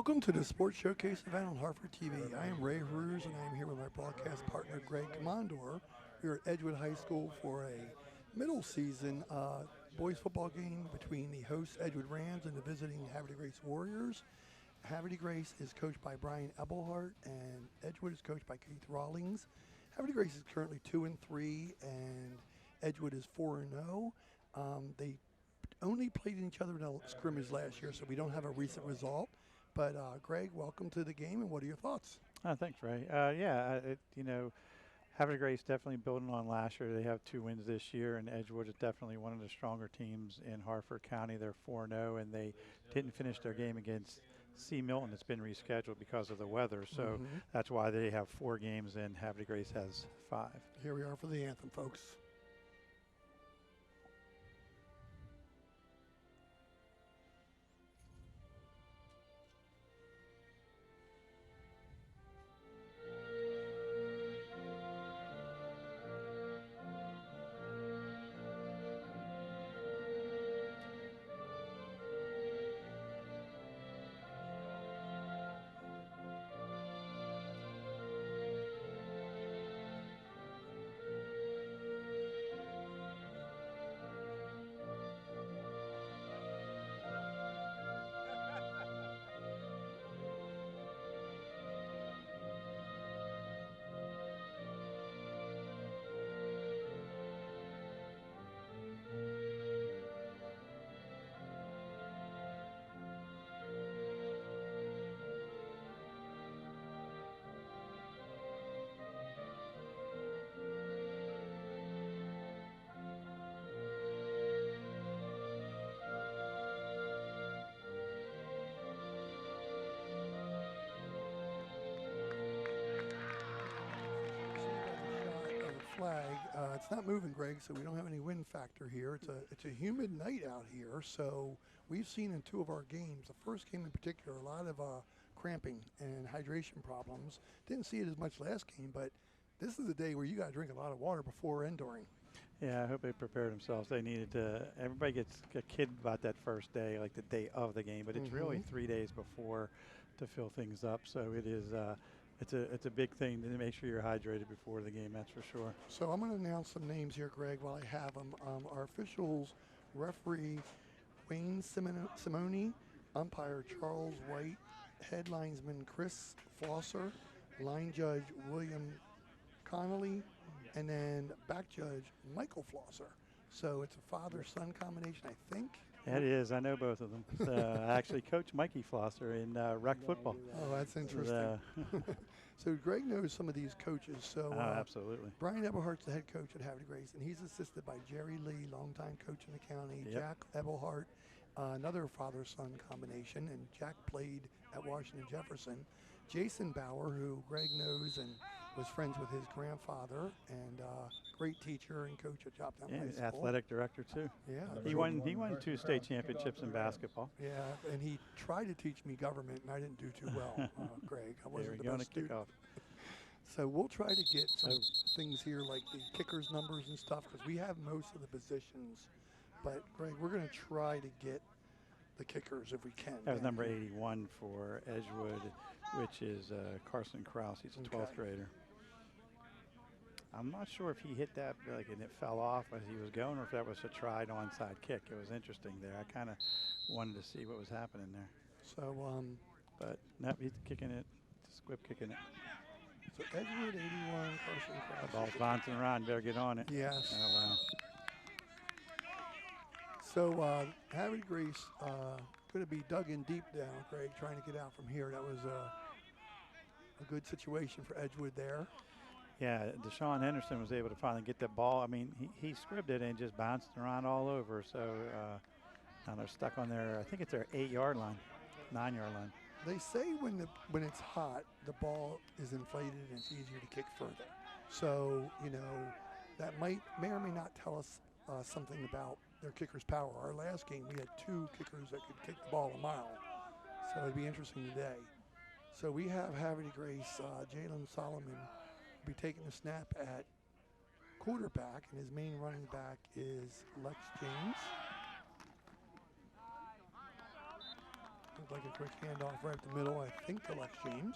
Welcome to the Sports Showcase event on Hartford TV. I am Ray Ruse, and I am here with my broadcast partner, Greg Commandor. We are at Edgewood High School for a middle season boys football game between the host Edgewood Rams and the visiting Havre Grace Warriors. Havre Grace is coached by Brian Ebelhart, and Edgewood is coached by Keith Rawlings. Havre Grace is currently 2-3, and Edgewood is 4-0. They only played each other in a scrimmage last year, so we don't have a recent result. But, Greg, welcome to the game, and what are your thoughts? Thanks, Ray. Havre Grace definitely building on last year. They have 2 wins this year, and Edgewood is definitely one of the stronger teams in Hartford County. They're 4-0, and they didn't finish their game against C. Milton. It's been rescheduled because of the weather, so that's why they have 4 games, and Havre Grace has 5. Here we are for the anthem, folks. Flag. It's not moving, Greg, so we don't have any wind factor here. It's a humid night out here, so we've seen in 2 of our games, the first game in particular, a lot of cramping and hydration problems. Didn't see it as much last game, but this is a day where you got to drink a lot of water before and during. Yeah, I hope they prepared themselves. They needed to. Everybody gets a kid about that first day, like the day of the game, but it's really 3 days before to fill things up. So it is. It's a big thing to make sure you're hydrated before the game. That's for sure. So I'm going to announce some names here, Greg, while I have them. Our officials: referee Wayne Simone, umpire Charles White, head linesman Chris Flosser, line judge William Connolly, and then back judge Michael Flosser. So it's a father-son combination, I think. It is. I know both of them. I actually coach Mikey Flosser in rec football. Oh, that's interesting. So Greg knows some of these coaches. So absolutely. Brian Ebelhart's the head coach at Havre Grace, and he's assisted by Jerry Lee, longtime coach in the county, Jack Ebelhart, another father-son combination, and Jack played at Washington Jefferson. Jason Bauer, who Greg knows and was friends with his grandfather, and great teacher and coach at Choptown High School. Athletic director too. Yeah, he won 2 state championships in basketball. Yeah, and he tried to teach me government, and I didn't do too well, Greg. I wasn't the best student. So we'll try to get some things here like the kickers numbers and stuff, because we have most of the positions. But Greg, we're going to try to get the kickers if we can. That was number 81 for Edgewood, which is Carson Krause. He's a 12th grader. I'm not sure if he hit that and it fell off as he was going, or if that was a tried onside kick. It was interesting there. I kind of wanted to see what was happening there. So, but no, he's kicking it, squib kicking it. So Edgewood 81, Carson Krause. The ball's bouncing around. Better get on it. Yes. Oh, wow. So Havre Grace going to be dug in deep down, Greg, trying to get out from here. That was a good situation for Edgewood there. Yeah, Deshaun Henderson was able to finally get that ball. I mean, he scribbed it and just bounced around all over. So now they're stuck on their, I think it's their 8-yard line, 9-yard line. They say when it's hot, the ball is inflated and it's easier to kick further. So, that may or may not tell us something about their kicker's power. Our last game, we had 2 kickers that could kick the ball a mile. So it'd be interesting today. So we have Havre Grace, Jalen Solomon will be taking the snap at quarterback, and his main running back is Lex James. Looks like a quick handoff right up the middle, I think, to Lex James.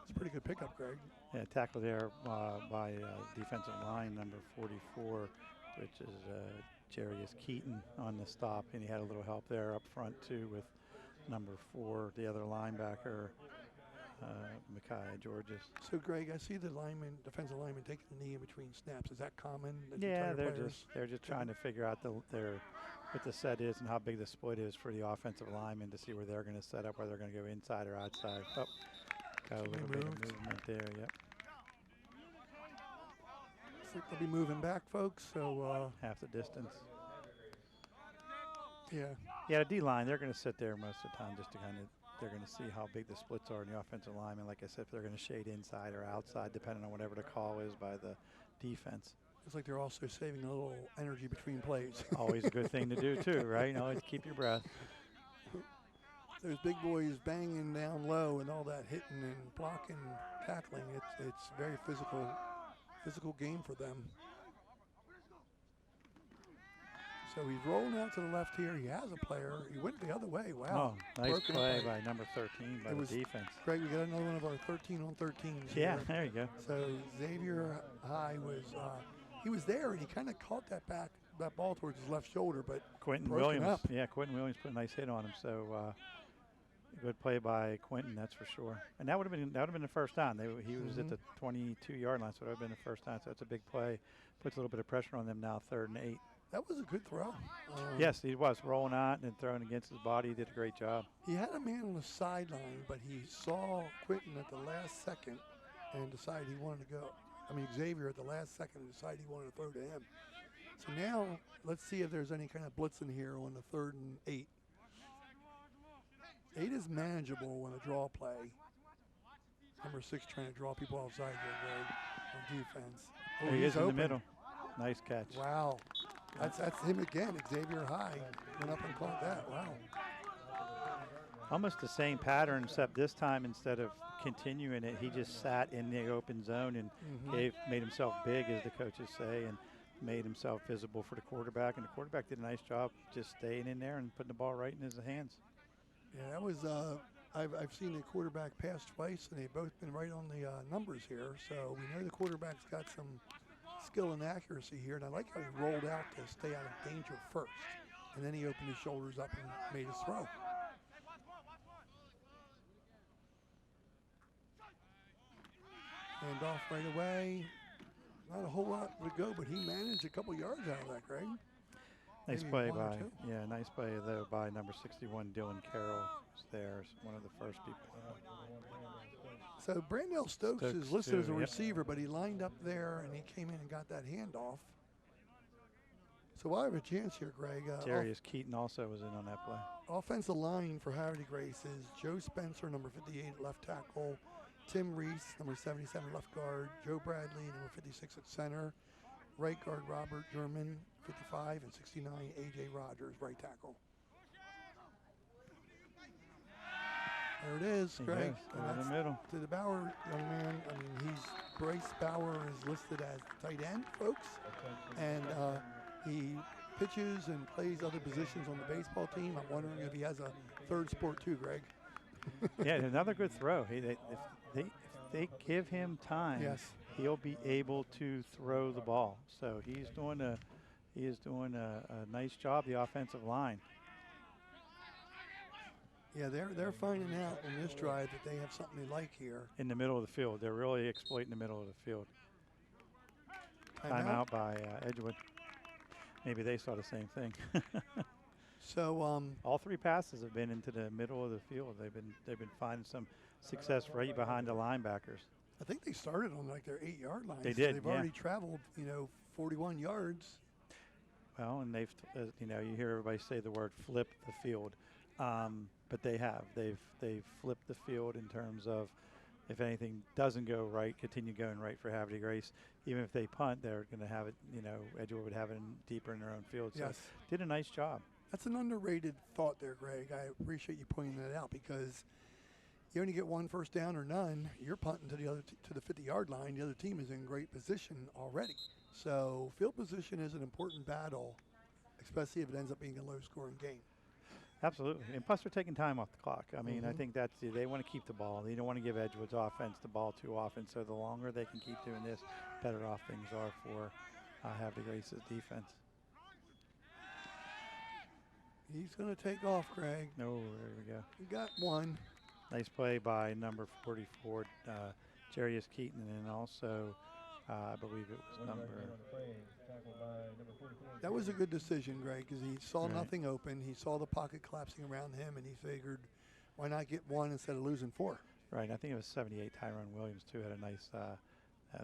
It's a pretty good pickup, Greg. Yeah, tackled there by defensive line number 44, which is Jarius Keaton on the stop, and he had a little help there up front too with number 4, the other linebacker, Micaiah Georges. So, Greg, I see the defensive lineman taking the knee in between snaps. Is that common? Yeah, they're just trying to figure out what the set is and how big the split is for the offensive lineman to see where they're going to set up, whether they're going to go inside or outside. Oh, got a little bit of movement there. Yep. Looks like they'll be moving back, folks. So half the distance. Yeah. Yeah, the D-line, they're going to sit there most of the time just to they're going to see how big the splits are in the offensive lineman. Like I said, if they're going to shade inside or outside, depending on whatever the call is by the defense. It's like they're also saving a little energy between plays. Always a good thing to do, too, right? Always keep your breath. Those big boys banging down low and all that hitting and blocking, tackling. It's very physical game for them. So he's rolling out to the left here. He has a player. He went the other way. Wow. Oh, nice play by number 13 by the defense. Greg, we got another one of our 13-on-13s. Yeah, there you go. So Xavier High he was there, and he kind of caught that ball towards his left shoulder, but Quentin Williams. Yeah, Quentin Williams put a nice hit on him. So good play by Quentin, that's for sure. And that would have been the first down. He was at the 22-yard line, so it would have been the first down. So it's a big play. Puts a little bit of pressure on them now, 3rd and 8. That was a good throw. Yes, he was rolling out and throwing against his body. He did a great job. He had a man on the sideline, but he saw Quentin at the last second and decided he wanted to go. Xavier at the last second decided he wanted to throw to him. So now let's see if there's any kind of blitz in here on the 3rd and 8. 8 is manageable on a draw play. Number 6 trying to draw people offside there, Greg, on defense. There he is in the middle. Nice catch. Wow. That's him again. Xavier High went up and caught that. Wow. Almost the same pattern, except this time instead of continuing it, he just sat in the open zone and made himself big, as the coaches say, and made himself visible for the quarterback. And the quarterback did a nice job just staying in there and putting the ball right in his hands. Yeah, that was. I've seen the quarterback pass twice, and they've both been right on the numbers here. So we know the quarterback's got some skill and accuracy here, and I like how he rolled out to stay out of danger first, and then he opened his shoulders up and made his throw. And off right away. Not a whole lot to go, but he managed a couple yards out of that, Greg. Nice play nice play though by number 61, Dylan Carroll. There's one of the first people. So Brandell Stokes is listed as a receiver, but he lined up there and he came in and got that handoff. So I have a chance here, Greg. Jarius Keaton also was in on that play. Offensive line for Havre Grace is Joe Spencer, number 58, left tackle. Tim Reese, number 77, left guard. Joe Bradley, number 56 at center. Right guard Robert German, 55, and 69, A.J. Rogers, right tackle. There it is, Greg. In the middle. To the Bauer young man. Bryce Bauer is listed as tight end, folks. And he pitches and plays other positions on the baseball team. I'm wondering if he has a third sport too, Greg. Yeah, another good throw. If they give him time, he'll be able to throw the ball. So he is doing a nice job, the offensive line. Yeah, they're finding out in this drive that they have something they like here. In the middle of the field. They're really exploiting the middle of the field. Timeout by Edgewood. Maybe they saw the same thing. So all 3 passes have been into the middle of the field. They've been finding some success right behind the linebackers. I think they started on like their 8-yard line. They did. They've already traveled, 41 yards. Well, and they've, you hear everybody say the word flip the field, but they have. They've flipped the field in terms of if anything doesn't go right, continue going right for Havre Grace. Even if they punt, they're going to have it. Edgewood would have it deeper in their own field. So did a nice job. That's an underrated thought there, Greg. I appreciate you pointing that out because you only get 1 first down or none. You're punting to the 50-yard line. The other team is in great position already. So field position is an important battle especially if it ends up being a low-scoring game. Absolutely. And plus, they're taking time off the clock. I mean, I think they want to keep the ball. They don't want to give Edgewood's offense the ball too often. So the longer they can keep doing this, better off things are for Havre Grace's defense. He's going to take off, Greg. No, there we go. We got one. Nice play by number 44, Jarius Keaton, and also I believe it was number. That was a good decision, Greg, because he saw nothing open. He saw the pocket collapsing around him, and he figured, why not get one instead of losing 4? Right. I think it was 78. Tyrone Williams too had a nice.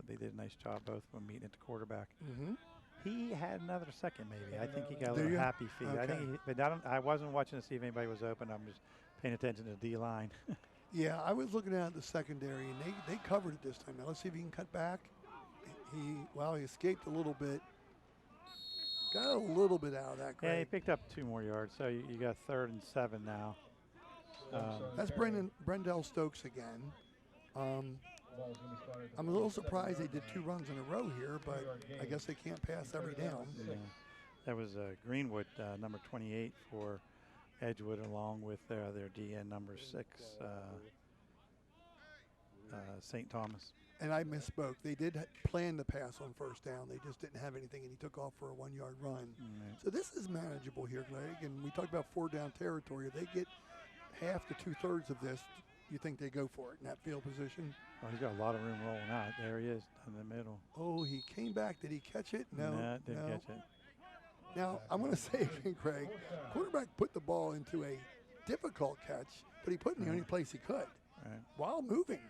They did a nice job, both of them meeting at the quarterback. He had another second, maybe. I think he got a little happy feet. Okay. I think, I wasn't watching to see if anybody was open. I'm just paying attention to the D line. Yeah, I was looking at the secondary, and they covered it this time. Now let's see if he can cut back. He escaped a little bit. Got a little bit out of that, Greg. Yeah, he picked up 2 more yards, so you got 3rd and 7 now. That's Brendell Stokes again. I'm a little surprised they did 2 runs in a row here, but I guess they can't pass every down. Yeah. That was Greenwood, number 28 for Edgewood, along with their DN number 6, St. Thomas. And I misspoke. They did plan to pass on 1st down. They just didn't have anything, and he took off for a 1-yard run. So this is manageable here, Greg. And we talked about 4-down territory. If they get half to 2/3 of this, you think they go for it in that field position? Oh, he's got a lot of room rolling out. There he is in the middle. Oh, he came back. Did he catch it? No. Nah, didn't catch it. Now, I'm going to say again, Craig, quarterback put the ball into a difficult catch, but he put it in the only place he could while moving.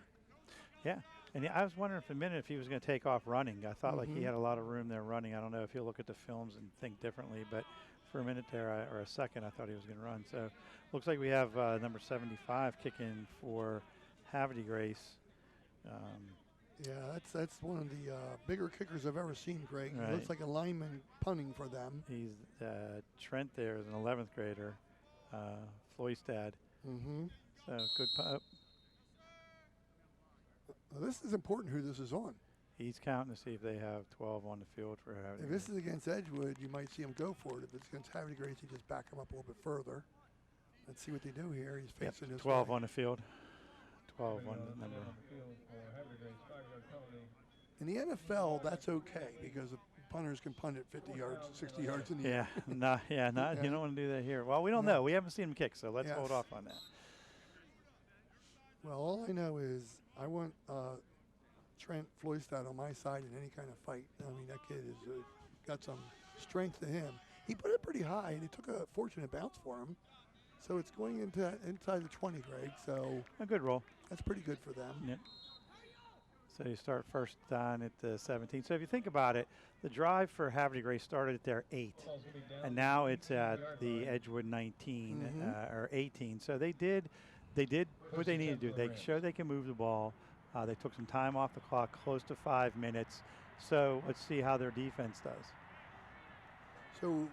Yeah. And I was wondering for a minute if he was going to take off running. I thought like he had a lot of room there running. I don't know if you'll look at the films and think differently, but for a minute there, or a second, I thought he was going to run. So looks like we have number 75 kicking for Havre Grace. Yeah, that's one of the bigger kickers I've ever seen, Greg. Right. He looks like a lineman punting for them. He's Trent there is an 11th grader, Floystad. So good putt. Well, this is important who this is on. He's counting to see if they have 12 on the field for Havre. If this is against Edgewood, you might see him go for it. If it's against Havre Grace, you just back him up a little bit further. Let's see what they do here. He's facing this 12 way. on the field. 12 on the number. In the NFL, that's okay because the punters can punt it 50 yards, 60 yards in the air. You don't want to do that here. Well, we don't know. We haven't seen him kick, so let's hold off on that. Well, all I know is I want Trent Floystad on my side in any kind of fight. I mean, that kid is got some strength to him. He put it pretty high, and it took a fortunate bounce for him. So it's going inside the 20, Greg. So a good roll. That's pretty good for them. Yep. So you start 1st down at the 17. So if you think about it, the drive for Havre Grace started at their 8, and now it's at the Edgewood 19 or 18. So they did what they needed to do. They showed they can move the ball. They took some time off the clock, close to 5 minutes. So let's see how their defense does. So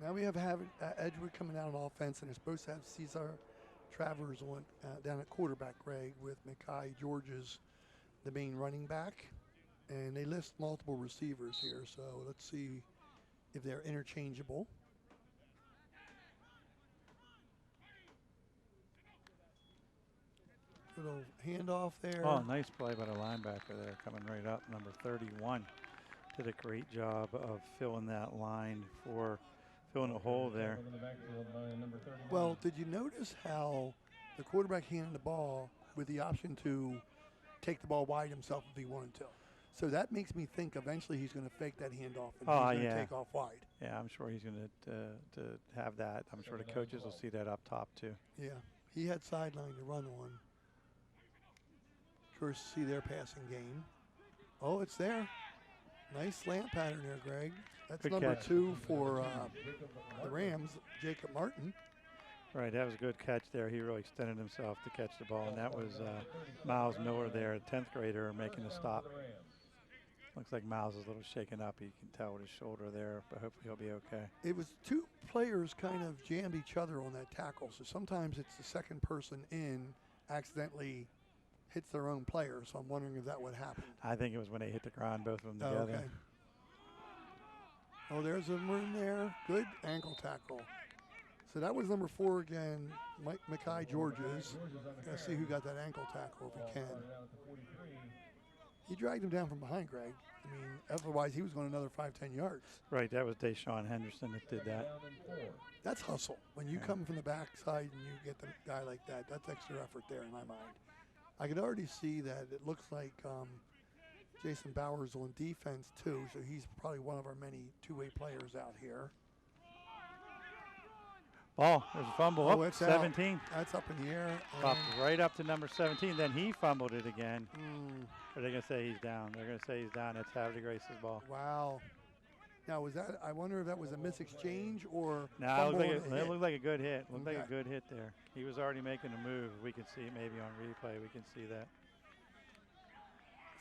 now we have Edgewood coming out on offense, and they're supposed to have Cesar Travers on down at quarterback, Greg, with Mackay Georges, the main running back. And they list multiple receivers here, so let's see if they're interchangeable. Little handoff there. Oh, nice play by the linebacker there, coming right up. Number 31 did a great job of filling that line for filling a hole there. Well, did you notice how the quarterback handed the ball with the option to take the ball wide himself if he wanted to? So that makes me think eventually he's going to fake that handoff and he's going to take off wide. Yeah, I'm sure he's going to have that. I'm sure the coaches will see that up top too. Yeah, he had sideline to run on. Of course, see their passing game. Oh, it's there. Nice slant pattern there, Greg. That's good number catch. 2 for the Rams, Jacob Martin. Right, that was a good catch there. He really extended himself to catch the ball, and that was Miles Miller there, a 10th grader, making a stop. Looks like Miles is a little shaken up. You can tell with his shoulder there, but hopefully he'll be okay. It was 2 players kind of jammed each other on that tackle, so sometimes it's the second person in accidentally hits their own player, so I'm wondering if that would happen. I think it was when they hit the ground, both of them together. Okay. Oh, there's a room there. Good ankle tackle. So that was number 4 again, Mackay Georges. Let's see who got that ankle tackle if he can. He dragged him down from behind, Greg. I mean, otherwise he was going another 5-10 yards. Right, that was Deshaun Henderson that did that. That's hustle. When you come from the backside and you get the guy like that, that's extra effort there in my mind. I could already see that it looks like Jason Bauer's on defense too, so he's probably one of our many two-way players out here. Ball, there's a fumble. Oh, Up, it's 17. Out. That's up in the air. Popped right up to number 17. Then he fumbled it again. Are they going to say he's down? They're going to say he's down. That's Havre Grace's ball. Wow. Now, was that, I wonder if that was a misexchange or no, it looked like a good hit. Looked like a good hit there. He was already making a move. We can see it maybe on replay. We can see that.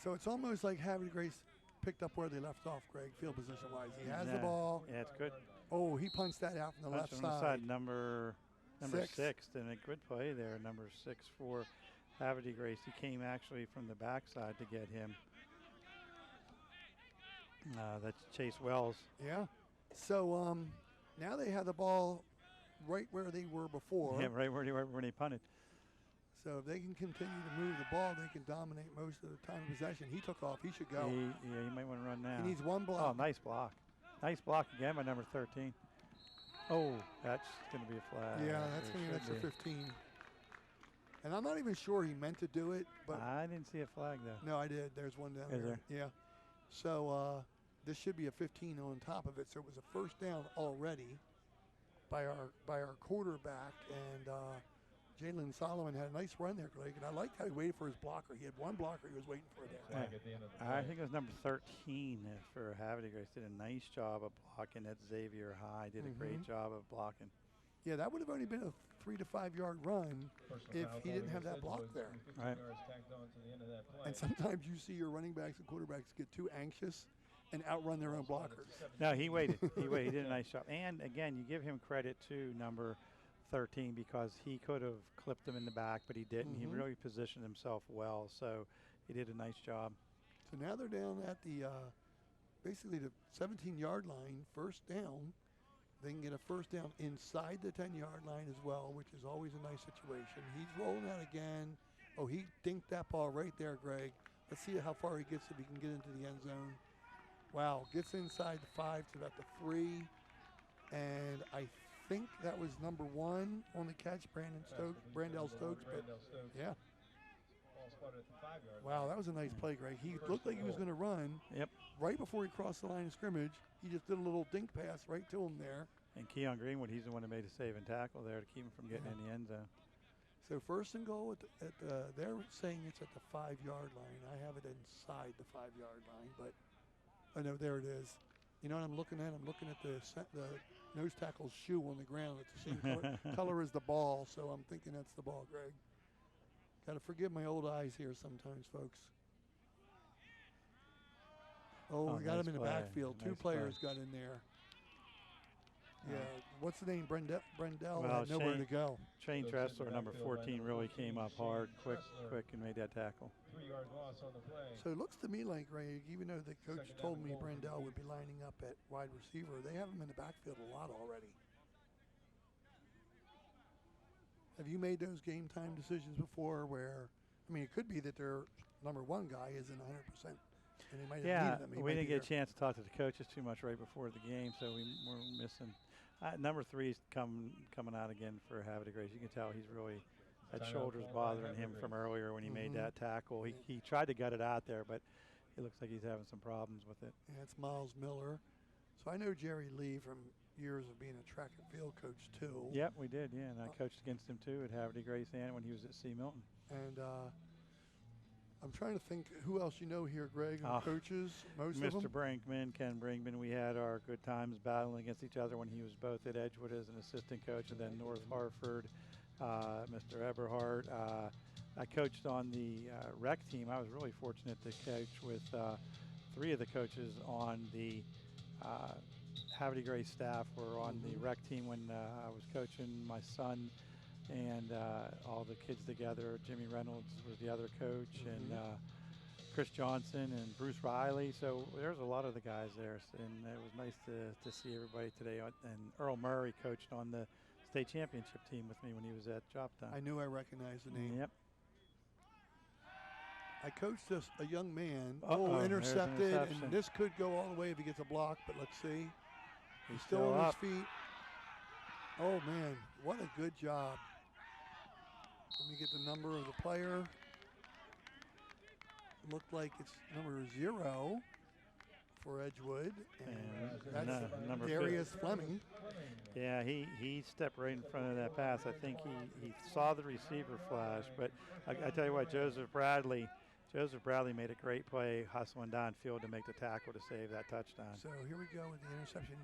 So it's almost like Havre Grace picked up where they left off, Greg, field position-wise. He has the ball. Yeah, it's good. Oh, he punched that out from the left side. Number 6. And a good play there. Number 6 for Havre Grace. He came actually from the backside to get him. That's Chase Wells. Yeah. So now they have the ball right where they were before. Yeah, right where they were when they punted. So if they can continue to move the ball, they can dominate most of the time of possession. He took off. He should go. He might want to run now. He needs one block. Oh, nice block. Nice block again by number 13. Oh, that's going to be a flag. Yeah, that's going to be an extra 15. And I'm not even sure he meant to do it, but I didn't see a flag though. No, I did. There's one down there. Yeah. So this should be a 15 on top of it. So it was a first down already by our quarterback, and Jalen Solomon had a nice run there, Greg, and I liked how he waited for his blocker. He had one blocker he was waiting for there. I think it was number 13 for Havre Grace. Did a nice job of blocking. That Xavier High did a great job of blocking. Yeah, that would have only been a 3 to 5 yard run if he didn't have that block there. Right. And sometimes you see your running backs and quarterbacks get too anxious and outrun their own blockers. No, he waited. He did a nice job. And again, you give him credit to number 13 because he could have clipped him in the back, but he didn't. He really positioned himself well, so he did a nice job. So now they're down at the basically the 17-yard line, first down. They can get a first down inside the 10-yard line as well, which is always a nice situation. He's rolling out again. Oh, he dinked that ball right there, Greg. Let's see how far he gets if he can get into the end zone. Wow, gets inside the 5 to about the 3. And I think that was number 1 on the catch, Brandell Stokes. But yeah. Wow, that was a nice play, Greg. He looked like he was going to run. Yep. Right before he crossed the line of scrimmage, he just did a little dink pass right to him there. And Keon Greenwood, he's the one that made a save and tackle there to keep him from getting in the end zone. So first and goal, they're saying it's at the 5-yard line. I have it inside the 5-yard line, but I know there it is. You know what I'm looking at? I'm looking at the nose tackle's shoe on the ground. It's the same color as the ball, so I'm thinking that's the ball, Greg. Got to forgive my old eyes here sometimes, folks. Oh, we got nice him in the play. backfield. Nice 2 players got in there. Yeah, what's the name? Brendel Well, had nowhere to go. Shane Tressler, number 14, really came up hard, quick, and made that tackle. 3-yard loss on the play. So it looks to me like, Ray, even though the coach told me Brendel would be lining up at wide receiver, they have him in the backfield a lot already. Have you made those game time decisions before where, I mean, it could be that their number 1 guy isn't 100%. And they might have needed them. We didn't get a chance to talk to the coaches too much right before the game, so we were missing. Number 3's coming out again for Havre Grace. You can tell he's really, that shoulder's bothering him from earlier when he made that tackle. He tried to gut it out there, but it looks like he's having some problems with it. Yeah, it's Miles Miller. So I know Jerry Lee from years of being a track and field coach too. Yep, we did, yeah, and I coached against him too at Havre Grace and when he was at C. Milton. And I'm trying to think who else you know here, Greg, coaches, most of them? Mr. Brinkman, Ken Brinkman. We had our good times battling against each other when he was both at Edgewood as an assistant coach and then North Hartford, Mr. Eberhardt. I coached on the rec team. I was really fortunate to coach with 3 of the coaches on the Havre Grace staff were on the rec team when I was coaching my son and all the kids together. Jimmy Reynolds was the other coach, and Chris Johnson and Bruce Riley. So there's a lot of the guys there, and it was nice to see everybody today. And Earl Murray coached on the state championship team with me when he was at Jopptown. I knew I recognized the name. Yep. I coached a young man. Uh-oh, Intercepted, interception. and this could go all the way if he gets a block, but let's see. He's still still on up. his feet. Oh, man, what a good job. Let me get the number of the player. Looked like it's number 0 for Edgewood, and that's number Darius Fleming. Yeah, he stepped right in front of that pass. I think he saw the receiver flash, but I tell you what, Joseph Bradley made a great play hustling downfield to make the tackle to save that touchdown. So here we go with the interception.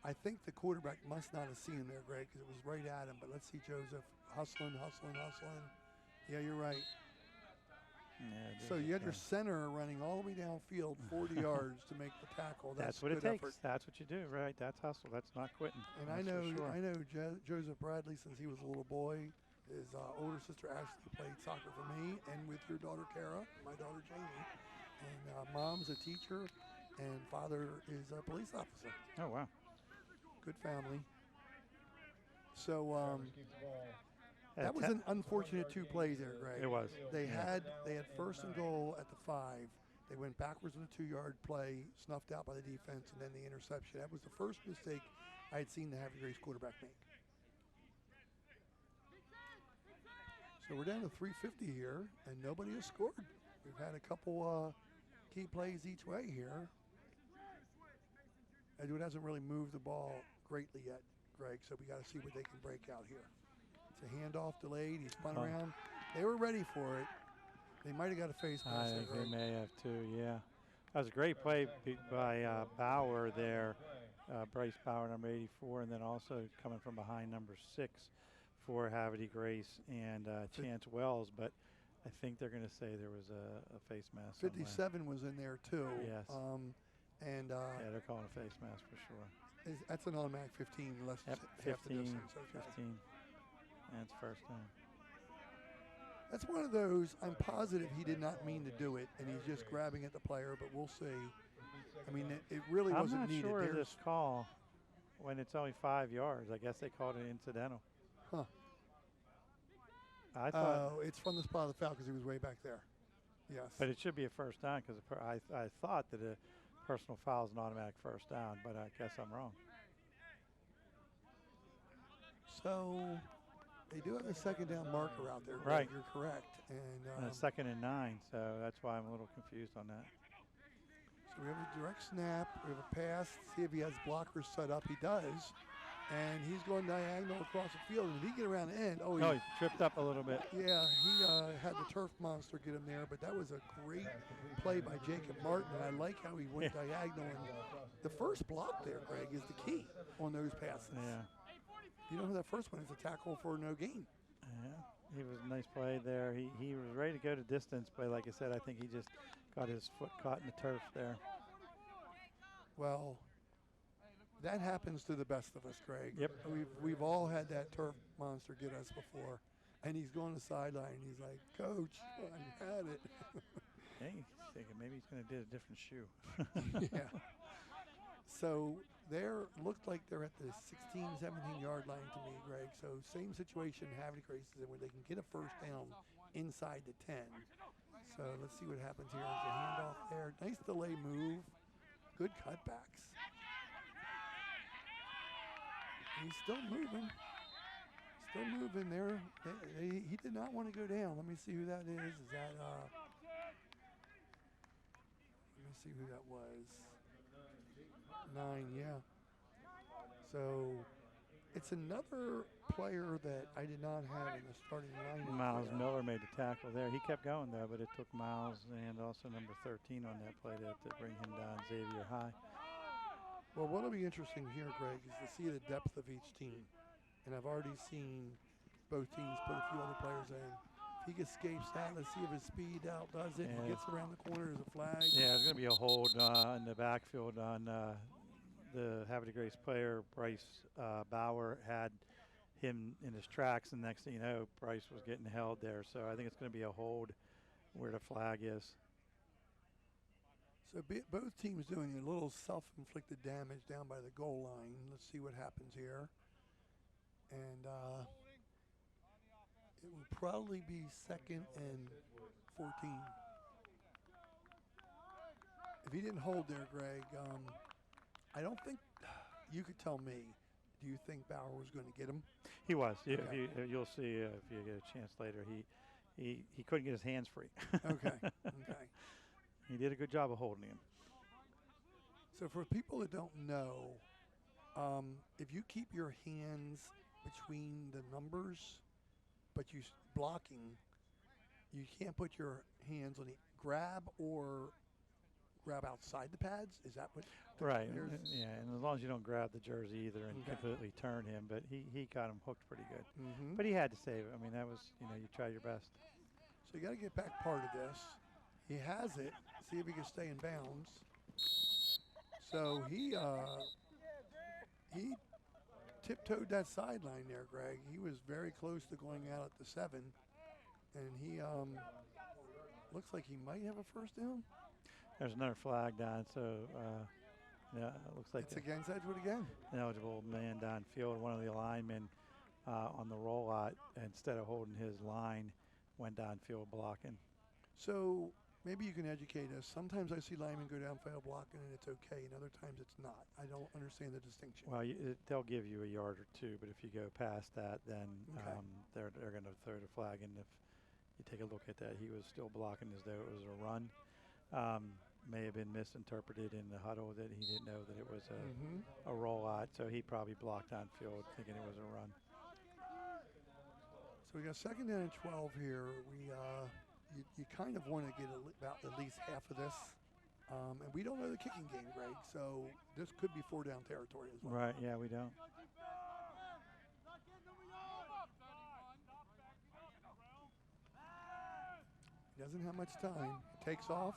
I think the quarterback must not have seen him there, Greg, because it was right at him. But let's see Joseph hustling. Yeah, you're right. Yeah, So you had your center running all the way downfield 40 yards to make the tackle. That's what it good takes. effort. That's what you do, right? That's hustle. That's not quitting. And That's I know for sure. Joseph Bradley since he was a little boy. His older sister Ashley played soccer for me, and with your daughter Kara, my daughter Jamie. And mom's a teacher, and father is a police officer. Oh wow. Good family. So that was an unfortunate 2 plays there, Greg. It was. They had first and goal at the 5. They went backwards on a 2-yard play, snuffed out by the defense, and then the interception. That was the first mistake I had seen the Havre Grace quarterback make. So we're down to 3:50 here, and nobody has scored. We've had a couple key plays each way here. Edgewood hasn't really moved the ball greatly yet, Greg, so we got to see what they can break out here. It's a handoff delayed. He spun around. They were ready for it. They might have got a face I mask. think they may have too. Yeah, that was a great play by Bauer there, Bryce Bauer, number 84, and then also coming from behind, number 6 for Havre Grace and Chance Wells. But I think they're going to say there was a face mask. 57 was in there too. Yes. And yeah, they're calling a face mask for sure. that's an automatic 15, less than half the 15. distance. Okay. 15. That's first down. That's one of those, I'm positive he did not mean to do it, and he's just grabbing at the player, but we'll see. I mean, it really wasn't needed. I'm not sure of this call when it's only 5 yards. I guess they called it incidental. Huh. I thought. It's from the spot of the foul because he was way back there. Yes. But it should be a first down because I thought that a personal foul is an automatic first down, but I guess I'm wrong. So they do have a second down marker out there. Right. You're correct. And second and 9, so that's why I'm a little confused on that. So we have a direct snap. We have a pass. See if he has blockers set up. He does. And he's going diagonal across the field. And if he get around the end, he tripped up a little bit. Yeah, he had the turf monster get him there, but that was a great play by Jacob Martin. And I like how he went diagonal. And the first block there, Greg, is the key on those passes. Yeah. You know who that first one is? A tackle for no gain. Yeah, it was a nice play there. He was ready to go to distance, but like I said, I think he just got his foot caught in the turf there. Well, that happens to the best of us, Greg. Yep. We've all had that turf monster get us before. And he's going to the sideline, and he's like, Coach, I had it. Hey, he's thinking maybe he's going to do a different shoe. Yeah. So looked like they're at the 16, 17-yard line to me, Greg. So same situation Havre Grace is in where they can get a first down inside the 10. So let's see what happens here. There's a handoff there. Nice delay move. Good cutbacks. He's still moving. Still moving there. He did not want to go down. Let me see who that is. Is that let me see who that was. 9, yeah. So it's another player that I did not have in the starting lineup. Miles Miller made the tackle there. He kept going though, but it took Miles and also number 13 on that play to bring him down, Xavier High. Well, what'll be interesting here, Greg, is to see the depth of each team. And I've already seen both teams put a few other players in. If he escapes that, let's see if his speed outdoes it. Yeah. He gets around the corner, there's a flag. Yeah, it's going to be a hold in the backfield on the Havre Grace player. Bryce Bauer had him in his tracks, and next thing you know, Bryce was getting held there. So I think it's going to be a hold where the flag is. So both teams doing a little self-inflicted damage down by the goal line. Let's see what happens here. And it will probably be 2nd and 14. If he didn't hold there, Greg, I don't think you could tell me. Do you think Bauer was going to get him? He was. Okay. You'll see if you get a chance later. He couldn't get his hands free. Okay. Okay. He did a good job of holding him. So for people that don't know, if you keep your hands between the numbers, but you blocking, you can't put your hands on the grab or grab outside the pads. Is that what? Right. Yeah, and as long as you don't grab the jersey either and Okay. completely turn him, but he got him hooked pretty good. Mm-hmm. But he had to save it. I mean, that was, you tried your best. So you got to get back part of this. He has it. See if he can stay in bounds. So he tiptoed that sideline there, Greg. He was very close to going out at the 7, and he looks like he might have a first down. There's another flag down, so yeah, it looks like It's against Edgewood again. an eligible man downfield. One of the linemen on the rollout, instead of holding his line, went downfield blocking. So maybe you can educate us. Sometimes I see linemen go downfield blocking and it's okay, and other times it's not. I don't understand the distinction. Well, they'll give you a yard or two, but if you go past that, then Okay. they're going to throw the flag. And if you take a look at that, he was still blocking as though it was a run. May have been misinterpreted in the huddle that he didn't know that it was a rollout, so he probably blocked downfield thinking it was a run. So we got 2nd down and 12 here. You kind of want to get about at least half of this. And we don't know the kicking game, Greg, so this could be 4 down territory as well. Right, yeah, we don't. He doesn't have much time. He takes off.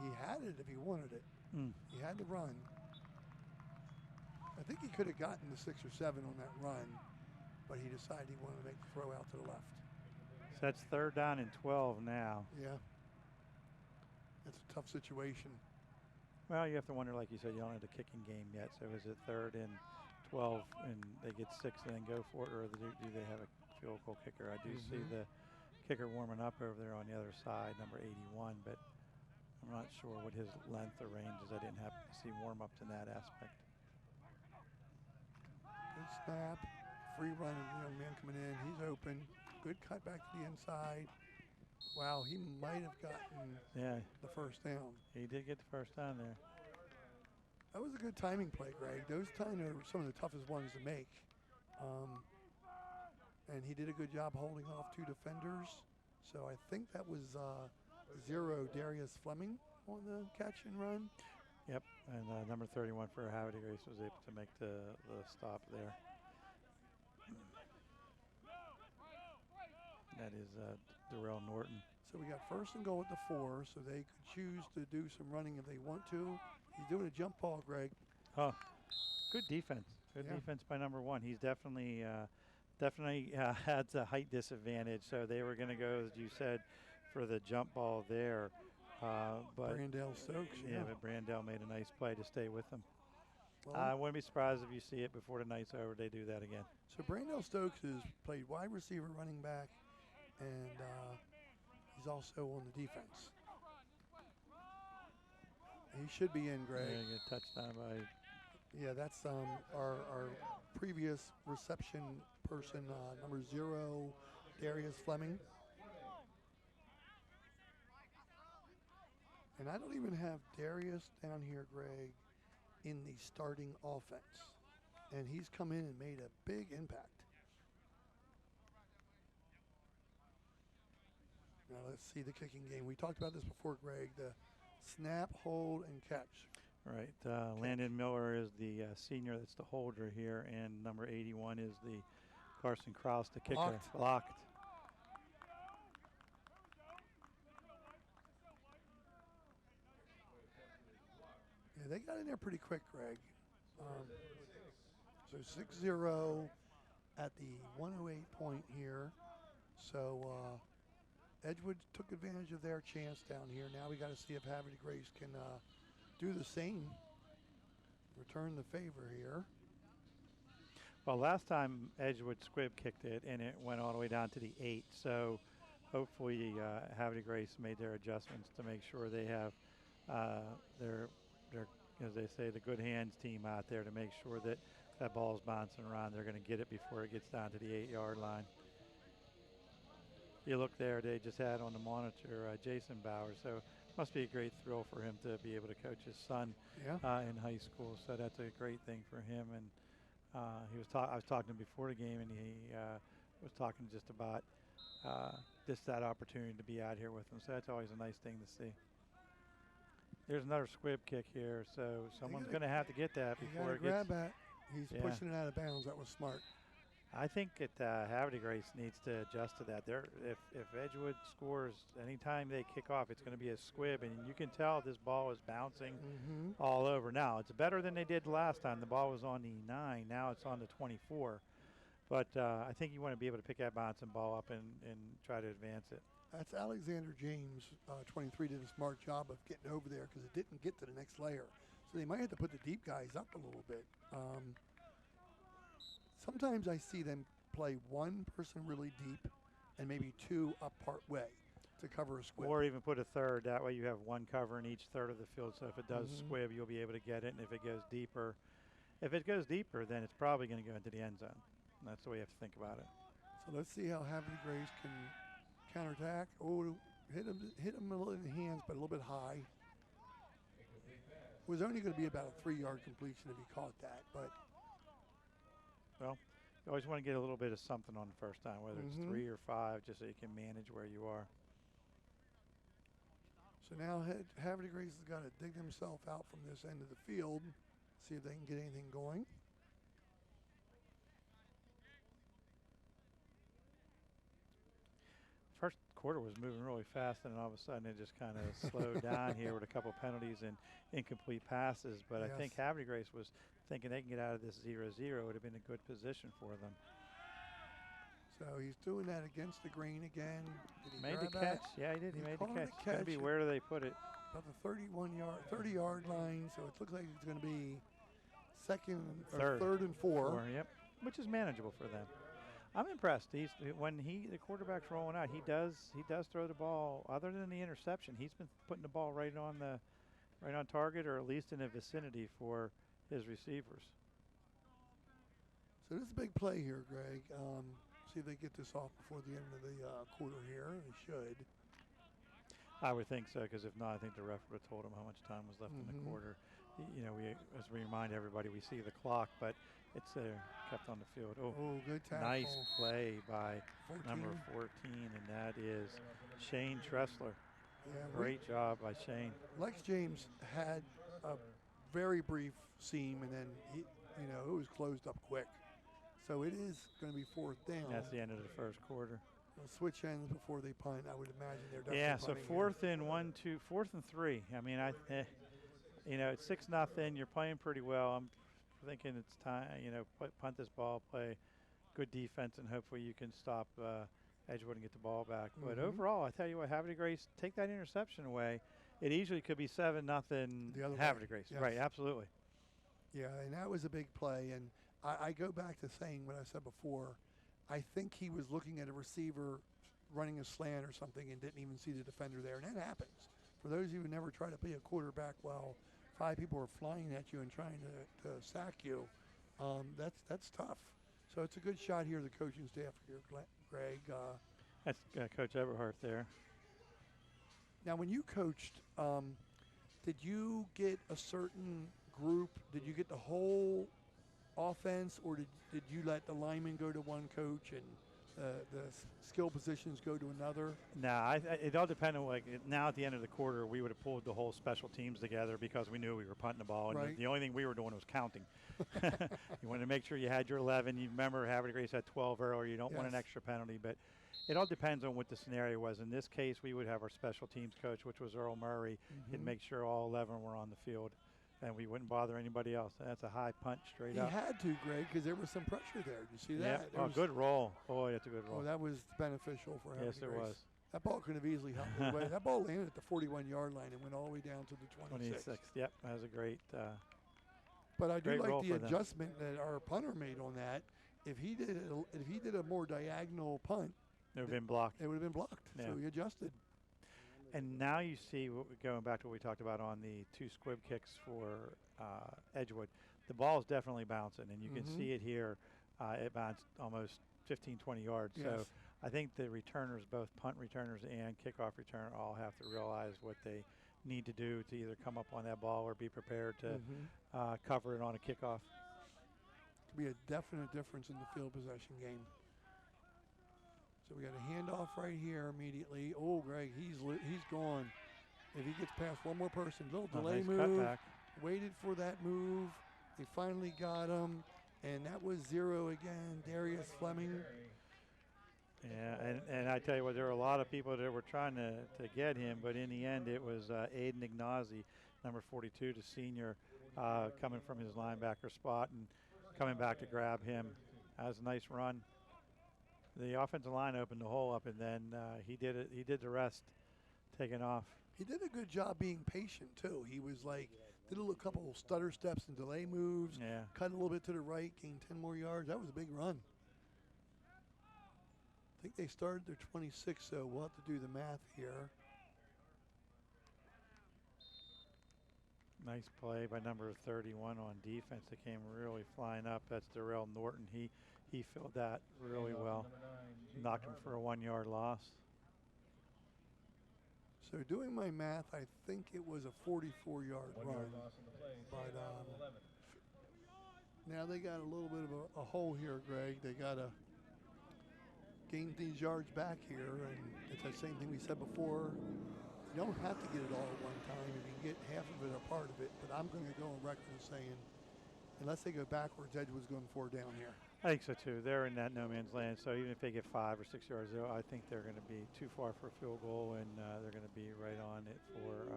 He had it if he wanted it. He had to run. I think he could have gotten the 6 or 7 on that run, but he decided he wanted to make the throw out to the left. So that's 3rd down and 12 now. Yeah. That's a tough situation. Well, you have to wonder, like you said, you don't have the kicking game yet. So is it 3rd and 12 and they get 6 and then go for it, or do they have a field goal kicker? I do see the kicker warming up over there on the other side, number 81, but I'm not sure what his length or range is. I didn't happen to see warm-ups in that aspect. Good snap. Free running young man coming in. He's open. Good cut back to the inside. Wow, he might have gotten the first down. He did get the first down there. That was a good timing play, Greg. Those kind are some of the toughest ones to make. And he did a good job holding off 2 defenders. So I think that was 0 Darius Fleming on the catch and run. Yep, and number 31 for Havre Grace was able to make the stop there. That is Darrell Norton. So we got 1st and goal at the 4, so they could choose to do some running if they want to. He's doing a jump ball, Greg. Oh, good defense. Good Yeah. defense by number 1. He's definitely had a height disadvantage, so they were going to go, as you said, for the jump ball there. But Brandell Stokes. yeah, but Brandell made a nice play to stay with them. Well, I wouldn't be surprised if you see it before the night's over. They do that again. so Brandell Stokes has played wide receiver, running back, and he's also on the defense. He should be in, Greg. Yeah, get a touchdown by. Yeah, that's our previous reception person, number 0, Darius Fleming. And I don't even have Darius down here, Greg, in the starting offense. And he's come in and made a big impact. Now let's see the kicking game. We talked about this before, Greg, the snap, hold, and catch. Right. Landon Miller is the senior that's the holder here, and number 81 is the Carson Kraus, the kicker. Blocked. Yeah, they got in there pretty quick, Greg. So 6-0 at the 108 point here. So Edgewood took advantage of their chance down here. Now we got to see if Havre Grace can do the same, return the favor here. Well, last time Edgewood Squibb kicked it, and it went all the way down to the 8. So hopefully Havre Grace made their adjustments to make sure they have their, as they say, the good hands team out there to make sure that that ball's bouncing around. They're going to get it before it gets down to the 8-yard line. You look there, they just had on the monitor Jason Bauer, so must be a great thrill for him to be able to coach his son in high school. So that's a great thing for him. And I was talking to him before the game, and he was talking just about just that opportunity to be out here with him. So that's always a nice thing to see. There's another squib kick here, so someone's going to have to get that before it gets. Grab that. He's pushing it out of bounds. That was smart. I think that Havre Grace needs to adjust to that. If Edgewood scores anytime they kick off, it's going to be a squib, and you can tell this ball is bouncing all over. Now, it's better than they did last time. The ball was on the 9. Now it's on the 24. But I think you want to be able to pick that bouncing ball up and try to advance it. That's Alexander James, 23, did a smart job of getting over there because it didn't get to the next layer. So they might have to put the deep guys up a little bit. Sometimes I see them play one person really deep and maybe 2 up part way to cover a squib. Or even put a third. That way you have one cover in each third of the field. So if it does squib, you'll be able to get it. And if it goes deeper, then it's probably going to go into the end zone. And that's the way you have to think about it. So let's see how Havre Grace can counterattack. Oh, hit him a little in the hands, but a little bit high. It was only going to be about a 3-yard completion if he caught that, but. Well, you always want to get a little bit of something on the first time, whether it's 3 or 5, just so you can manage where you are. So now Havre Grace has got to dig themselves out from this end of the field, see if they can get anything going. First quarter was moving really fast, and all of a sudden it just kind of slowed down here with a couple of penalties and incomplete passes. But I think Havre Grace was thinking they can get out of this 0-0. It would have been a good position for them. So he's doing that against the grain again. Did he made the grab catch. that? Yeah, he did. He made the catch. It's It's going to be where do they put it? About the 30-yard line. So it looks like it's going to be third and 4. Yep, which is manageable for them. I'm impressed. When the quarterback's rolling out, he does throw the ball. Other than the interception, he's been putting the ball right on target, or at least in the vicinity for his receivers. So this is a big play here, Greg. See if they get this off before the end of the quarter here. They should. I would think so, because if not, I think the ref would have told him how much time was left in the quarter. You know, as we remind everybody, we see the clock, but it's kept on the field. Oh, good tackle. Nice play by number 14, and that is Shane Tressler. Yeah, great job by Shane. Lex James had a very brief seam, and then it was closed up quick. So it is going to be 4th down. That's the end of the first quarter. They'll switch ends before they punt. I would imagine they're definitely so 4th and 3. I mean, it's 6-0. You're playing pretty well. I'm thinking it's time. Punt this ball, play good defense, and hopefully you can stop Edgewood and get the ball back. But overall, I tell you what, Havre Grace, take that interception away. It easily could be 7-0 Havre Grace. Yes. Right, absolutely. Yeah, and that was a big play. And I go back to saying what I said before. I think he was looking at a receiver running a slant or something and didn't even see the defender there. And that happens. For those of you who never try to play a quarterback well, 5 people are flying at you and trying to sack you. That's tough. So it's a good shot here, the coaching staff here, Greg. That's Coach Eberhardt there. Now, when you coached, did you get a certain group? Did you get the whole offense, or did you let the linemen go to one coach and the skill positions go to another? No, it all depended. Now at the end of the quarter, we would have pulled the whole special teams together because we knew we were punting the ball, and right. the only thing we were doing was counting. You wanted to make sure you had your 11. You remember Havre Grace had 12 earlier. You don't want an extra penalty, but it all depends on what the scenario was. In this case, we would have our special teams coach, which was Earl Murray, and make sure all 11 were on the field, and we wouldn't bother anybody else. That's a high punch straight up. He had to, Greg, because there was some pressure there. Did you see that? Yeah. Good roll. Boy, that's a good roll. Oh, that was beneficial for Havre Yes, it Grace. was. That ball could have easily helped the way. That ball landed at the 41-yard line and went all the way down to the 26. Yep, that was a great. But I do great like the for them. adjustment that our punter made on that. If he did a more diagonal punt, it would have been blocked. It would have been blocked. Yeah. So he adjusted. And now you see, going back to what we talked about on the 2 squib kicks for Edgewood, the ball is definitely bouncing, and you can see it here. It bounced almost 15, 20 yards. Yes. So I think the returners, both punt returners and kickoff returner, all have to realize what they need to do to either come up on that ball or be prepared to cover it on a kickoff. Could be a definite difference in the field possession game. So we got a handoff right here immediately. Oh, Greg, he's gone. If he gets past one more person, little delay nice move. Cutback. Waited for that move. They finally got him, and that was 0 again. Darius Fleming. Yeah, and I tell you what, there were a lot of people that were trying to get him, but in the end it was Aiden Ignazi, number 42, the senior, coming from his linebacker spot and coming back to grab him. That was a nice run. The offensive line opened the hole up, and then he did it. He did the rest, taking off. He did a good job being patient too. He was like, did a couple stutter steps and delay moves. Yeah. Cut a little bit to the right, gained 10 more yards. That was a big run. I think they started their 26, so we'll have to do the math here. Nice play by number 31 on defense. That came really flying up. That's Darrell Norton. He filled that really well. Knocked him for a 1-yard loss. So doing my math, I think it was a 44-yard run. But now they got a little bit of a hole here, Greg. They got to gain these yards back here, and it's the same thing we said before. You don't have to get it all at one time. If you can get half of it or part of it, but I'm going to go on record as saying, unless they go backwards, Edgewood's going 4 down here. I think so too. They're in that no man's land, so even if they get 5 or 6 yards, I think they're going to be too far for a field goal, and they're going to be right on it for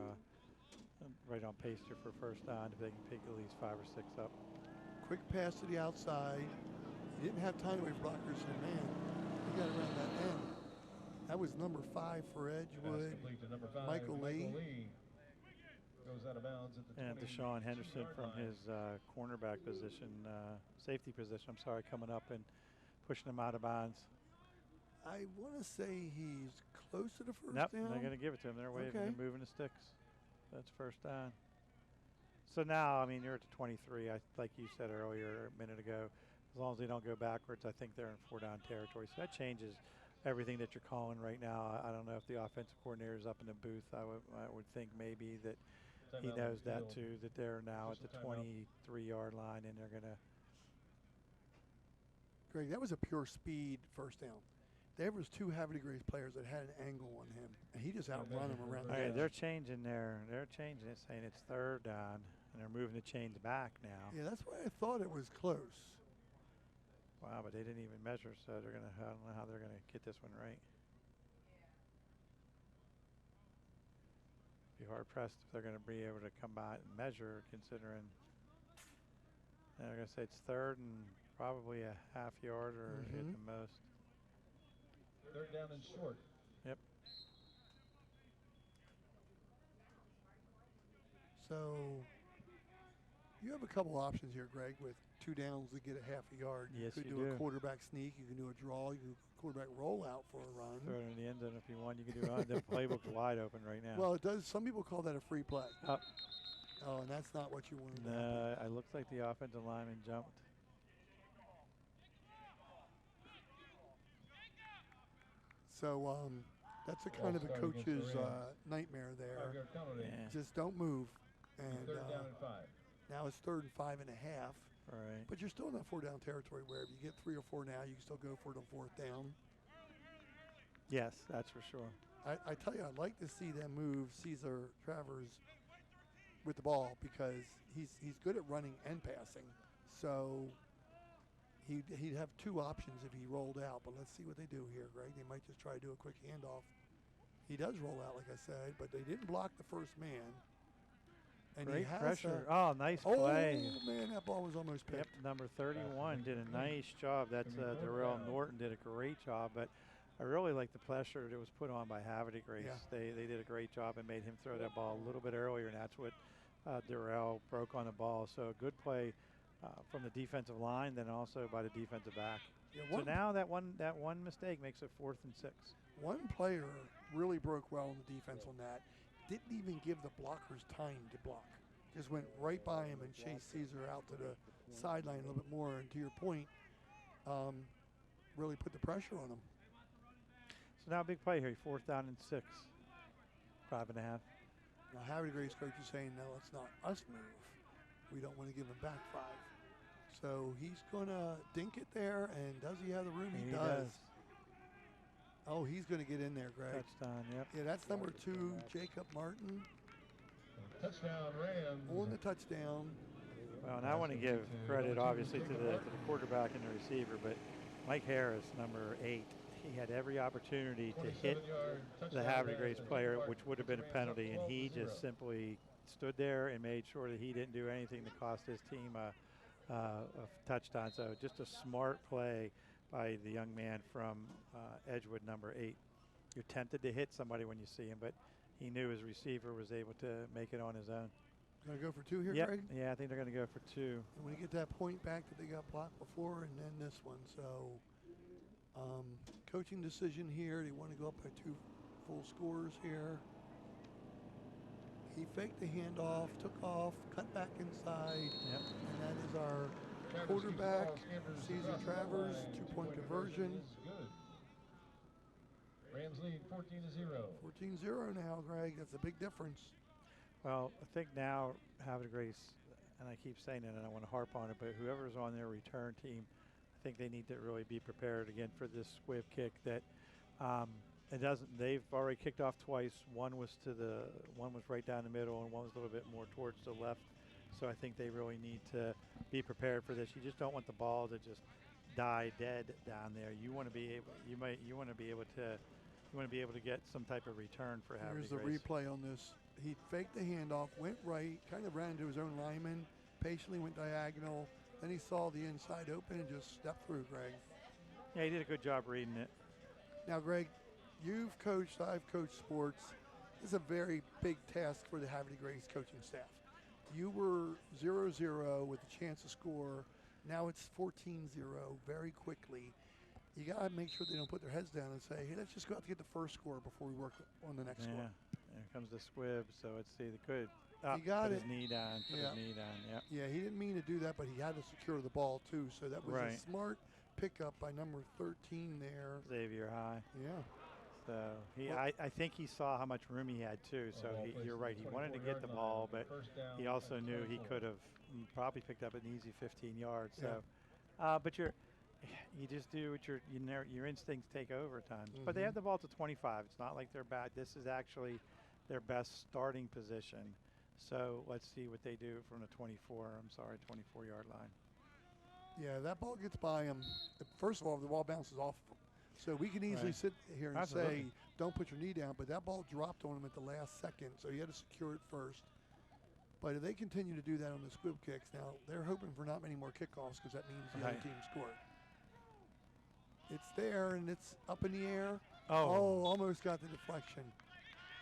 right on pace here for first down if they can pick at least 5 or 6 up. Quick pass to the outside. He didn't have time to wait for blockers, so man, he got around that end. That was number 5 for Edgewood, Michael Lee. Goes out of bounds at the and Deshaun Henderson from his cornerback position, safety position, I'm sorry, coming up and pushing him out of bounds. I want to say he's close to the first down. They're going to give it to him. They're waving Okay. and moving the sticks. That's first down. So now, I mean, you're at the 23. Like you said earlier, a minute ago, as long as they don't go backwards, I think they're in 4-down territory. So that changes everything that you're calling right now. I don't know if the offensive coordinator is up in the booth. I would think maybe that he knows that too, that they're now at the 23-yard line, and they're going to. Greg, that was a pure speed first down. There was 2 Havre Grace players that had an angle on him, and he just outrun him around the Okay, edge. they're changing it, saying it's 3rd down, and they're moving the chains back now. Yeah, that's why I thought it was close. Wow, but they didn't even measure, so they're going to. I don't know how they're going to get this one right. Be hard pressed if they're going to be able to come by and measure, considering they're going to say it's 3rd and probably a half yard or at the most. 3rd down and short. Yep. So you have a couple options here, Greg, with 2 downs to get a half a yard. Yes, you could you do do. a quarterback sneak. You can do a draw. You can do a quarterback rollout for a run. Throw it in the end zone if you want. You can do it. The playbook's wide open right now. Well, it does. Some people call that a free play. Up. Oh, and that's not what you want to do. No, it looks like the offensive lineman jumped. So that's a kind of a coach's nightmare there. 5-yard penalty. Yeah. Just don't move. And 3rd down and 5. now it's 3rd and 5.5. Right. But you're still in that 4-down territory where if you get 3 or 4 now, you can still go for it on 4th down. Yes, that's for sure. I tell you, I'd like to see them move Cesar Travers with the ball because he's good at running and passing. So he'd have 2 options if he rolled out. But let's see what they do here, Greg. They might just try to do a quick handoff. He does roll out, like I said, but they didn't block the first man. And Great he has pressure. Oh, nice play. Oh, man, that ball was almost picked. Yep, number 31 did a nice job. That's Darrell Norton did a great job. But I really like the pressure that was put on by Havre Grace. Yeah. They did a great job and made him throw that ball a little bit earlier, and that's what Durrell broke on the ball. So a good play from the defensive line, then also by the defensive back. Yeah, So now that one mistake makes it 4th and 6. One player really broke well on the defense on that. Didn't even give the blockers time to block. Just went right by him and chased Caesar out to the sideline a little bit more. And to your point, really put the pressure on him. So now a big play here, 4th down and 6. 5.5. Now Havre Grace coach is saying, no, it's not us move. We don't want to give him back 5. So he's going to dink it there, and does he have the room? He does. Oh, he's going to get in there, Greg. Touchdown, yep. Yeah, that's number 2, Jacob Martin. Touchdown Rams. On the touchdown. Well, and I want to give credit, obviously, to the quarterback and the receiver, but Mike Harris, number 8, he had every opportunity to hit the Havre Grace player, which would have been a penalty, and he just simply stood there and made sure that he didn't do anything to cost his team a touchdown. So just a smart play by the young man from Edgewood, number 8. You're tempted to hit somebody when you see him, but he knew his receiver was able to make it on his own. Going to go for 2 here, Yep. Greg? Yeah, I think they're going to go for 2. And when you get that point back that they got blocked before, and then this one. So coaching decision here. They want to go up by 2 full scores here. He faked the handoff, took off, cut back inside. Yep. And that is our quarterback, Caesar Travers, 2-point conversion. Rams lead 14-0. 14-0 now, Greg. That's a big difference. Well, I think now Havre Grace, and I keep saying it and I want to harp on it, but whoever's on their return team, I think they need to really be prepared again for this squib kick that it doesn't. They've already kicked off twice. One was right down the middle, and one was a little bit more towards the left. So I think they really need to be prepared for this. You just don't want the ball to just die dead down there. You want to be able. You want to be able to get some type of return for Havre Here's the Grace. replay on this. He faked the handoff, went right, kind of ran into his own lineman, patiently went diagonal. Then he saw the inside open and just stepped through, Greg. Yeah, he did a good job reading it. Now, Greg, you've coached, I've coached sports. This is a very big task for the Havre Grace coaching staff. You were 0-0 with a chance to score. Now it's 14-0 very quickly. You got to make sure they don't put their heads down and say, hey, let's just go out to get the first score before we work on the next score. Here comes the squib, so it's the good. He got put it. his knee down, put Yeah. his knee down, yeah. Yeah, he didn't mean to do that, but he had to secure the ball too. So that was Right. a smart pickup by number 13 there. Xavier High. Yeah. So I think he saw how much room he had too. So you're right. He wanted to get the ball, but he also knew he could have probably picked up an easy 15 yards. So, but you just do what your instincts take over at times. But they have the ball to 25. It's not like they're bad. This is actually their best starting position. So let's see what they do from the 24-yard line. Yeah, that ball gets by him. First of all, the ball bounces off him. So we can easily sit here and say, don't put your knee down, but that ball dropped on him at the last second, so he had to secure it first. But if they continue to do that on the squib kicks, now they're hoping for not many more kickoffs because that means the other team scored. It's there, and it's up in the air. Oh, almost got the deflection.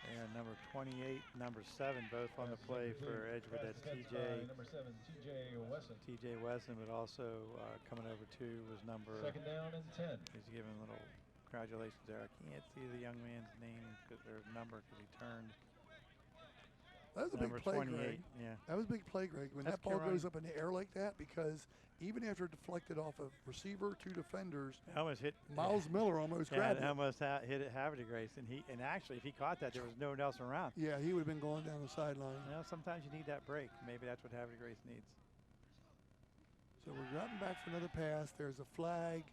And number 28, number 7, both on the play for Edgewood. That's TJ. Number 7, TJ Wesson. TJ Wesson, but also coming over to was number. Second down and 10. He's giving a little congratulations there. I can't see the young man's name because their number because he turned. That was a big Number play, 28, Greg. yeah. That was a big play, Greg. When That's that ball goes Kieran. up in the air like that, because even after it deflected off a receiver, 2 defenders, It almost hit. Miles Miller almost grabbed it it. almost hit it Havre Grace, and actually if he caught that, there was no one else around. Yeah, he would have been going down the sideline. You know, sometimes you need that break. Maybe that's what Havre Grace needs. So we're dropping back for another pass. There's a flag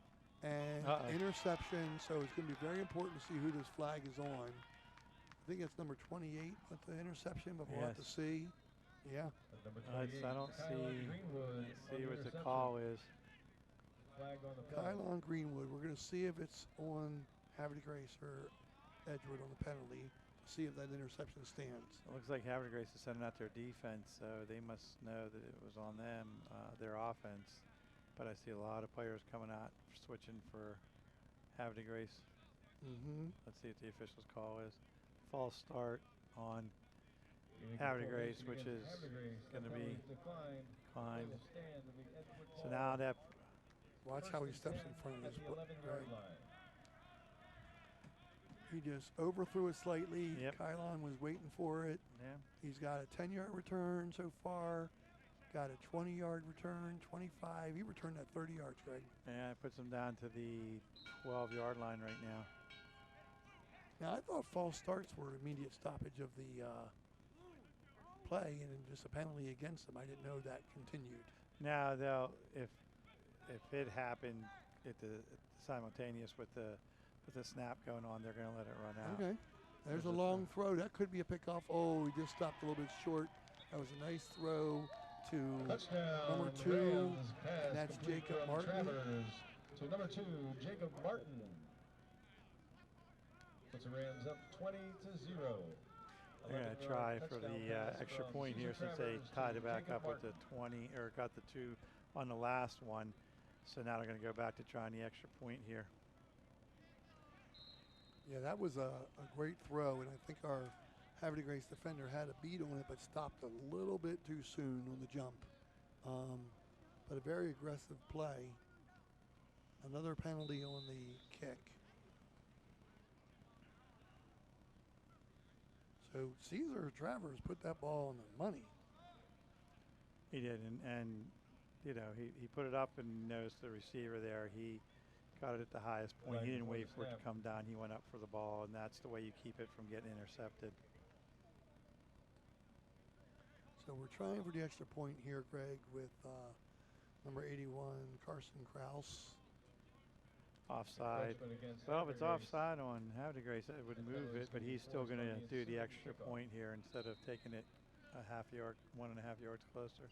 and interception. So it's going to be very important to see who this flag is on. I think it's number 28 with the interception, but we'll have to see. Yeah. I don't see what the call is. Flag on the play. Kylon Greenwood. We're going to see if it's on Havre Grace or Edgewood on the penalty to see if that interception stands. It looks like Havre Grace is sending out their defense, so they must know that it was on them, their offense. But I see a lot of players coming out switching for Havre Grace. Let's see what the official's call is. False start on Havre Grace, which is going to be declined. So now that. Watch how he steps in front of his Greg. He just overthrew it slightly. Yep. Kylon was waiting for it. Yeah. He's got a 10-yard return so far. Got a 20-yard return, 25. He returned that 30 yards, Greg. Yeah, it puts him down to the 12-yard line right now. Now, I thought false starts were immediate stoppage of the play and just a penalty against them. I didn't know that continued. Now, they'll if it happened at the simultaneous with the snap going on, they're going to let it run out. Okay. There's a long throw. That could be a pickoff. Oh, he just stopped a little bit short. That was a nice throw to number 2, and that's Jacob Martin. To number 2, Jacob Martin. Puts the Rams up 20-0. They're going to try for the extra point here since they tied it back up with the 20, or got the 2 on the last one. So now they're going to go back to trying the extra point here. Yeah, that was a great throw, and I think our Havre Grace defender had a beat on it but stopped a little bit too soon on the jump. But a very aggressive play. Another penalty on the kick. So Caesar Travers put that ball on the money. He did, and you know, he put it up and noticed the receiver there. He got it at the highest point. He didn't wait for it to come down. He went up for the ball, and that's the way you keep it from getting intercepted. So we're trying for the extra point here, Greg, with number 81, Carson Kraus. Offside. Well, if it's offside on Havre Grace, it would move it, but he's still going to do the extra point here instead of taking it a half yard, 1.5 yards closer.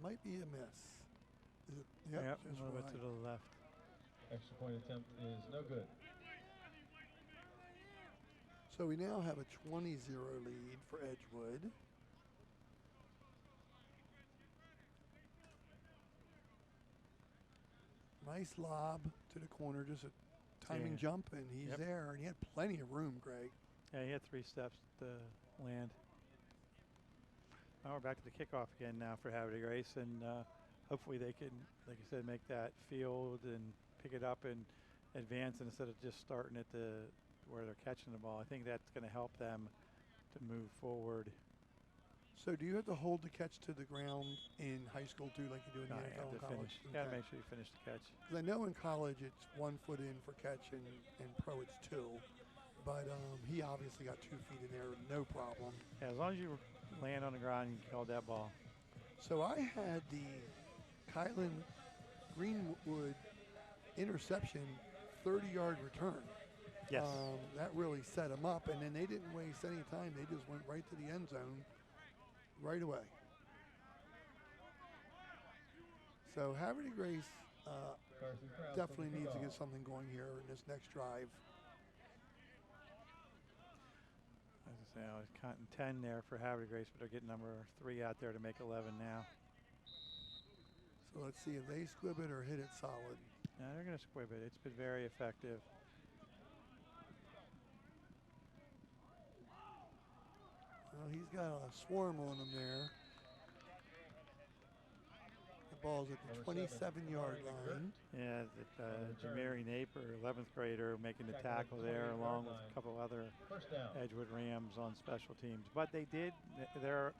Might be a miss. Is it? Yep, Yep, a little bit to the left. Extra point attempt is no good. So we now have a 20-0 lead for Edgewood. Nice lob to the corner, just a timing jump, and he's there. And he had plenty of room, Greg. Yeah, he had 3 steps to land. Now we're back to the kickoff again now for Havre Grace, and hopefully they can, like I said, make that field and pick it up and advance instead of just starting at where they're catching the ball. I think that's going to help them to move forward. So do you have to hold the catch to the ground in high school too, like you do in the NFL and college? You got to make sure you finish the catch. Because I know in college it's 1 foot in for catch, and in pro it's 2. But he obviously got 2 feet in there, no problem. Yeah, as long as you land on the ground, you can hold that ball. So I had the Kylan Greenwood interception 30-yard return. Yes. That really set them up, and then they didn't waste any time. They just went right to the end zone right away. So Havre Grace definitely needs to get something going here in this next drive. As I say, I was counting 10 there for Havre Grace, but they're getting number 3 out there to make 11 now. So let's see if they squib it or hit it solid. No, they're going to squib it. It's been very effective. Well, he's got a swarm on him there. The ball's at the 27-yard line. Yeah, Jamari Naper, 11th grader, making the tackle there, along with a couple other Edgewood Rams on special teams. But they're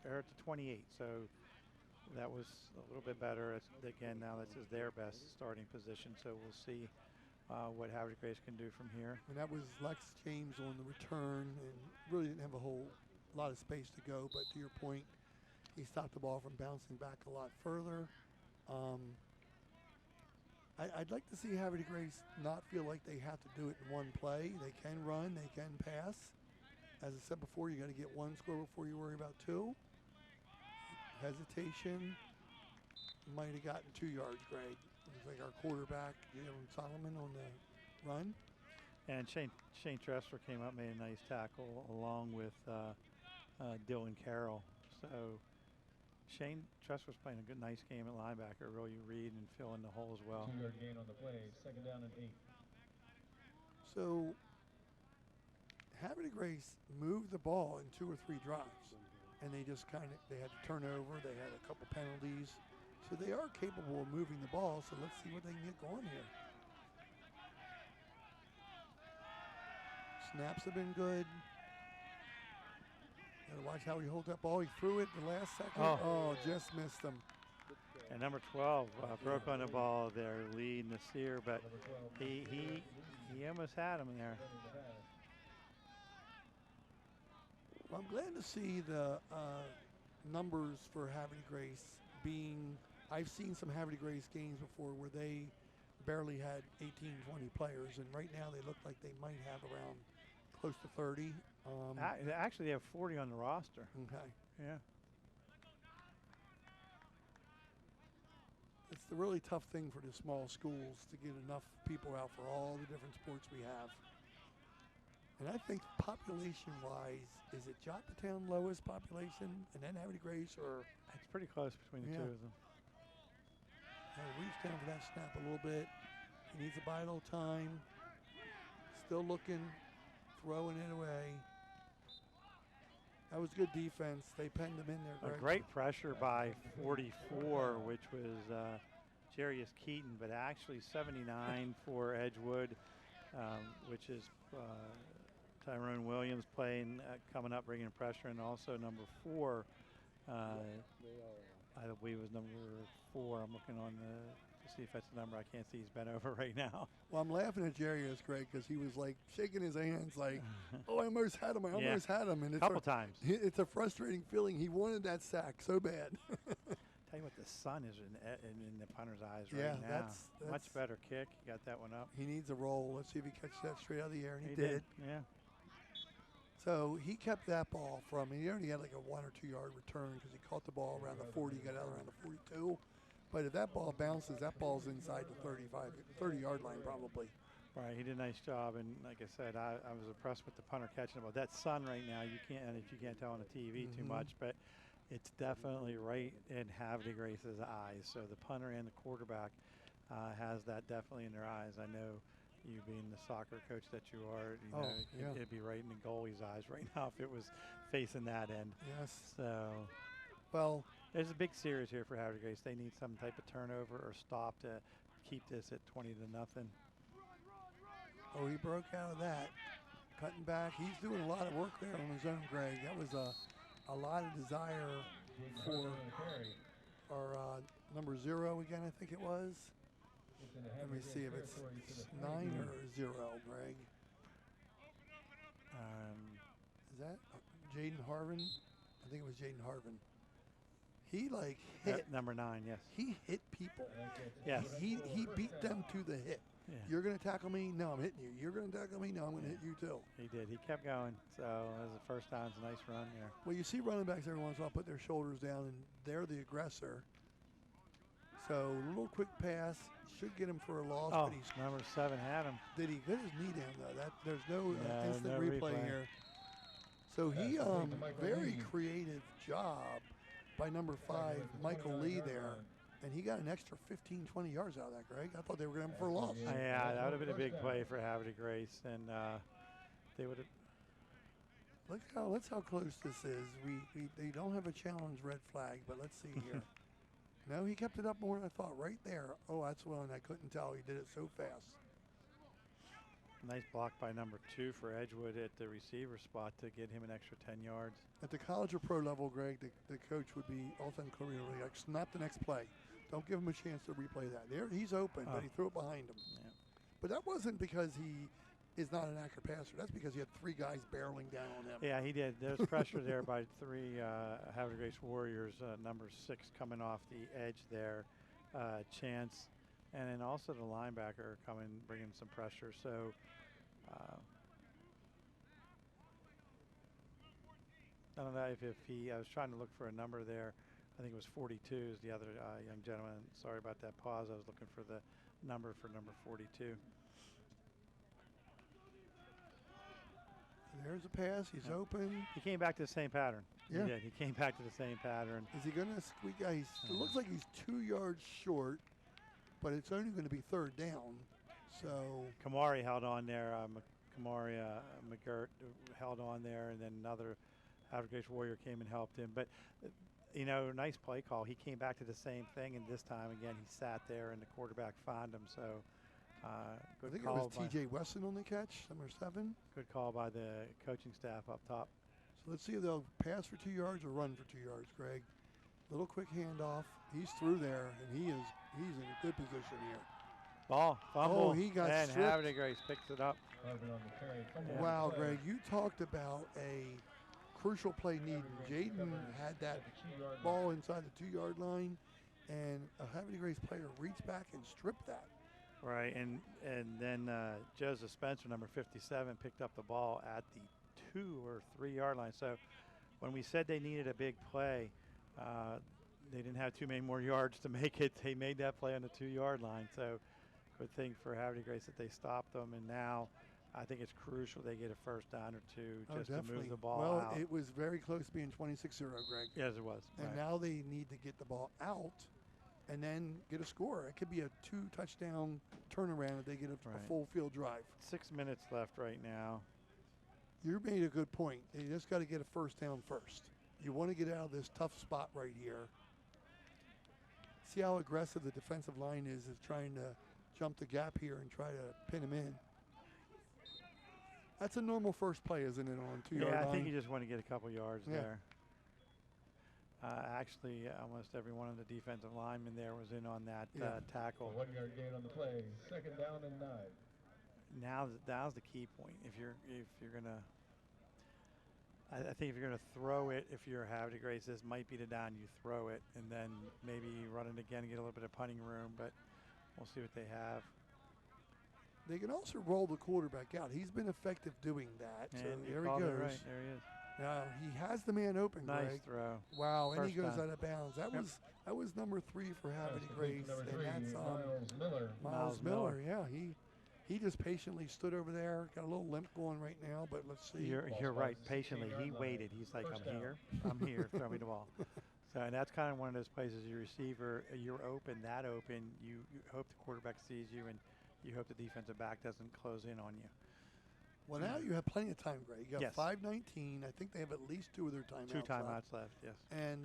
at the 28, so that was a little bit better. Again, now this is their best starting position, so we'll see what Havre Grace can do from here. And that was Lex James on the return, and really didn't have a whole lot of space to go, but to your point, he stopped the ball from bouncing back a lot further. I'd like to see Havre Grace not feel like they have to do it in one play. They can run, they can pass. As I said before, you got to get 1 score before you worry about 2. Hesitation. Might have gotten 2 yards, Greg. It was like our quarterback, Solomon, on the run. And Shane Tressler came up, made a nice tackle along with Dylan Carroll. So Shane Tressler's playing a good, nice game at linebacker. Really read and fill in the hole as well. 2-yard gain on the play. 2nd down and 8. So Havre de Grace moved the ball in 2 or 3 drives, and they just they had to turn over. They had a couple penalties. So they are capable of moving the ball, so let's see what they can get going here. Snaps have been good. Gotta watch how he holds that ball. He threw it the last second. Oh, just missed him. And number 12 broke on the ball there, lead Nasir, but he almost had him there. Well, I'm glad to see the numbers for Havre de Grace being. I've seen some Havre de Grace games before where they barely had 18, 20 players, and right now they look like they might have around close to 30. Actually, they have 40 on the roster. Okay. Yeah. It's the really tough thing for the small schools to get enough people out for all the different sports we have. And I think population-wise, is it Johnstown lowest population and then Havre de Grace, or? It's pretty close between the two of them. Reach down for that snap a little bit. He needs to buy a little time. Still looking, throwing it away. That was good defense. They penned him in there. A great pressure by 44, which was Jarius Keaton, but actually 79 for Edgewood, which is Tyrone Williams playing, coming up, bringing pressure, and also number 4, I believe was number 4. I'm looking on to see if that's the number. I can't see. He's bent over right now. Well, I'm laughing at Jarius, Greg, because he was like shaking his hands like, oh, I almost had him. I almost had him. And a couple times. It's a frustrating feeling. He wanted that sack so bad. Tell you what, the sun is in the punter's eyes right now. That's much better kick. He got that one up. He needs a roll. Let's see if he catches that straight out of the air. And he did. Yeah. So he kept that ball from him. He only had like a 1 or 2 yard return because he caught the ball around the 40, got out around the 42. But if that ball bounces, that ball's inside the 30-yard line probably. Right, he did a nice job, and like I said, I was impressed with the punter catching the ball. That sun right now, you can't tell on the TV too much, but it's definitely right in Havre de Grace's eyes. So the punter and the quarterback has that definitely in their eyes. I know you being the soccer coach that you are, it'd be right in the goalie's eyes right now if it was facing that end. Yes. So, well, there's a big series here for Havre de Grace. They need some type of turnover or stop to keep this at 20-0. Oh, he broke out of that. Cutting back. He's doing a lot of work there on his own, Greg. That was a lot of desire for our number 0 again, I think it was. Let me see if it's 9 or 0, Greg. Is that Jaden Harvin? I think it was Jaden Harvin. He hit. Number 9, yes. He hit people. Yes. He beat them to the hit. Yeah. You're going to tackle me? No, I'm hitting you. You're going to tackle me? No, I'm going to hit you too. He did. He kept going. So that was the first time. It's a nice run there. Well, you see running backs every once in a while put their shoulders down, and they're the aggressor. So a little quick pass should get him for a loss. Oh, but he's number 7 had him. Did he get his knee down though? There's no instant no replay here. So he very creative job by number 5, Michael Lee there. And he got an extra 15, 20 yards out of that, Greg. I thought they were going to have him for a loss. Yeah, that would have been a big play for Havre de Grace, and they would have. Let's how close this is. They don't have a challenge red flag, but let's see here. No, he kept it up more than I thought. Right there. Oh, that's one I couldn't tell. He did it so fast. Nice block by number 2 for Edgewood at the receiver spot to get him an extra 10 yards. At the college or pro level, Greg, the coach would be offensive coordinator would be like, snap the next play. Don't give him a chance to replay that. There, he's open, but he threw it behind him. Yeah. But that wasn't because he is not an accurate passer. That's because he had 3 guys barreling down on him. Yeah, he did. There's pressure there by 3 Havre de Grace Warriors. Number 6 coming off the edge there, Chance. And then also the linebacker coming, bringing some pressure. So I don't know if I was trying to look for a number there. I think it was 42 is the other young gentleman. Sorry about that pause. I was looking for the number for number 42. there's a pass. He's open. He came back to the same pattern. Yeah. He did. He came back to the same pattern. Is he going to squeak out? It looks like he's 2 yards short, but it's only going to be 3rd down. So Kamari held on there. Kamari McGirt held on there, and then another Havre Warrior came and helped him. But, nice play call. He came back to the same thing, and this time, again, he sat there, and the quarterback found him. So good I think call. it was T.J. Weston on the catch, number 7. Good call by the coaching staff up top. So let's see if they'll pass for 2 yards or run for 2 yards, Greg. Little quick handoff. He's through there, and he's in a good position here. Ball, fumble, Oh, he got and stripped. Havre Grace picks it up. Harvard on the carry. Fumble on the Wow, play. Greg, you talked about a crucial play need. Jaden had that At the 2-yard line. ball inside the 2-yard line, and a Havre Grace player reached back and stripped that. Right, and then Joseph Spencer, number 57, picked up the ball at the 2 or 3 yard line. So when we said they needed a big play, they didn't have too many more yards to make it. They made that play on the 2 yard line. So good thing for Havre Grace that they stopped them. And now I think it's crucial they get a 1st down or 2 just to move the ball well, out. it was very close to being 26-0, Greg. Yes, it was. And right. now they need to get the ball out and then get a score. It could be a 2-touchdown turnaround if they get a Right. full field drive. 6 minutes left right now. You made a good point. They just got to get a 1st down first. You want to get out of this tough spot right here. See how aggressive the defensive line is trying to jump the gap here and try to pin him in. That's a normal first play, isn't it, on 2-yard line? I think you just want to get a couple yards Yeah. there. Actually, almost every one of the defensive linemen there was in on that Yeah. tackle. 1-yard gain on the play. 2nd down and 9. Now's the key point. If you're gonna, I think if you're gonna throw it, if you're Havre Grace, this might be the down you throw it, and then maybe run it again and get a little bit of punting room. But we'll see what they have. They can also roll the quarterback out. He's been effective doing that. So And you there he called it goes. right. There he is. Now he has the man open, Nice Greg. throw. Wow, and he First goes down. out of bounds. That was number 3 for Havre Pass complete Grace, to number and 3, that's Miles Miller. Miles Miller. Yeah, he just patiently stood over there. Got a little limp going right now, but let's see. You're Ball right. spots, Patiently, 16-yard he line. waited. He's like, First I'm down. here. I'm here. Throw me the ball. So, and that's kind of one of those places. Your receiver, you're open, that open. You hope the quarterback sees you, and you hope the defensive back doesn't close in on you. Well, now you have plenty of time, Greg. You got Yes. 5:19. I think they have at least 2 of their timeouts. 2 left. timeouts left. Yes. And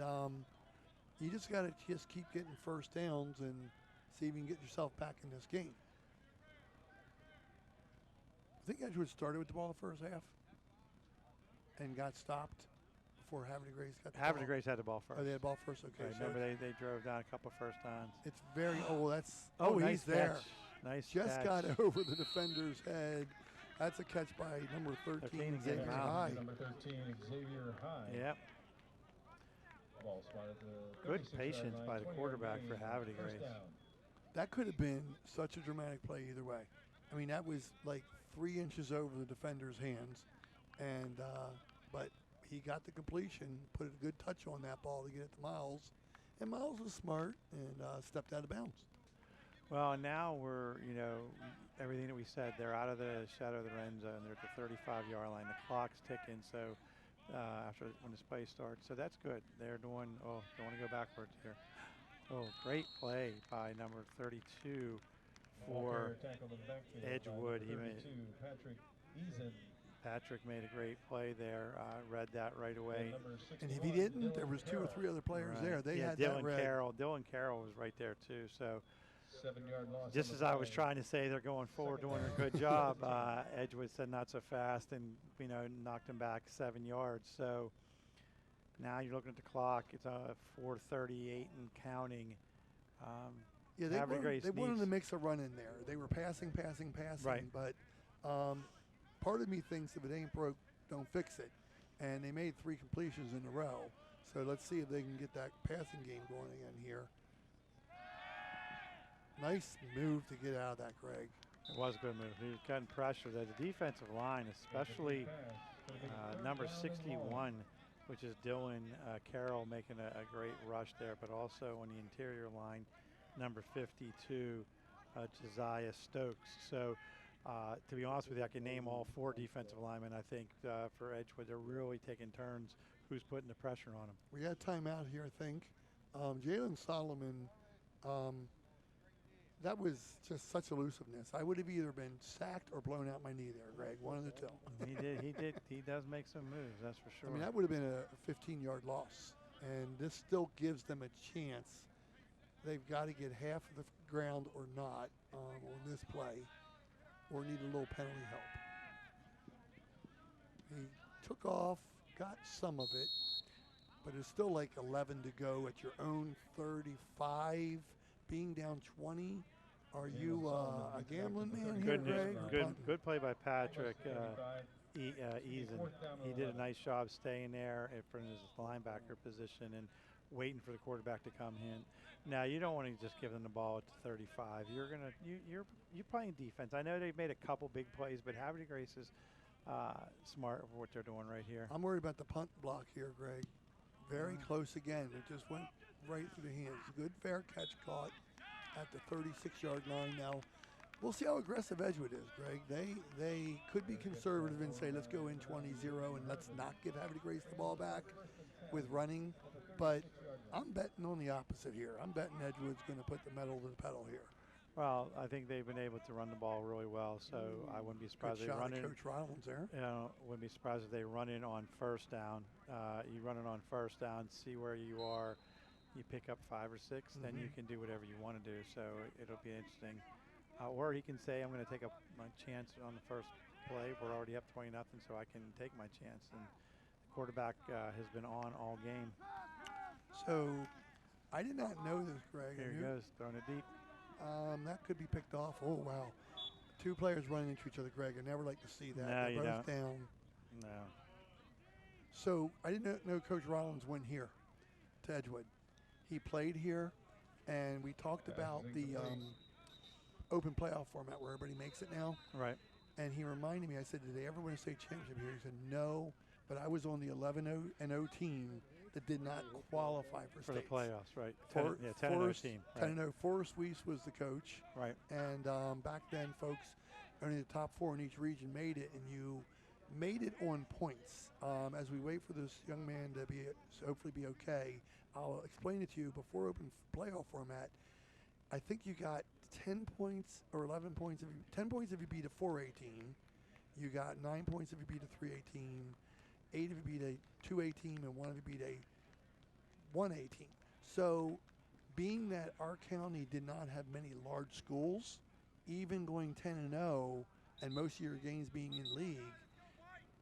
you just got to just keep getting 1st downs and see if you can get yourself back in this game. I think Edgewood started with the ball the 1st half and got stopped before Havre Grace got the Havre ball. Grace had the ball first. Oh, they had ball first. Okay. Right, So remember, they drove down a couple first downs. it's very. Oh, that's. Nice he's there. catch. Nice Just catch. got over the defender's head. That's a catch by number 13, 13, Xavier Xavier High. High. Number 13, Xavier High. Yep. Ball spotted at the Good 56-yard patience line, by the 20-yard quarterback for gain, Havre 1st Grace. down. That could have been such a dramatic play either way. I mean, that was like 3 inches over the defender's hands, and but he got the completion, put a good touch on that ball to get it to Miles, and Miles was smart and stepped out of bounds. Well, now we're, everything that we said, they're out of the shadow of the end zone. They're at the 35-yard line. The clock's ticking, so when this play starts. So that's good. They're doing, don't want to go backwards here. Oh, great play by number 32 for Walker tackled in the backfield by Edgewood. He number made 32, Patrick Eason. Patrick made a great play there. Read that right away. And number And if he 61, didn't, there Dylan was 2 or 3 other players Right. there. They yeah, had Dylan that read. Carroll. Dylan Carroll was right there too. So 7-yard loss. just on as the I was play. trying to say they're going forward, doing a good job, Edgewood said not so fast, and knocked him back 7 yards. So now you're looking at the clock. It's 4:38 and counting. Yeah, Havre Grace they wanted needs- to mix a run in there. They were passing, Right. but part of me thinks if it ain't broke, don't fix it. And they made 3 completions in a row. So let's see if they can get that passing game going again here. Nice move to get out of that, Greg. It was a good move. He was getting pressure. The defensive line, especially number 61, which is Dylan Carroll, making a great rush there, but also on the interior line, number 52, Josiah Stokes. So To be honest with you, I can name all 4 defensive linemen, I think, for Edgewood. They're really taking turns who's putting the pressure on them. We got timeout here, I think. Jalen Solomon, that was just such elusiveness. I would have either been sacked or blown out my knee there, Greg, one of the two. He does make some moves, that's for sure. I mean, that would have been a 15-yard loss, and this still gives them a chance. They've got to get half of the ground or not on this play, or need a little penalty help. He took off, got some of it, but it's still like 11 to go at your own 35. Being down 20, are you a gambling man here, Greg? Good play by Patrick Eason. He did a nice job staying there from his linebacker position and waiting for the quarterback to come in. Now you don't want to just give them the ball at 35. You're playing defense. I know they've made a couple big plays, but Havre Grace is smart for what they're doing right here. I'm worried about the punt block here, Greg. Very close again. It just went right through the hands. Good fair catch caught at the 36-yard line. Now, we'll see how aggressive Edgewood is, Greg. They could be conservative and say, let's go in 20-0 and let's not give Havre Grace the ball back with running. But I'm betting on the opposite here. I'm betting Edgewood's going to put the metal to the pedal here. Well, I think they've been able to run the ball really well, so I wouldn't be surprised Good they run in. Coach Rollins there. Wouldn't be surprised if they run in on first down. You run it on first down, see where you are. You pick up 5 or 6, then you can do whatever you want to do. So it'll be interesting. Or he can say, I'm going to take my chance on the first play. We're already up 20-0, so I can take my chance. And the quarterback has been on all game. So I did not know this, Greg. Here he goes, throwing it deep. That could be picked off. Oh, wow. 2 players running into each other, Greg. I never like to see that. No, They're both down. No. So I didn't know Coach Rollins went here to Edgewood. He played here, and we talked about the open playoff format where everybody makes it now. Right. And he reminded me, I said, did they ever win a state championship here? He said, no, but I was on the 11-0 team that did not qualify for the states. playoffs, right. 10-0 team. 10-0. Forrest Weiss was the coach. Right. And back then, folks, only the top 4 in each region made it, and you made it on points. As we wait for this young man to hopefully be okay, I'll explain it to you. Before open playoff format, I think you got 10 points or 11 points. 10 points if you beat a 418. You got 9 points if you beat a 318. 8 if you beat a 218, and 1 if you beat a 118. So being that our county did not have many large schools, even going 10-0 and most of your games being in league,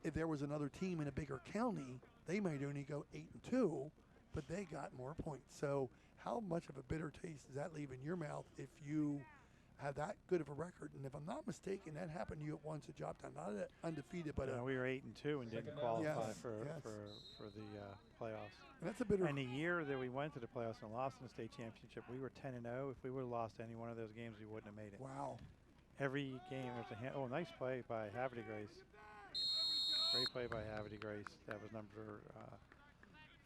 if there was another team in a bigger county, they might only go 8-2, but they got more points. So how much of a bitter taste does that leave in your mouth if you have that good of a record? And if I'm not mistaken, that happened to you at once at Jobtown. Not undefeated, but we were 8-2 and didn't qualify for the playoffs. And that's a bitter. And the year that we went to the playoffs and lost in the state championship, we were 10-0. If we would have lost any one of those games, we wouldn't have made it. Wow. Every game, there's a nice play by Havre Grace. Great play by Havre Grace. That was number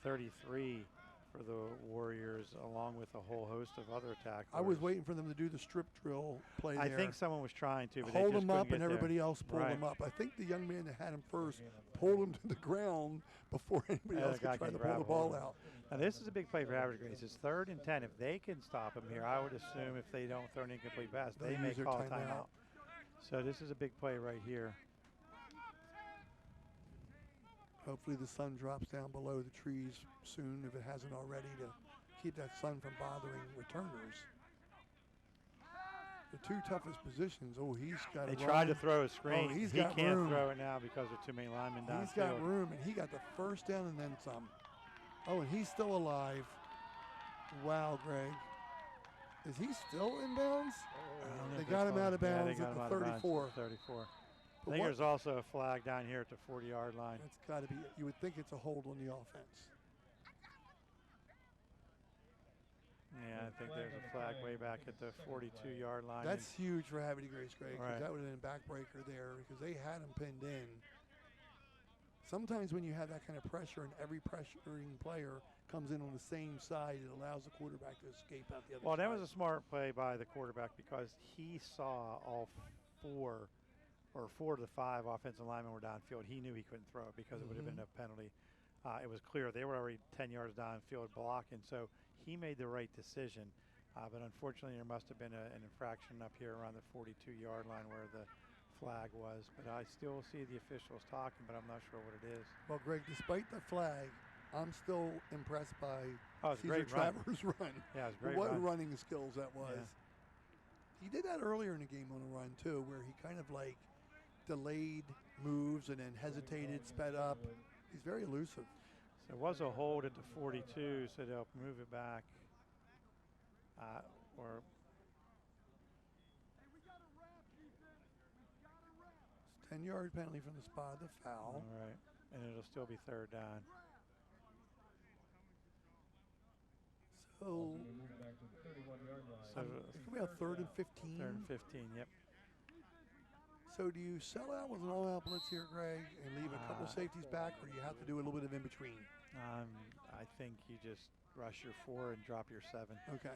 33 for the Warriors, along with a whole host of other attackers. I was waiting for them to do the strip drill play there. I think someone was trying to, but hold they just him up, and there. everybody else pulled him up. I think the young man that had him first pulled him to the ground before anybody else could try to pull the ball out. Now this is a big play for Havre Grace. It's 3rd and 10. If they can stop him here, I would assume if they don't throw an incomplete pass, they may call a timeout. So this is a big play right here. Hopefully the sun drops down below the trees soon, if it hasn't already, to keep that sun from bothering returners. The 2 toughest positions. Oh, he's got. They tried to throw a screen. Oh, he can't room. throw it now because there's too many linemen downfield. He's got room, and he got the first down and then some. Oh, and he's still alive. Wow, Greg. Is he still in bounds? They got him out of bounds at the 34. 34. I think there's also a flag down here at the 40-yard line. That's got to be. You would think it's a hold on the offense. Yeah, I think there's a flag way back at the 42-yard line. That's huge for Havre Grace, Greg. Right. That would have been a backbreaker there because they had him pinned in. Sometimes when you have that kind of pressure and every pressuring player comes in on the same side, it allows the quarterback to escape out the other side. Well, that was a smart play by the quarterback because he saw all 4 or 4 of the 5 offensive linemen were downfield. He knew he couldn't throw it because it would have been a penalty. It was clear they were already 10 yards downfield blocking, so he made the right decision. But unfortunately, there must have been an infraction up here around the 42-yard line where the flag was. But I still see the officials talking, but I'm not sure what it is. Well, Greg, despite the flag, I'm still impressed by Caesar great Travers' run. Yeah, it was great What run. running skills that was. Yeah. He did that earlier in the game on a run, too, where he kind of like delayed moves and then hesitated, sped up. He's very elusive. So it was a hold at the 42, so they'll move it back. Or 10-yard penalty from the spot of the foul. all right, and it'll still be 3rd down. So Move back to the 31-yard line. So it's going to be a 3rd and 15. 3rd and 15. Yep. So do you sell out with an all-out blitz here, Greg, and leave a couple safeties back, or do you have to do a little bit of in between? I think you just rush your 4 and drop your 7. Okay.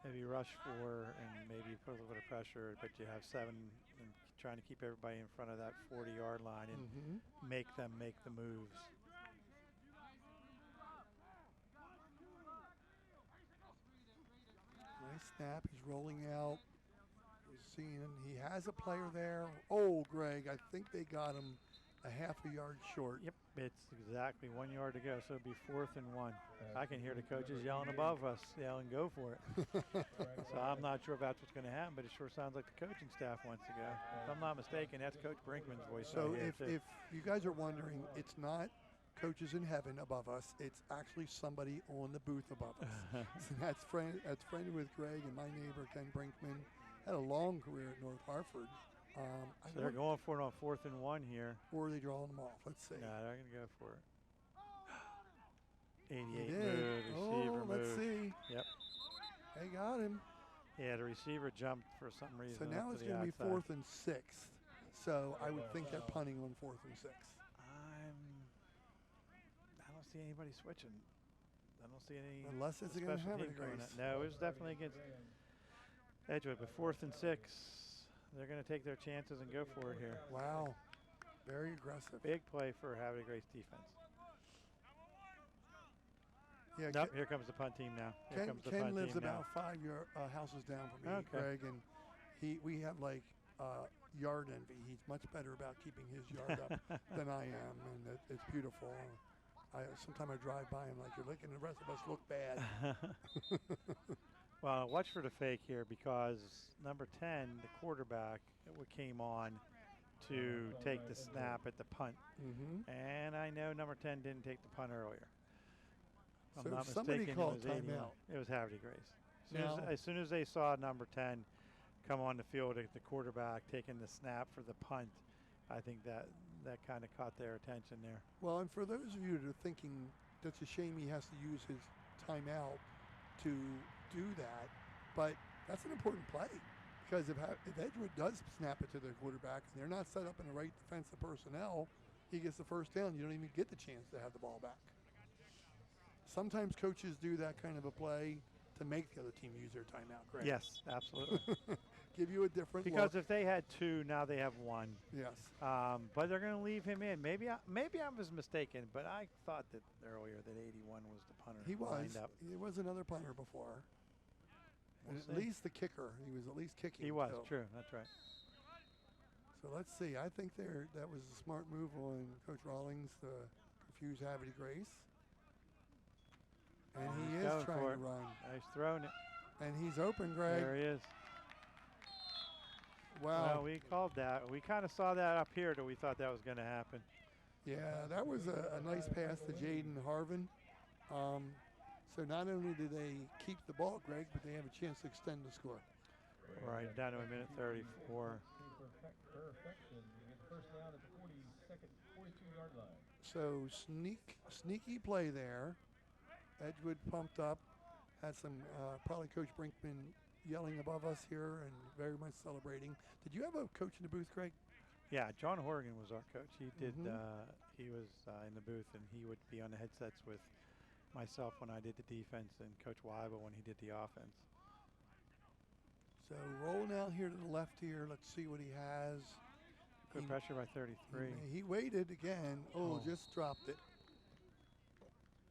Maybe rush 4 and maybe put a little bit of pressure, but you have 7 and trying to keep everybody in front of that 40-yard line and make them make the moves. Nice snap. He's rolling out. He's seeing him. He has a player there. Oh, Greg, I think they got him a half a yard short. Yep, it's exactly 1 yard to go, so it'll be 4th and 1. I can hear the coaches yelling above us, yelling, "Go for it!" So I'm not sure if that's what's going to happen, but it sure sounds like the coaching staff wants to go. If I'm not mistaken, that's Coach Brinkman's voice. So right here, if you guys are wondering, it's not coaches in heaven above us. It's actually somebody on the booth above us. So that's friendly with Greg and my neighbor Ken Brinkman. Had a long career at North Hartford. So they're going for it on 4th and 1 here. Or are they drawing them off? Let's see. No, they're going to go for it. 88 He did. receiver let's move. see. Yep. They got him. Yeah, the receiver jumped for some reason. So now it's going to be 4th and 6th. So I would think they're punting on 4th and 6th. I don't see anybody switching. I don't see any. Unless it's against special Havre team going Grace. on. No, it was definitely against Edgewood. But 4th and 6, they're going to take their chances and go for it here. Wow. Very aggressive. Big play for Havre Grace defense. Yeah, Nope, here comes the punt team now. Here comes the Ken punt lives team about now. 5 houses down from me, Okay. Greg, and we have like yard envy. He's much better about keeping his yard up than I am, and it's beautiful. Sometimes I drive by and like, you're making the rest of us look bad. Well, watch for the fake here because number 10, the quarterback, came on to take the snap at the punt. And I know number 10 didn't take the punt earlier. If I'm not somebody mistaken, called it was 81. timeout. It was Havre Grace. As soon as they saw number 10 come on the field at the quarterback taking the snap for the punt, I think that kind of caught their attention there. Well, and for those of you that are thinking that's a shame he has to use his timeout to do that, but that's an important play because if Edgewood does snap it to their quarterback and they're not set up in the right defensive personnel, he gets the first down. You don't even get the chance to have the ball back. Sometimes coaches do that kind of a play to make the other team use their timeout, correct? Yes, absolutely. Give you a different Because look. if they had 2, now they have 1. Yes. But they're going to leave him in. Maybe I was mistaken, but I thought that earlier that 81 was the punter. He was. lined up. He was another punter before. We'll And at see. least the kicker. He was at least kicking. He was, so. true. That's right. So let's see. I think that was a smart move on Coach Rawlings to confuse Havre Grace. And he He's is going trying for to it. run. He's throwing it. And he's open, Greg. There he is. Wow. Well, we called that. We kind of saw that up here that we thought that was going to happen. Yeah, that was a nice pass to Jaden Harvin. So not only do they keep the ball, Greg, but they have a chance to extend the score. All right, down to a minute 34. Perfection. You get the first down at the 42-yard line. So sneaky play there. Edgewood pumped up. Had some probably Coach Brinkman yelling above us here and very much celebrating. Did you have a coach in the booth, Craig? Yeah, John Horgan was our coach. He did. Mhm. He was in the booth, and he would be on the headsets with myself when I did the defense, and Coach Weibel when he did the offense. So rolling out here to the left here. Let's see what he has. Good pressure by 33. He waited again. Oh, just dropped it.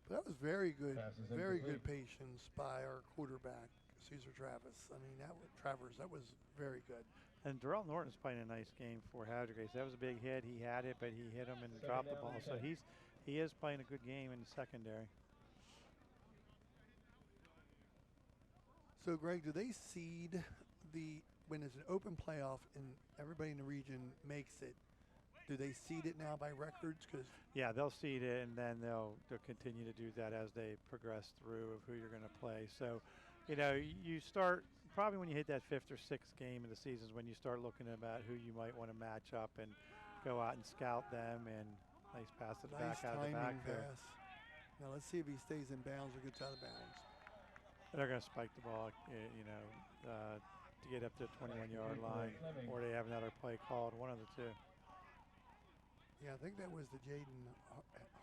But that was very good, very good patience by our quarterback, Cesar Travis. I mean, that was very good. And Darrell Norton's playing a nice game for Havre. That was a big hit. He had it, but he hit him and dropped the ball. So he is playing a good game in the secondary. So, Greg, do they seed when it's an open playoff and everybody in the region makes it? Do they seed it now by records? Yeah, they'll seed it, and then they'll continue to do that as they progress through of who you're going to play. So, you start probably when you hit that 5th or 6th game of the season is when you start looking about who you might want to match up and go out and scout them. And nice pass it back out of the back there. Now let's see if he stays in bounds or gets out of bounds. They're going to spike the ball, to get up to the 21-yard line, or they have another play called, one of the two. Yeah, I think that was the Jaden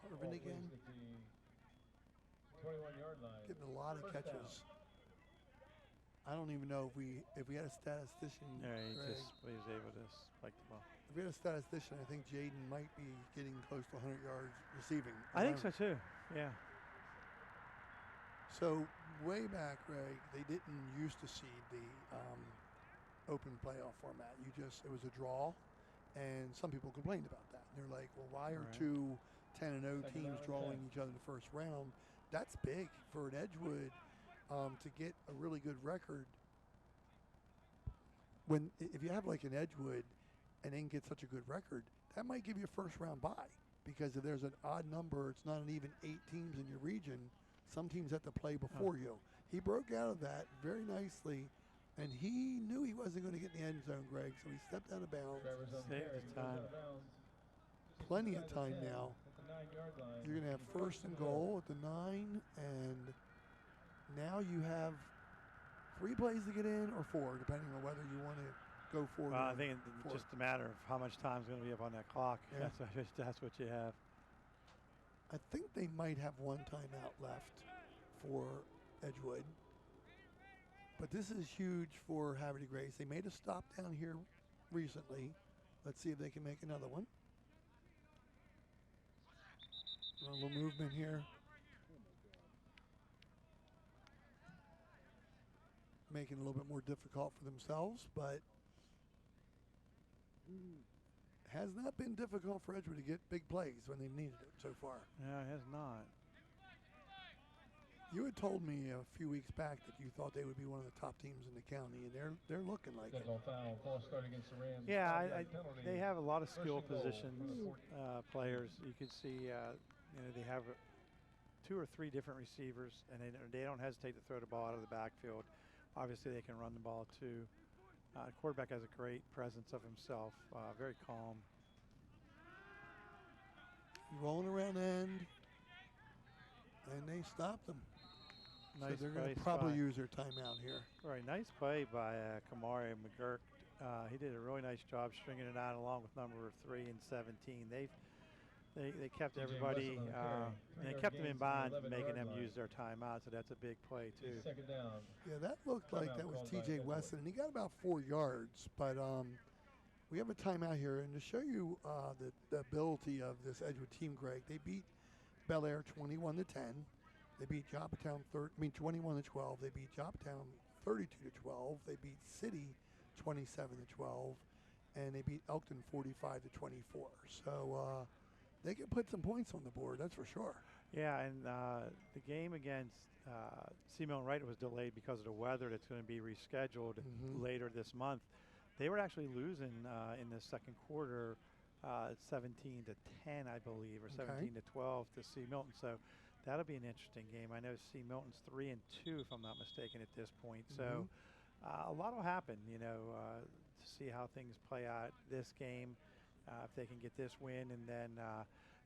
Harvin again. 21-yard line. Getting a lot of catches. I don't even know if we had a statistician. Yeah, he was able to spike the ball. If we had a statistician, I think Jaden might be getting close to 100 yards receiving. I think so too. Yeah. So way back, Greg, they didn't used to seed the open playoff format. It was a draw, and some people complained about that. They're like, well, why are two 10-0 teams drawing each other in the first round? That's big for an Edgewood to get a really good record. If you have like an Edgewood and then get such a good record, that might give you a first-round bye, because if there's an odd number, it's not an even 8 teams in your region. Some teams have to play before you. He broke out of that very nicely, and he knew he wasn't going to get in the end zone, Greg, so he stepped out of bounds. Saved his time. Plenty of time now. You're going to have 1st and goal at the 9, and now you have 3 plays to get in or 4, depending on whether you want to go for it. Well, I think it's just a matter of how much time is going to be up on that clock. Yeah. That's what you have. I think they might have 1 timeout left for Edgewood. But this is huge for Havre de Grace. They made a stop down here recently. Let's see if they can make another one. A little movement here. Making it a little bit more difficult for themselves, but has not been difficult for Edgewood to get big plays when they've needed it so far. Yeah, it has not. You had told me a few weeks back that you thought they would be one of the top teams in the county, and they're looking like it. Yeah, they have a lot of skill positions players. You can see, they have 2 or 3 different receivers, and they don't hesitate to throw the ball out of the backfield. Obviously, they can run the ball too. Quarterback has a great presence of himself, very calm. Rolling around end, and they stopped them. Nice so they're going to probably use their timeout here. Right, nice play by Kamari McGurk. He did a really nice job stringing it out along with number 3 and 17. They kept everybody, they kept them in bonds, making them use their timeout, so that's a big play too. Second down. Yeah, that looked like that was TJ Wesson, and he got about 4 yards, but we have a timeout here, and to show you the ability of this Edgewood team, Greg, they beat Bel Air 21-10. They beat Joppatown 21-12. They beat Joppatown 32-12. They beat City 27-12, and they beat Elkton 45-24. So they can put some points on the board, that's for sure. Yeah, and the game against Seamilk and Wright was delayed because of the weather. That's going to be rescheduled later this month. They were actually losing in the second quarter 17-10, I believe, or 17-12 to Seamilk. So that'll be an interesting game. I know Seamilk's 3-2, if I'm not mistaken, at this point. So a lot will happen, to see how things play out this game, if they can get this win. And then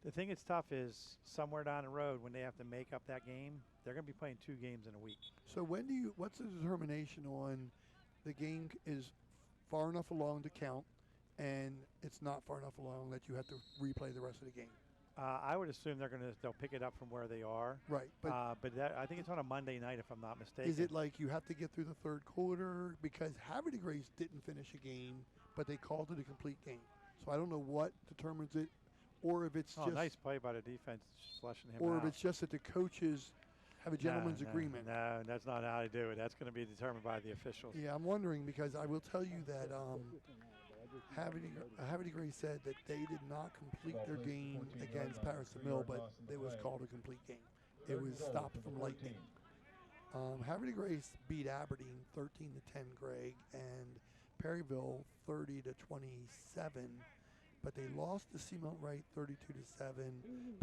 the thing that's tough is somewhere down the road when they have to make up that game, they're going to be playing 2 games in a week. So what's the determination on the game is far enough along to count and it's not far enough along that you have to replay the rest of the game? I would assume they'll pick it up from where they are. Right, but I think it's on a Monday night, if I'm not mistaken. Is it like you have to get through the 3rd quarter? Because Havre de Grace didn't finish a game, but they called it a complete game. So I don't know what determines it, or if it's just nice play by the defense, just flushing him or out. if it's just that the coaches have a gentleman's agreement. No, that's not how to do it. That's going to be determined by the officials. Yeah, I'm wondering because I will tell you that Havre Gray said that they did not complete their game against Patterson Mill, but it was called a complete game. It was stopped from lightning. Havre Gray beat Aberdeen 13-10, Greg, and Perryville 30-27, but they lost to Seamount Wright 32-7,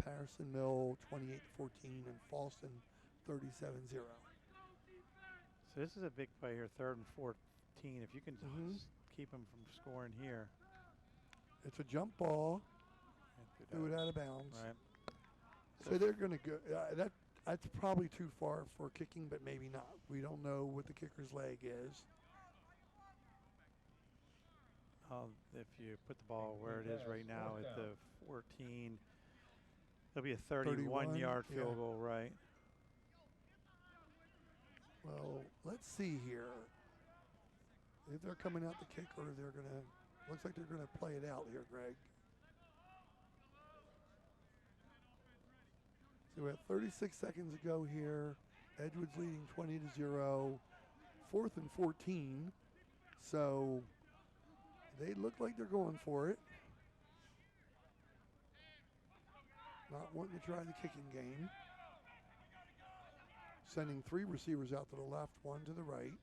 Patterson Mill 28-14, and Falston 37-0. So this is a big play here, 3rd and 14. If you can keep them from scoring here. It's a jump ball. Do it out of bounds. Right. So they're going to go. That's probably too far for kicking, but maybe not. We don't know what the kicker's leg is. If you put the ball where it is right now at the 14, it'll be a 31-yard field goal, right? Well, let's see here. If they're coming out to kick, or they're going to. Looks like they're going to play it out here, Greg. So we have 36 seconds to go here. Edgewood's leading 20-0. 4th and 14. So they look like they're going for it. Not wanting to try the kicking game. Sending 3 receivers out to the left, 1 to the right.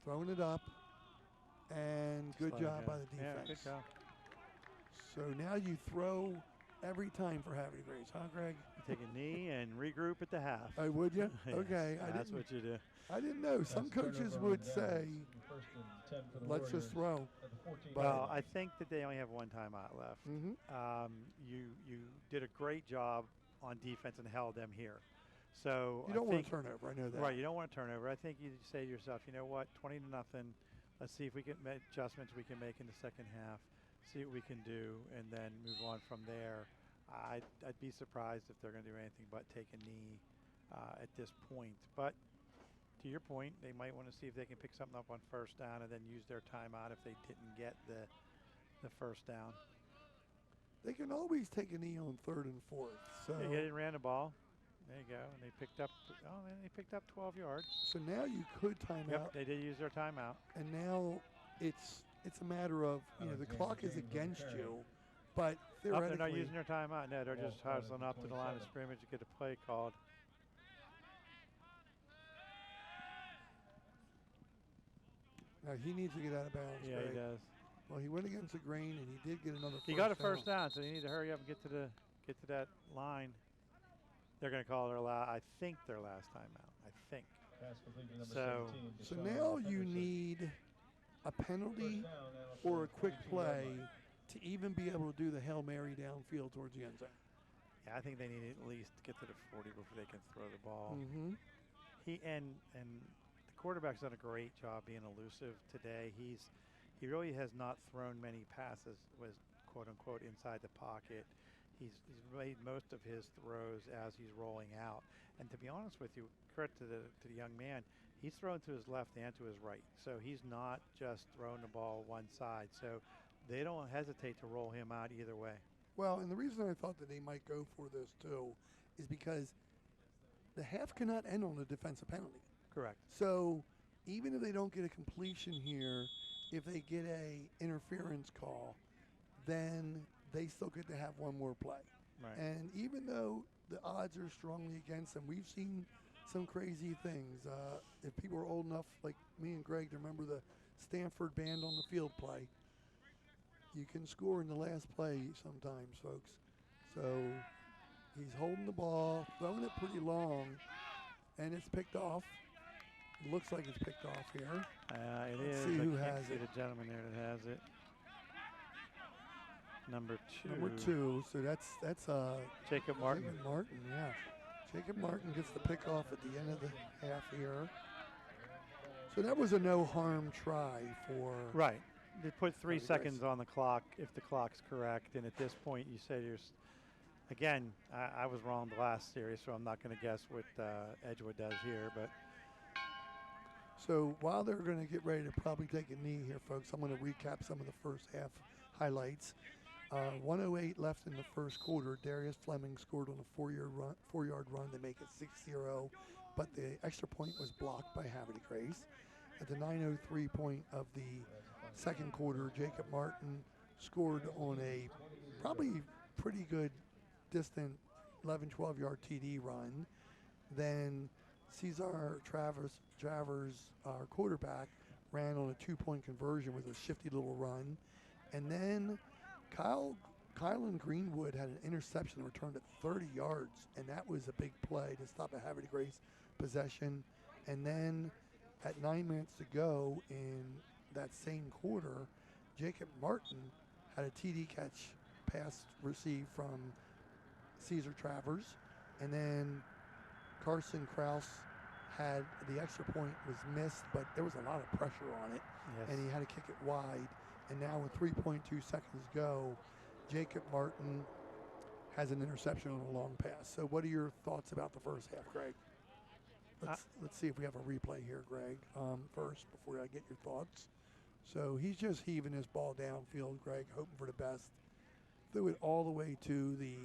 Throwing it up. And good job by the defense. Yeah, good job. So now you throw every time for Havre Grace, huh, Greg? You take a knee and regroup at the half. Oh, would you? Yes, Okay. that's what you do. I didn't know. Some coaches would say, let's just throw. Well, I think that they only have 1 timeout left. Mm-hmm. You did a great job on defense and held them here. So you don't want to turnover. I know that. Right. You don't want to turnover. I think you say to yourself, you know what, 20-0. Let's see if we can make adjustments we can make in the second half. See what we can do, and then move on from there. I'd be surprised if they're going to do anything but take a knee at this point. But to your point, they might want to see if they can pick something up on 1st down and then use their timeout if they didn't get the 1st down. They can always take a knee on 3rd and 4th. So they ran the ball. There you go. And they picked up. Oh man, they picked up 12 yards. So now you could time out. Yep, they did use their timeout. And now it's a matter of the clock is against you, but theoretically they're not using their timeout. No, they're just hustling up to the line of scrimmage to get a play called. Now he needs to get out of bounds. Yeah, Greg. he does. Well, he went against the grain, and he did get another. He got a 1st down, so you need to hurry up and get to that line. They're going to call their I think their last timeout. I think. So now you need a penalty or a quick play to even be able to do the Hail Mary downfield towards the end zone. Yeah, I think they need to at least get to the 40 before they can throw the ball. Mm-hmm. He and the quarterback's done a great job being elusive today. He really has not thrown many passes, was quote unquote inside the pocket. He's made most of his throws as he's rolling out. And to be honest with you, credit to the young man, he's thrown to his left and to his right. So he's not just throwing the ball one side. So they don't hesitate to roll him out either way. Well, and the reason I thought that they might go for this too is because the half cannot end on a defensive penalty. Correct. So even if they don't get a completion here, if they get a interference call, then they still get to have one more play. Right. And even though the odds are strongly against them, we've seen some crazy things. If people are old enough, like me and Greg, to remember the Stanford band on the field play, you can score in the last play sometimes, folks. So he's holding the ball, throwing it pretty long, and it's picked off. It looks like it's picked off here. It Let's is. see who I can't has see it. the gentleman there that has it. Number 2. Number 2. So that's Jacob Martin. Jacob Martin, yeah. Jacob Martin gets the pick off at the end of the half here. So that was a no harm try for. Right. They put 3 Havre seconds Grace. on the clock if the clock's correct. And at this point, you say again, I was wrong the last series, so I'm not going to guess what Edgewood does here. But So while they're going to get ready to probably take a knee here, folks, I'm going to recap some of the first half highlights. 1:08 left in the first quarter. Darius Fleming scored on a 4-yard run to make it 6-0, but the extra point was blocked by Havre Grace. At the 9:03 point of the second quarter, Jacob Martin scored on a probably pretty good distant 11, 12-yard TD run. Then Cesar Travers, our quarterback, ran on a 2-point conversion with a shifty little run. And then Kylan Greenwood had an interception returned at 30 yards, and that was a big play to stop a Havre Grace possession. And then at 9 minutes to go in that same quarter, Jacob Martin had a TD catch pass received from Cesar Travers, and then Carson Kraus had the extra point was missed, but there was a lot of pressure on it, and he had to kick it wide. And now with 3.2 seconds to go, Jacob Martin has an interception on a long pass. So what are your thoughts about the first half, Greg? Let's see if we have a replay here, Greg, first before I get your thoughts. So he's just heaving his ball downfield, Greg, hoping for the best. Threw it all the way to the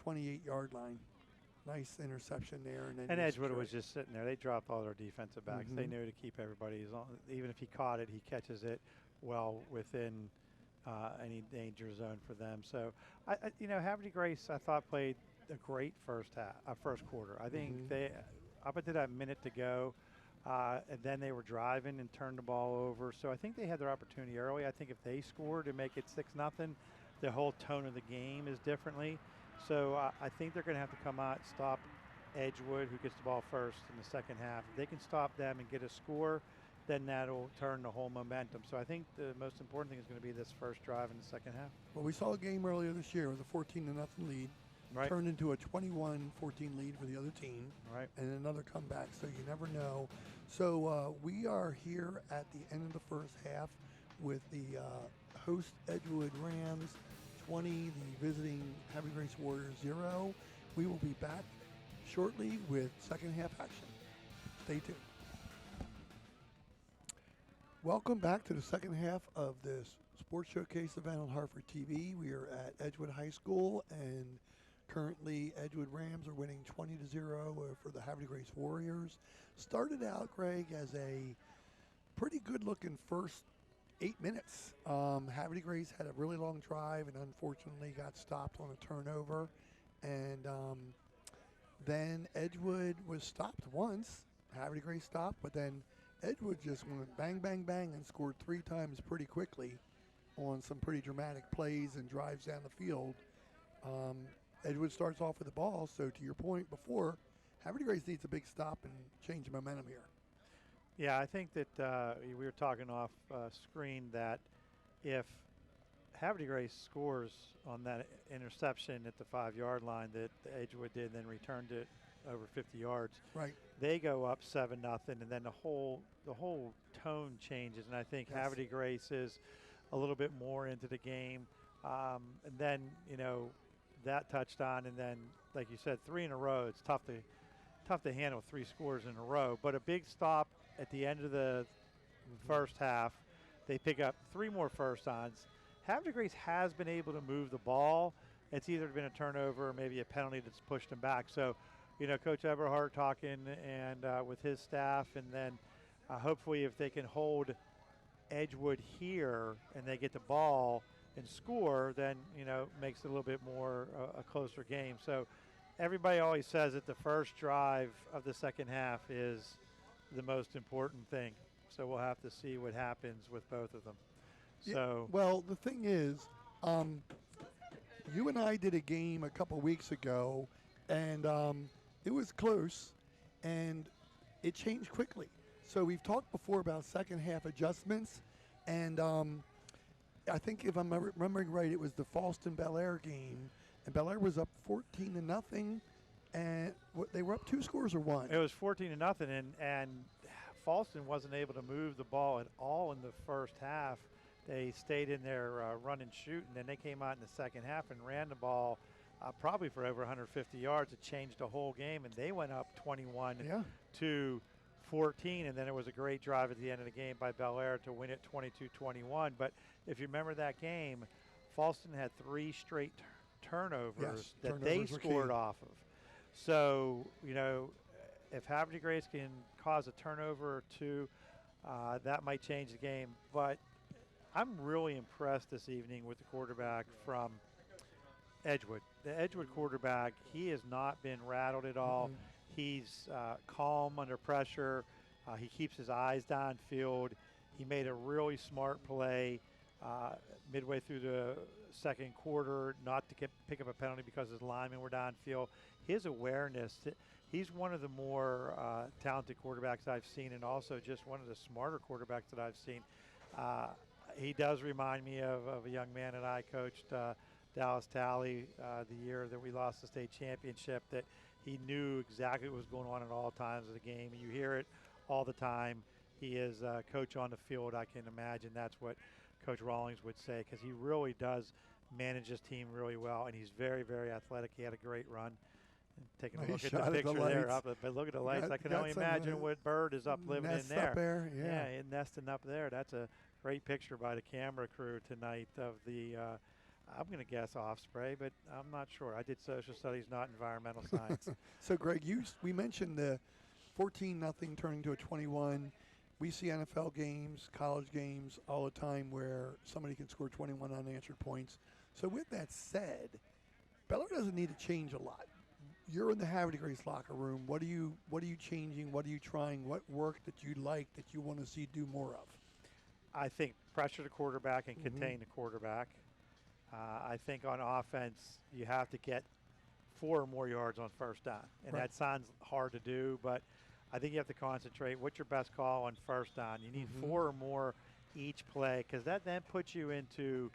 28-yard line. Nice interception there. And Edgewood was just sitting there. They dropped all their defensive backs. Mm-hmm. They knew to keep everybody, even if he caught it, he catches it well within any danger zone for them. So, Havre Grace, I thought, played a great first quarter. I think they, up until that minute to go, and then they were driving and turned the ball over. So I think they had their opportunity early. I think if they scored and make it 6-0, the whole tone of the game is differently. So I think they're going to have to come out, stop Edgewood, who gets the ball first in the second half. If they can stop them and get a score, then that'll turn the whole momentum. So I think the most important thing is going to be this first drive in the second half. Well, we saw a game earlier this year with a 14-0 lead. Right. Turned into a 21-14 lead for the other team. Right. And another comeback, so you never know. So we are here at the end of the first half with the host Edgewood Rams 20, the visiting Havre Grace Warriors 0. We will be back shortly with second half action. Stay tuned. Welcome back to the second half of this Sports Showcase event on Hartford TV. We are at Edgewood High School, and currently Edgewood Rams are winning 20-0 for the Havre Grace Warriors. Started out, Greg, as a pretty good-looking first 8 minutes. Havre Grace had a really long drive and unfortunately got stopped on a turnover. And then Edgewood was stopped once. Havre Grace stopped, but then Edgewood just went bang, bang, bang and scored 3 times pretty quickly on some pretty dramatic plays and drives down the field. Edgewood starts off with the ball, so to your point before, Havre Grace needs a big stop and change momentum here. Yeah, I think that we were talking off screen that if Havre Grace scores on that interception at the 5-yard line that Edgewood did, then returned it over 50 yards. Right. They go up 7-0, and then the whole tone changes. And I think Havre Grace is a little bit more into the game. And then that touchdown, and then like you said, 3 in a row. It's tough to handle 3 scores in a row. But a big stop at the end of the first half. They pick up 3 more first downs. Havre Grace has been able to move the ball. It's either been a turnover or maybe a penalty that's pushed them back. So, Coach Eberhardt talking and with his staff, and then hopefully if they can hold Edgewood here and they get the ball and score, then, makes it a little bit more a closer game. So everybody always says that the first drive of the second half is the most important thing. So we'll have to see what happens with both of them. So well, the thing is, you and I did a game a couple weeks ago, and it was close, and it changed quickly. So we've talked before about second half adjustments, and I think if I'm remembering right, it was the Falston-Bel Air game, and Bel Air was up 14-0, and they were up 2 scores or 1. It was 14-0, and Falston wasn't able to move the ball at all in the first half. They stayed in there run and shoot, and then they came out in the second half and ran the ball probably for over 150 yards. It changed the whole game, and they went up 21 to 14, and then it was a great drive at the end of the game by Bel Air to win it 22-21. But if you remember that game, Falston had 3 straight turnovers that turnovers they were scored key. off of. So, you know, if Havre de Grace can cause a turnover or two, that might change the game. But I'm really impressed this evening with the quarterback from Edgewood. The Edgewood quarterback, he has not been rattled at all. He's calm under pressure. He keeps his eyes downfield. He made a really smart play midway through the second quarter not to pick up a penalty because his linemen were downfield. His awareness, he's one of the more talented quarterbacks I've seen, and also just one of the smarter quarterbacks that I've seen. He does remind me of a young man that I coached, Dallas Talley, the year that we lost the state championship, that he knew exactly what was going on at all times of the game. You hear it all the time. He is a coach on the field. I can imagine that's what Coach Rawlings would say, because he really does manage his team really well, and he's very, very athletic. He had a great run. Taking a look at the picture there, but look at the lights. I can only imagine what bird is up living in there. Up there, yeah, nesting up there. That's a great picture by the camera crew tonight of the, I'm going to guess osprey, but I'm not sure. I did social studies, not environmental science. So, Greg, we mentioned the 14-0 turning to a 21. We see NFL games, college games all the time where somebody can score 21 unanswered points. So with that said, Bel Air doesn't need to change a lot. You're in the Havre de Grace locker room. What are you changing? What are you trying? What work that you like that you want to see do more of? I think pressure the quarterback and contain the quarterback. I think on offense you have to get 4 or more yards on first down. And that sounds hard to do, but I think you have to concentrate. What's your best call on first down? You need 4 or more each play, because that then puts you into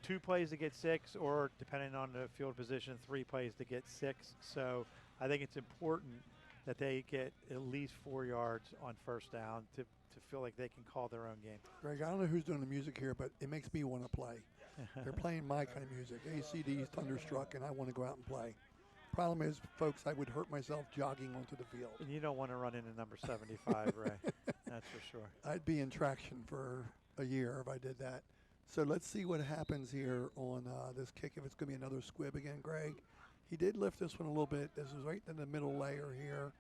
2 plays to get 6, or depending on the field position, 3 plays to get 6. So I think it's important that they get at least 4 yards on first down to feel like they can call their own game. Greg, I don't know who's doing the music here, but it makes me want to play. They're playing my kind of music. ACD's Thunderstruck, and I want to go out and play. Problem is, folks, I would hurt myself jogging onto the field. And you don't want to run into number 75, Ray. That's for sure. I'd be in traction for a year if I did that. So let's see what happens here on this kick, if it's going to be another squib again, Greg. He did lift this one a little bit. This is right in the middle layer here.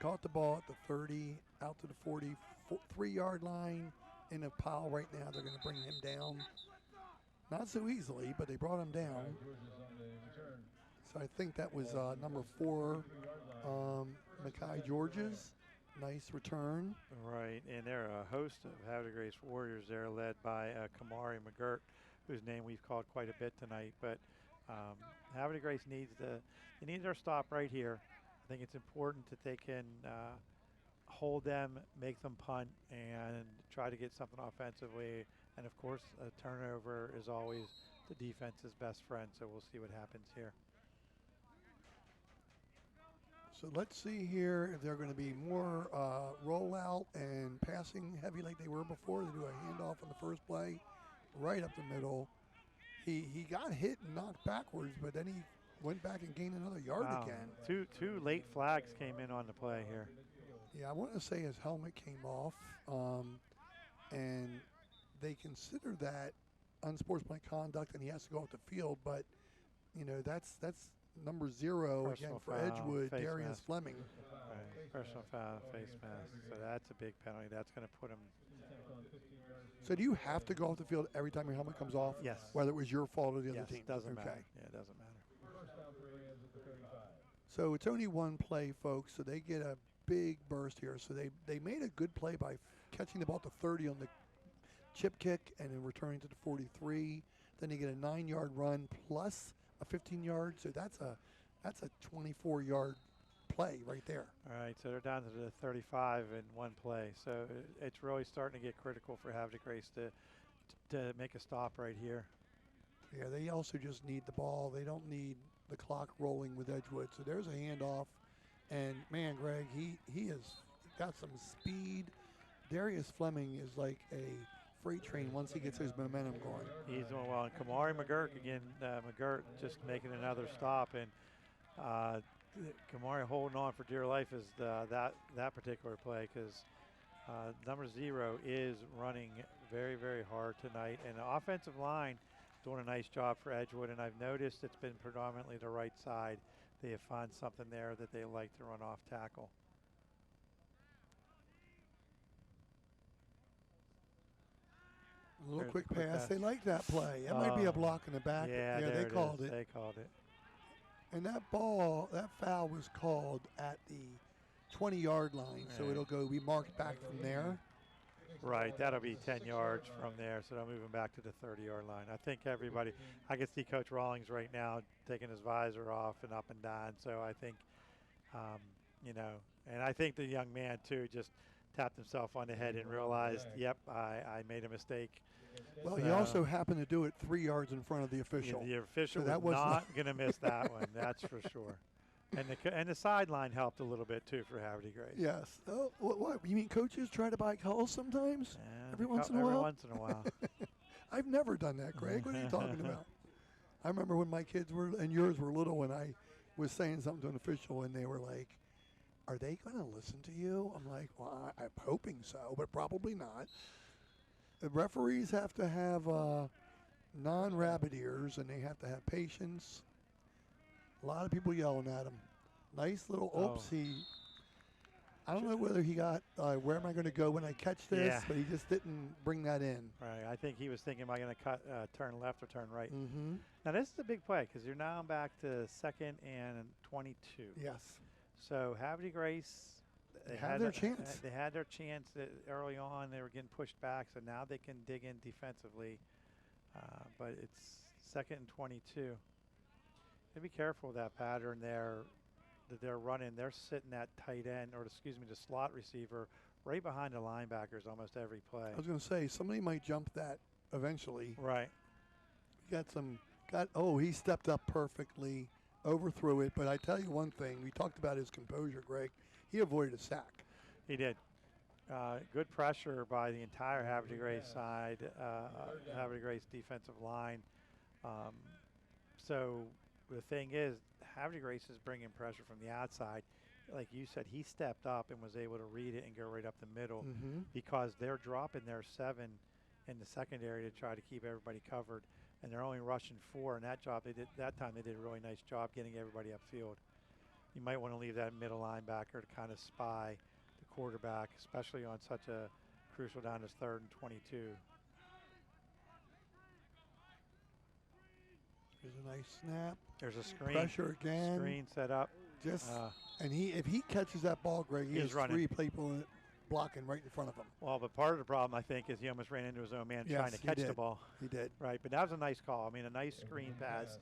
Caught the ball at the 30, out to the 43-yard line, in a pile right now. They're going to bring him down. Not so easily, but they brought him down. So I think that was number 4, Mackay Georges. Nice return. Right, and there are a host of Havre de Grace Warriors there, led by Kamari McGirt, whose name we've called quite a bit tonight. But Havre de Grace needs their stop right here. I think it's important that they can hold them, make them punt, and try to get something offensively. And of course, a turnover is always the defense's best friend. So we'll see what happens here. So let's see here if they're going to be more rollout and passing heavy like they were before. They do a handoff on the first play, right up the middle. He got hit and knocked backwards, but then he went back and gained another yard again. Two late flags came in on the play here. Yeah, I want to say his helmet came off, and they consider that unsportsmanlike conduct, and he has to go off the field. But you know, that's number 0 Personal again for foul, Edgewood, face Darius mask. Fleming. Right. Personal foul, face mask. So that's a big penalty. That's going to put him. So do you have to go off the field every time your helmet comes off? Yes. Whether it was your fault or the other team? Doesn't okay. matter. Yeah, it doesn't matter. So it's only one play, folks, so they get a big burst here. So they made a good play by catching the ball at the 30 on the chip kick and then returning to the 43. Then they get a 9-yard run plus a 15-yard. So that's a 24-yard play right there. All right, so they're down to the 35 in one play. So it's really starting to get critical for Havre de Grace to make a stop right here. Yeah, they also just need the ball. They don't need the clock rolling with Edgewood. So there's a handoff. And, man, Greg, he has got some speed. Darius Fleming is like a freight train once he gets his momentum going. He's doing well. And Kamari McGirt, again, McGirt just making another stop. And Kamari holding on for dear life is that particular play because number 0 is running very, very hard tonight. And the offensive line doing a nice job for Edgewood. And I've noticed it's been predominantly the right side. They have found something there that they like to run off tackle. A little quick pass. They like that play. That might be a block in the back. Yeah, they called it. They called it. And that foul was called at the 20-yard line, so it'll be marked back from there. Right, that'll be 10 yards from there, so they'll move him back to the 30-yard line. I think everybody, I can see Coach Rawlings right now taking his visor off and up and down, so I think, and I think the young man, too, just tapped himself on the head and realized, yep, I made a mistake. Well, he also happened to do it 3 yards in front of the official. The official was not going to miss that one, that's for sure. And the sideline helped a little bit, too, for Havre Grace. Yes. Oh, what? You mean coaches try to buy calls sometimes? Every once in a while? Every once in a while. I've never done that, Greg. What are you talking about? I remember when my kids were, and yours were little, and I was saying something to an official, and they were like, are they going to listen to you? I'm like, well, I'm hoping so, but probably not. The referees have to have non-rabbit ears, and they have to have patience. A lot of people yelling at him. Nice little oops. I don't know whether he got, where am I going to go when I catch this, but he just didn't bring that in. Right. I think he was thinking, am I going to turn left or turn right? Mm-hmm. Now, this is a big play because you're now back to 2nd and 22. Yes. So Havre Grace, they had their chance. They had their chance early on. They were getting pushed back, so now they can dig in defensively. But it's 2nd and 22. Be careful with that pattern there that they're running. They're sitting at tight end, or excuse me, the slot receiver right behind the linebackers almost every play. I was going to say, somebody might jump that eventually. Right. He stepped up perfectly, overthrew it. But I tell you one thing, we talked about his composure, Greg. He avoided a sack. He did. Good pressure by the entire Havre Grace side, Havre Grace defensive line. So the thing is, Havre Grace is bringing pressure from the outside. Like you said, he stepped up and was able to read it and go right up the middle because they're dropping their 7 in the secondary to try to keep everybody covered, and they're only rushing 4. And that time they did a really nice job getting everybody upfield. You might want to leave that middle linebacker to kind of spy the quarterback, especially on such a crucial down as 3rd and 22. There's a nice snap. There's a screen. Pressure again. Screen set up. And if he catches that ball, Greg, he has running. 3 people blocking right in front of him. Well, but part of the problem, I think, is he almost ran into his own man trying to catch the ball. He did. Right, but that was a nice call. I mean, a nice screen pass.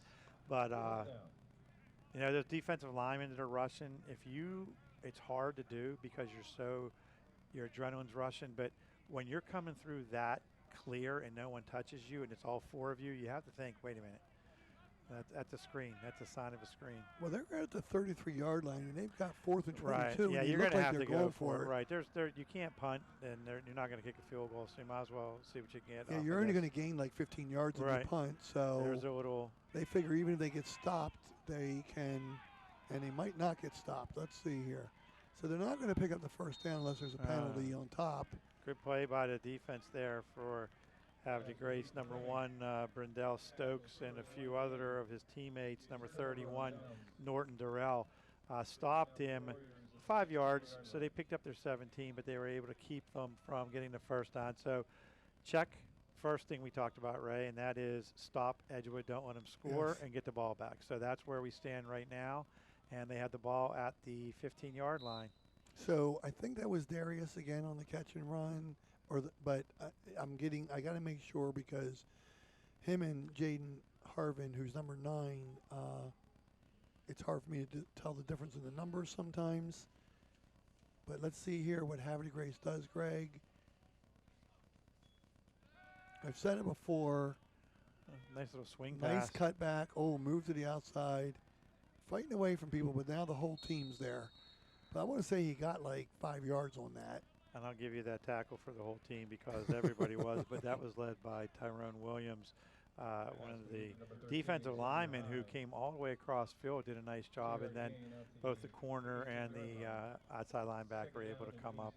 But, those defensive linemen that are rushing, it's hard to do because your adrenaline's rushing. But when you're coming through that clear and no one touches you and it's all 4 of you, you have to think, wait a minute. That's a screen. That's a sign of a screen. Well, they're at the 33-yard line, and they've got 4th and 22. Right. Yeah, you're going to have to go for it. Right. You can't punt, and you're not going to kick a field goal, so you might as well see what you can get. Yeah, you're only going to gain like 15 yards if you punt. So there's a little. They figure even if they get stopped, they can, and they might not get stopped. Let's see here. So they're not going to pick up the first down unless there's a penalty on top. Good play by the defense there for Havre Grace. Number 1, Brindell Stokes, and a few other of his teammates. Number 31, Norton Durrell, stopped him 5 yards, so they picked up their 17, but they were able to keep them from getting the first down. So check first thing we talked about, Ray, and that is stop Edgewood, don't let them score, and get the ball back. So that's where we stand right now, and they had the ball at the 15-yard line. So I think that was Darius again on the catch and run. But I got to make sure because him and Jaden Harvin, who's number 9, it's hard for me to tell the difference in the numbers sometimes. But let's see here what Havre Grace does, Greg. I've said it before. Nice little swing pass. Nice cutback. Move to the outside. Fighting away from people, but now the whole team's there. But I want to say he got like 5 yards on that. And I'll give you that tackle for the whole team because everybody was, but that was led by Tyrone Williams. one of the defensive linemen who came all the way across field did a nice job, and then both the corner and the outside linebacker were able to come up.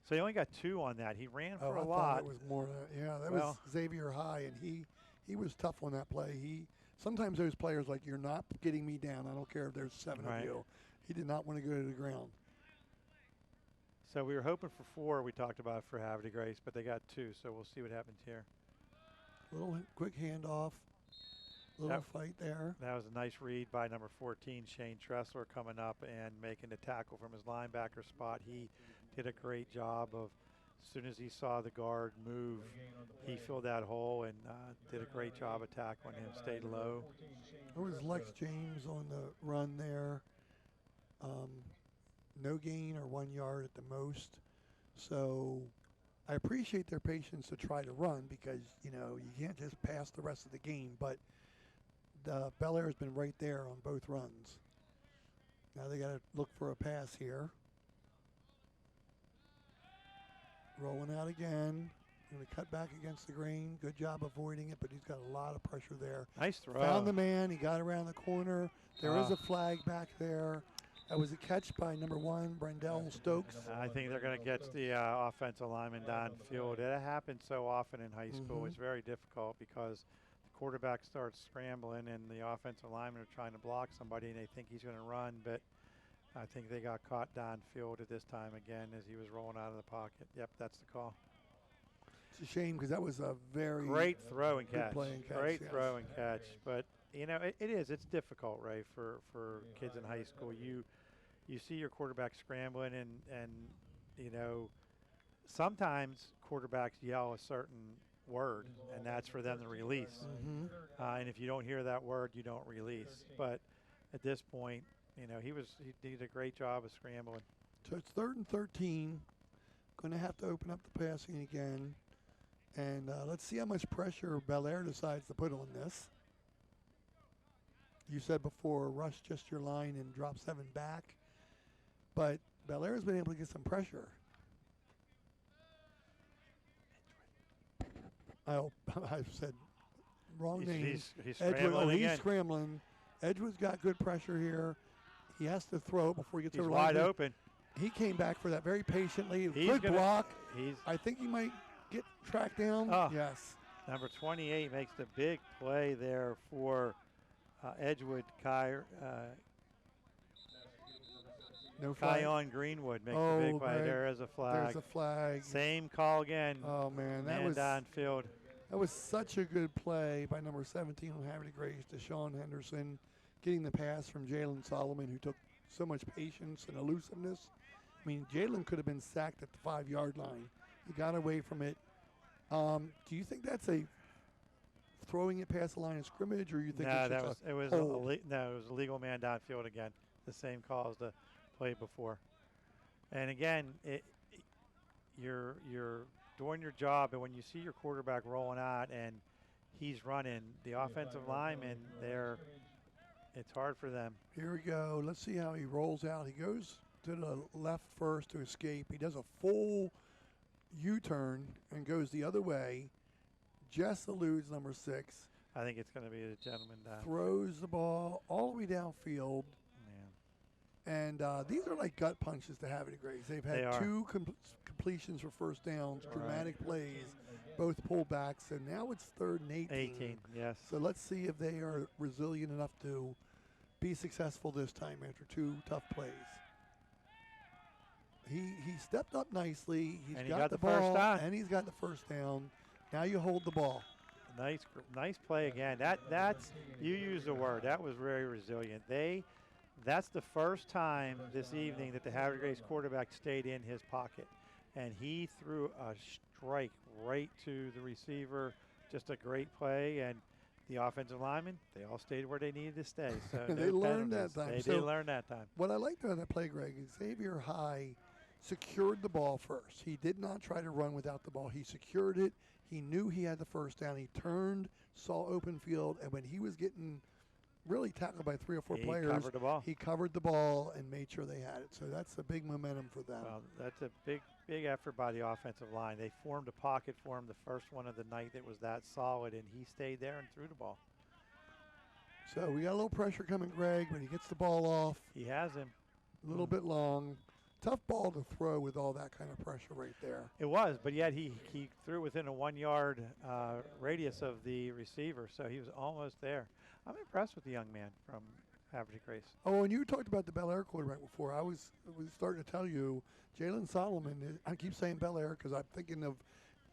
So he only got 2 on that. He ran for a lot. Thought it was more. That was Xavier High, and he was tough on that play. Sometimes those players like, you're not getting me down. I don't care if there's 7 of you. He did not want to go to the ground. So we were hoping for 4. We talked about for Havre Grace, but they got 2. So we'll see what happens here. Little quick handoff. Little fight there. That was a nice read by number 14, Shane Tressler, coming up and making the tackle from his linebacker spot. He did a great job of, as soon as he saw the guard move, he filled that hole and did a great job of tackling him, stayed low. There was Lex James on the run there. No gain or 1 yard at the most. So I appreciate their patience to try to run, because, you can't just pass the rest of the game. But Bel Air has been right there on both runs. Now they got to look for a pass here. Rolling out again. Going to cut back against the grain. Good job avoiding it, but he's got a lot of pressure there. Nice throw. Found the man. He got around the corner. There is a flag back there. That was a catch by number 1, Brendel Stokes. I think they're going to get the offensive lineman downfield. It happens so often in high school. It's very difficult because the quarterback starts scrambling and the offensive linemen are trying to block somebody and they think he's going to run, but I think they got caught downfield at this time again as he was rolling out of the pocket. Yep, that's the call. It's a shame because that was a very great throw and catch. Great yes. throw and catch. But, it's difficult, Ray, for kids in high school. You see your quarterback scrambling and sometimes quarterbacks yell a certain word, and that's for them to release. And if you don't hear that word, you don't release. But at this point, he did a great job of scrambling. So it's 3rd and 13. Going to have to open up the passing again. And let's see how much pressure Bel Air decides to put on this. You said before, rush just your line and drop 7 back. But Bel Air has been able to get some pressure. I've said wrong name. He's scrambling again. He's scrambling. Edgewood's got good pressure here. He has to throw before he gets over. He's wide open. He came back for that very patiently. Good block. I think he might get tracked down. Yes. Number 28 makes the big play there for Edgewood. No flag. Kion Greenwood makes the big play. There is a flag. There's a flag. Same call again. Oh, man. Downfield. That was such a good play by number 17 on Havre Grace to Sean Henderson, getting the pass from Jalen Solomon, who took so much patience and elusiveness. I mean, Jalen could have been sacked at the 5-yard line. He got away from it. Do you think that's a throwing it past the line of scrimmage, or you think it was a legal man downfield again. The same call as the play before. And again, you're doing your job, and when you see your quarterback rolling out and he's running, the offensive linemen there, it's hard for them. Here we go. Let's see how he rolls out. He goes to the left first to escape. He does a full U-turn and goes the other way. Just eludes number 6. I think it's going to be the gentleman down. Throws the ball all the way downfield. And these are like gut punches to Havre Grace. They've had 2 completions for first downs, dramatic plays, both pullbacks. So now it's 3rd and 18. Yes. So let's see if they are resilient enough to be successful this time after 2 tough plays. He stepped up nicely. He's got the ball, first down. and he's got the first down. Now you hold the ball. Nice play again. That's you used the word. That was very resilient. That's the first time this evening that the Havre Grace quarterback stayed in his pocket, and he threw a strike right to the receiver. Just a great play, and the offensive linemen, they all stayed where they needed to stay. So they learned that time. They did learn that time. What I liked about that play, Greg, is Xavier High secured the ball first. He did not try to run without the ball. He secured it. He knew he had the first down. He turned, saw open field, and when he was getting really tackled by 3 or 4 He players. covered the ball. He covered the ball and made sure they had it. So that's a big momentum for them. Well, that's a big effort by the offensive line. They formed a pocket for him the first one of the night that was that solid, and he stayed there and threw the ball. So we got a little pressure coming, Greg, but he gets the ball off. He has him. A little bit long. Tough ball to throw with all that kind of pressure right there. It was, but yet he threw within a 1 yard radius of the receiver, so he was almost there. I'm impressed with the young man from Havre Grace. Oh, and you talked about the Bel Air quarterback before. I was starting to tell you, Jalen Solomon. I keep saying Bel Air because I'm thinking of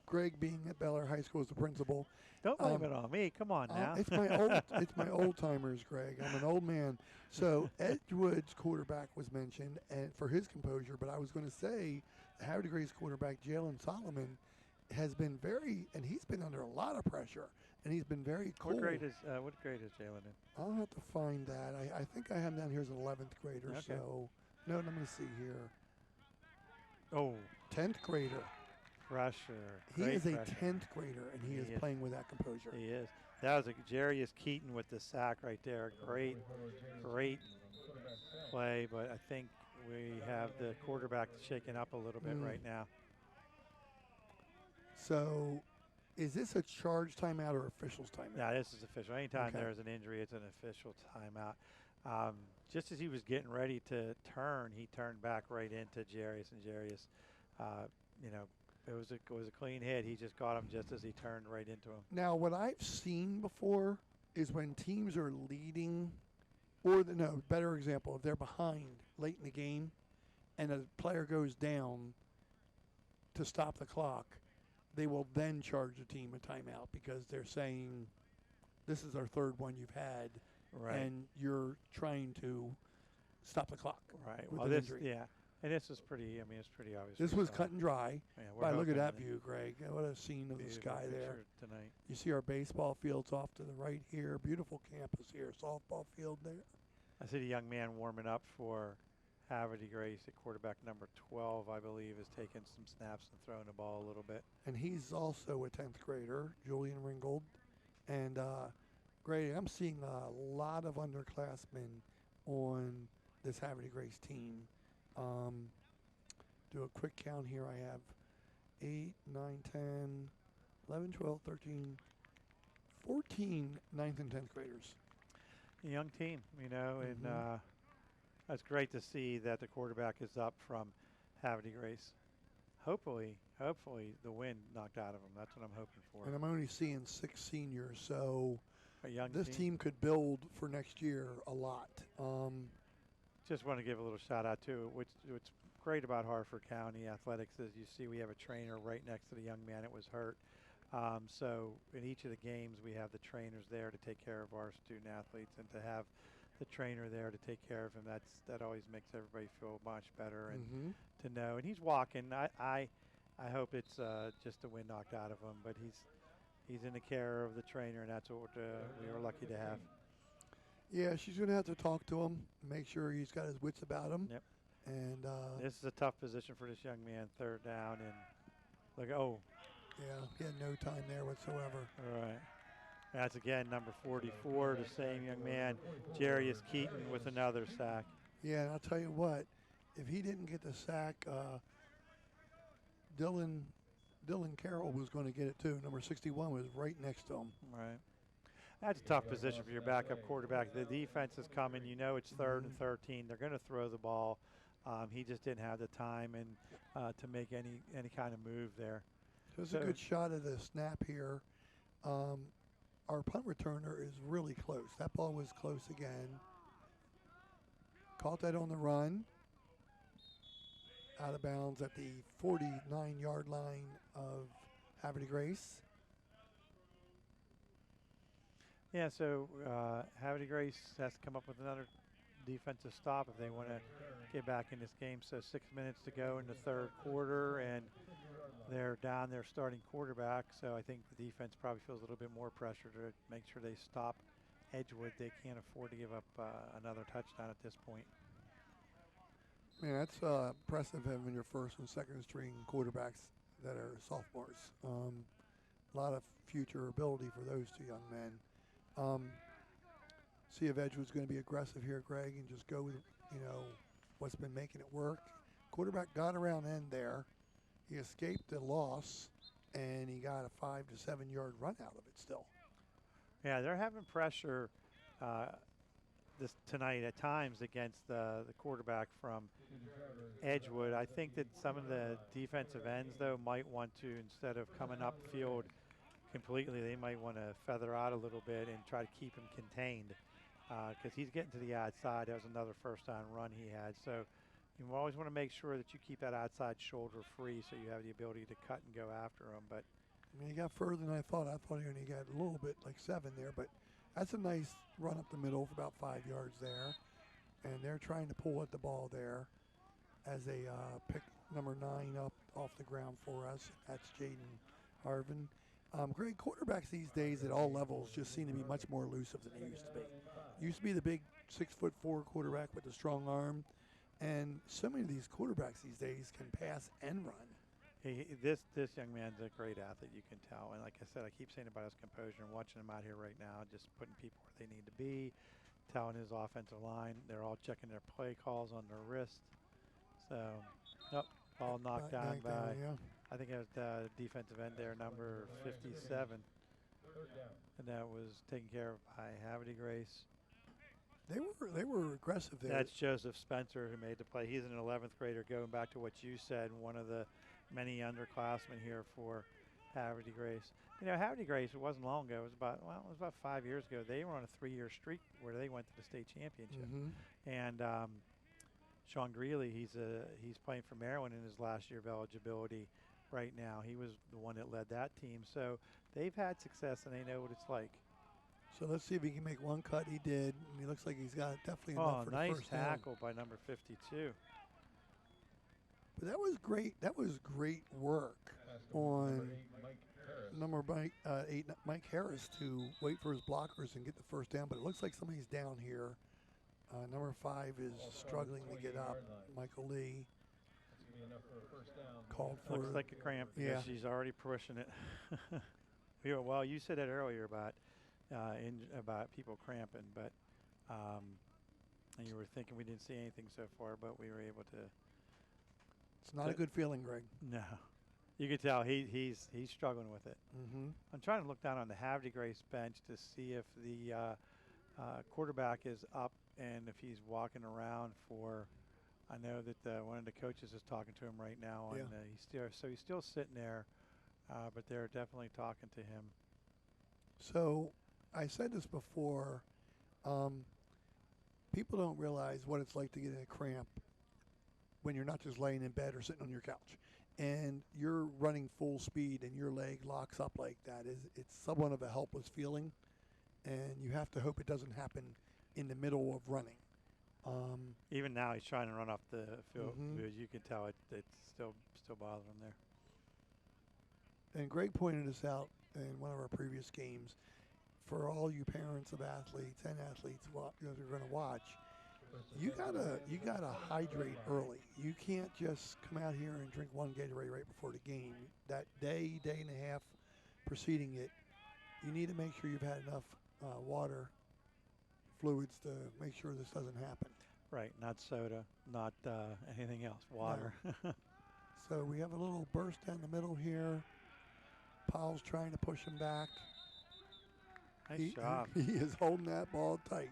Greg being at Bel Air High School as the principal. Don't blame it on me. Come on now. It's my old timers, Greg. I'm an old man. So Edgewood's quarterback was mentioned, and for his composure. But I was going to say, Havre Grace quarterback Jalen Solomon has been and he's been under a lot of pressure, and he's been very cool. What grade is Jalen in? I'll have to find that. I think I have him down here as an 11th grader. Okay. So no, let me see here. Oh, 10th grader. Fresher. He Great is a fresher. 10th grader, and he is is. playing with that composure. He is. That was a Jarius Keaton with the sack right there. Great play, but I think we have the quarterback shaken up a little bit right now. So is this a charge timeout or official's timeout? Yeah, this is official. Anytime Okay. there's an injury, it's an official timeout. Just as he was getting ready to turn, he turned back right into Jarius, and Jarius, it was a clean hit. He just got him just as he turned right into him. Now, what I've seen before is when teams are leading, better example, if they're behind late in the game and a player goes down to stop the clock, they will then charge the team a timeout because they're saying, this is our third one you've had, Right. and you're trying to stop the clock. Right. with Well, an this, injury. yeah. And this is pretty, it's pretty obvious. This we was saw. cut and dry. Yeah, we're But look at hoping that view, Greg. What a scene of the beautiful sky there. picture tonight. You see our baseball fields off to the right here. Beautiful campus here. Softball field there. I see the young man warming up for Havre Grace at quarterback number 12, I believe, is taking some snaps and throwing the ball a little bit. And he's also a 10th grader, Julian Ringgold. And, Greg, I'm seeing a lot of underclassmen on this Havre Grace team. Do a quick count here. I have 8, 9, 10, 11, 12, 13, 14 9th and 10th graders. A young team, and that's great to see that the quarterback is up from Havre Grace. Hopefully the wind knocked out of him. That's what I'm hoping for. And I'm only seeing 6 seniors, so A young this team could build for next year a lot. Just want to give a little shout out to what's great about Harford County athletics is you see we have a trainer right next to the young man that was hurt. So in each of the games we have the trainers there to take care of our student athletes, and to have the trainer there to take care of him, that always makes everybody feel much better, and to know. And he's walking. I hope it's just the wind knocked out of him, but he's in the care of the trainer, and that's what we are lucky to have. Yeah, she's going to have to talk to him, make sure he's got his wits about him. Yep. And This is a tough position for this young man, third down, and look, yeah, he had no time there whatsoever. all right. That's again number 44, the same young man, Jarius Keaton, with another sack. Yeah, and I'll tell you what, if he didn't get the sack, Dylan Carroll was going to get it too. Number 61 was right next to him. Right. That's a tough position for your backup quarterback. The defense is coming. It's third and 13. They're going to throw the ball. He just didn't have the time and to make any kind of move there. So it's a good shot of the snap here. Our punt returner is really close. That ball was close again. Caught that on the run. Out of bounds at the 49-yard line of Havre Grace. Yeah, so Havre Grace has to come up with another defensive stop if they want to get back in this game. So 6 minutes to go in the third quarter, and they're down their starting quarterback. So I think the defense probably feels a little bit more pressure to make sure they stop Edgewood. They can't afford to give up another touchdown at this point. Man, that's impressive having your first and second string quarterbacks that are sophomores. A lot of future ability for those two young men. see if Edgewood's going to be aggressive here, Greg, and just go with, what's been making it work. Quarterback got around end there. He escaped the loss, and he got a 5 to 7 yard run out of it still. Yeah, they're having pressure this tonight at times against the quarterback from Edgewood. I think that some of the defensive ends, though, might want to, instead of coming upfield completely, they might want to feather out a little bit and try to keep him contained because he's getting to the outside. That was another first down run he had. So you always want to make sure that you keep that outside shoulder free so you have the ability to cut and go after him. But I mean, he got further than I thought. I thought he only got a little bit, like 7 there, but that's a nice run up the middle for about 5 yards there. And they're trying to pull at the ball there as they pick number 9 up off the ground for us. That's Jaden Harvin. Great quarterbacks these days at all levels just seem to be much more elusive than they used to be. Used to be the big 6'4" quarterback with a strong arm, and so many of these quarterbacks these days can pass and run. This young man's a great athlete, you can tell. And like I said, I keep saying about his composure and watching him out here right now, just putting people where they need to be, telling his offensive line. They're all checking their play calls on their wrist. So, ball knocked down by, I think it was the defensive end there, number 57. And that was taken care of by Havre Grace. They were aggressive there. That's Joseph Spencer who made the play. He's an 11th grader, going back to what you said, one of the many underclassmen here for Havre Grace. Havre Grace, it wasn't long ago. It was about 5 years ago. They were on a 3-year streak where they went to the state championship. And Sean Greeley, he's playing for Maryland in his last year of eligibility right now. He was the one that led that team. So they've had success, and they know what it's like. So let's see if he can make one cut. He did, and he looks like he's got definitely enough for the first down. Nice tackle by number 52. But that was great. That was great work on number 8, Mike Harris, to wait for his blockers and get the first down. But it looks like somebody's down here. Number 5 is struggling to get up. Michael Lee called for. Looks like a cramp. Yeah, she's already pushing it. Well, you said that earlier about people cramping, but and you were thinking we didn't see anything so far, but we were able to. It's not a good feeling, Greg. No, you could tell he's struggling with it. I'm trying to look down on the Havre Grace bench to see if the quarterback is up and if he's walking around for. I know that one of the coaches is talking to him right now, and he's still sitting there, but they're definitely talking to him. So I said this before. People don't realize what it's like to get in a cramp when you're not just laying in bed or sitting on your couch, and you're running full speed and your leg locks up like that. It's somewhat of a helpless feeling, and you have to hope it doesn't happen in the middle of running. Even now, he's trying to run off the field. You can tell it's still bothering him there. And Greg pointed this out in one of our previous games. For all you parents of athletes and athletes who are going to watch, you gotta hydrate early. You can't just come out here and drink one Gatorade right before the game. That day and a half preceding it, you need to make sure you've had enough water, fluids to make sure this doesn't happen. Right, not soda, not anything else, water. No. So we have a little burst down the middle here. Powell's trying to push him back. Nice job. He is holding that ball tight.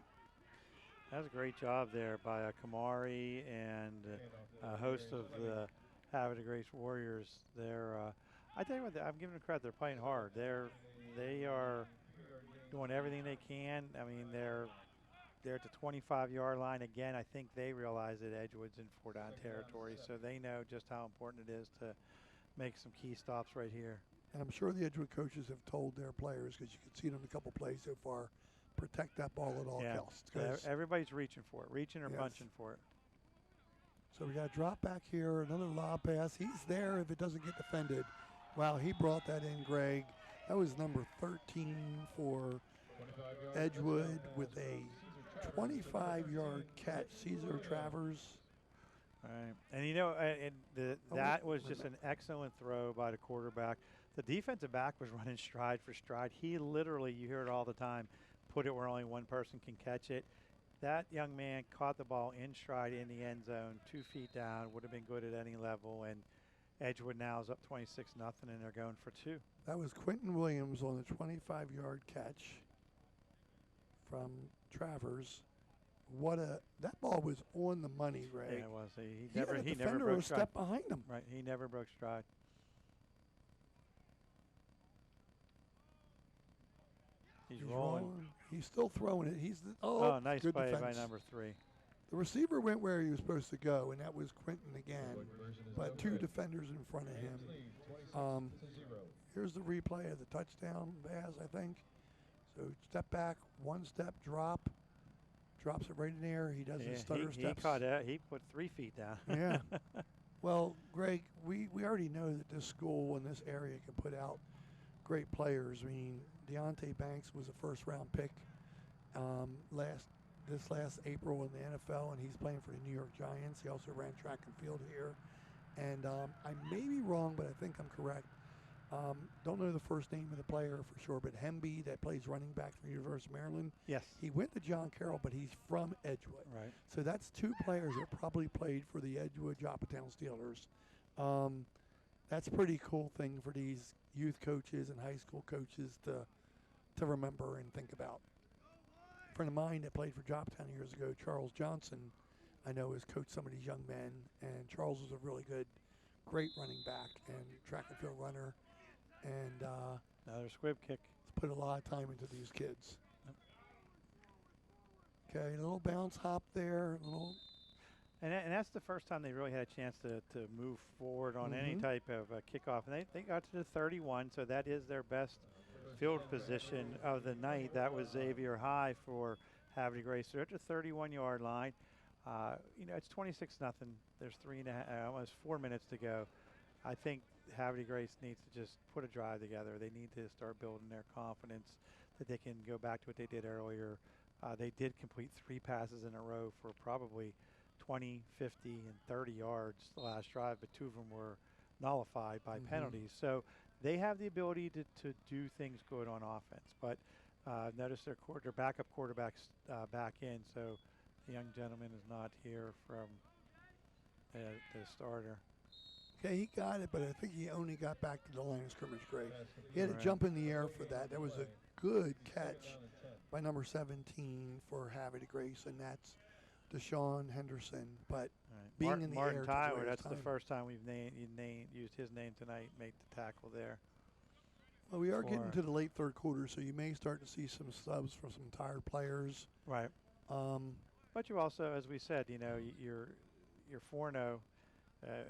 That was a great job there by Kamari and a host of the Havre Grace Warriors. I tell you what, I'm giving them credit. They're playing hard. They are doing everything they can. I mean, they're at the 25-yard line again. I think they realize that Edgewood's in 4-down territory, so they know just how important it is to make some key stops right here. And I'm sure the Edgewood coaches have told their players, because you can see it on a couple plays so far, protect that ball at all costs. Everybody's reaching for it, reaching or punching for it. So we got a drop back here, another lob pass. He's there if it doesn't get defended. Wow, he brought that in, Greg. That was number 13 for Edgewood with a 25-yard catch. Cesar Travers. All right. And that was just an excellent throw by the quarterback. The defensive back was running stride for stride. He literally, you hear it all the time, put it where only one person can catch it. That young man caught the ball in stride in the end zone, 2 feet down, would have been good at any level. And Edgewood now is up 26-0, and they're going for 2. That was Quentin Williams on the 25-yard catch from Travers. That ball was on the money, Greg. Yeah, it was. He He never had a he never defender broke a stride. step behind him. Right, he never broke stride. He's rolling. He's still throwing it. Oh, nice good play by defense. number 3. The receiver went where he was supposed to go, and that was Quentin again. But 2 defenders in front of him. Here's the replay of the touchdown pass, I think. So step back, 1 step, drop. Drops it right in the air. He does his stutter steps. He caught it. He put 3 feet down. Yeah. Well, Greg, we already know that this school in this area can put out great players. I mean, Deontay Banks was a first-round pick this last April in the NFL, and he's playing for the New York Giants. He also ran track and field here. And I may be wrong, but I think I'm correct. Don't know the first name of the player for sure, but Hemby, that plays running back for the University of Maryland. Yes. He went to John Carroll, but he's from Edgewood. Right. So that's 2 players that probably played for the Edgewood Joppatown Steelers. That's a pretty cool thing for these youth coaches and high school coaches to remember and think about. A friend of mine that played for Joppatown years ago, Charles Johnson, I know has coached some of these young men, and Charles was a really great running back and track and field runner, and Another squib kick. he's put a lot of time into these kids. Okay, a little bounce hop there, a little. And that's the first time they really had a chance to move forward on any type of kickoff. And they got to the 31, so that is their best field position of the night. That was Xavier High for Havre Grace. They're at the 31-yard line. It's 26-0. There's almost 4 minutes to go. I think Havre Grace needs to just put a drive together. They need to start building their confidence that they can go back to what they did earlier. They did complete 3 passes in a row for probably 20, 50, and 30 yards the last drive, but 2 of them were nullified by penalties. So they have the ability to do things good on offense. But notice their backup quarterback's back in, so the young gentleman is not here from the starter. Okay, he got it, but I think he only got back to the line of scrimmage, Greg. He had to jump in the air for that. That was a good catch by number 17 for Havre Grace, and that's Deshaun Henderson. But being in the Martin air, Tyler, that's the first time we've used his name tonight, make the tackle there. Well, we are getting to the late third quarter, so you may start to see some subs from some tired players. Right. But you also, as we said, you're 4-0.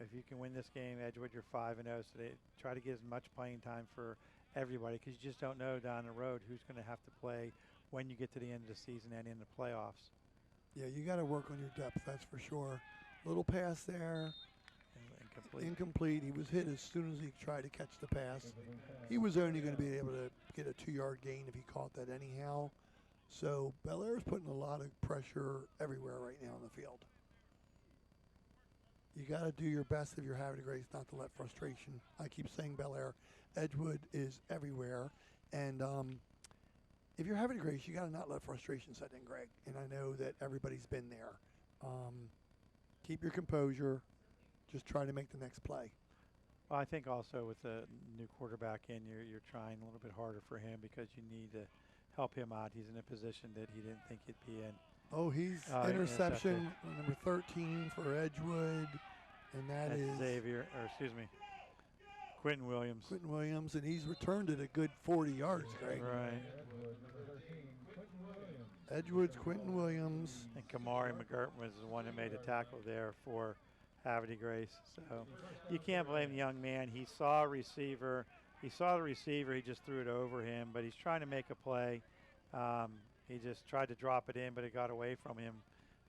If you can win this game, Edgewood, you're 5-0. So they try to get as much playing time for everybody, because you just don't know down the road who's going to have to play when you get to the end of the season and in the playoffs. Yeah, you got to work on your depth, that's for sure. Little pass there. Incomplete. He was hit as soon as he tried to catch the pass. He was only going to be able to get a 2-yard gain if he caught that anyhow. So Bel Air is putting a lot of pressure everywhere right now in the field. You got to do your best if you're Havre Grace not to let frustration. I keep saying Bel Air. Edgewood is everywhere. And if you're Havre Grace, you got to not let frustration set in, Greg. And I know that everybody's been there. Keep your composure. Just try to make the next play. Well, I think also with the new quarterback in, you're trying a little bit harder for him, because you need to help him out. He's in a position that he didn't think he'd be in. Oh, he's interception, number 13 for Edgewood, and that's Xavier, Quentin Williams. Quentin Williams, and he's returned it a good 40 yards, Greg. Right. Edgewood's Quentin Williams. And Kamari McGurk was the one that made the tackle there for Havre Grace. So you can't blame the young man. He saw a receiver. He saw the receiver. He just threw it over him, but he's trying to make a play. He just tried to drop it in, but it got away from him.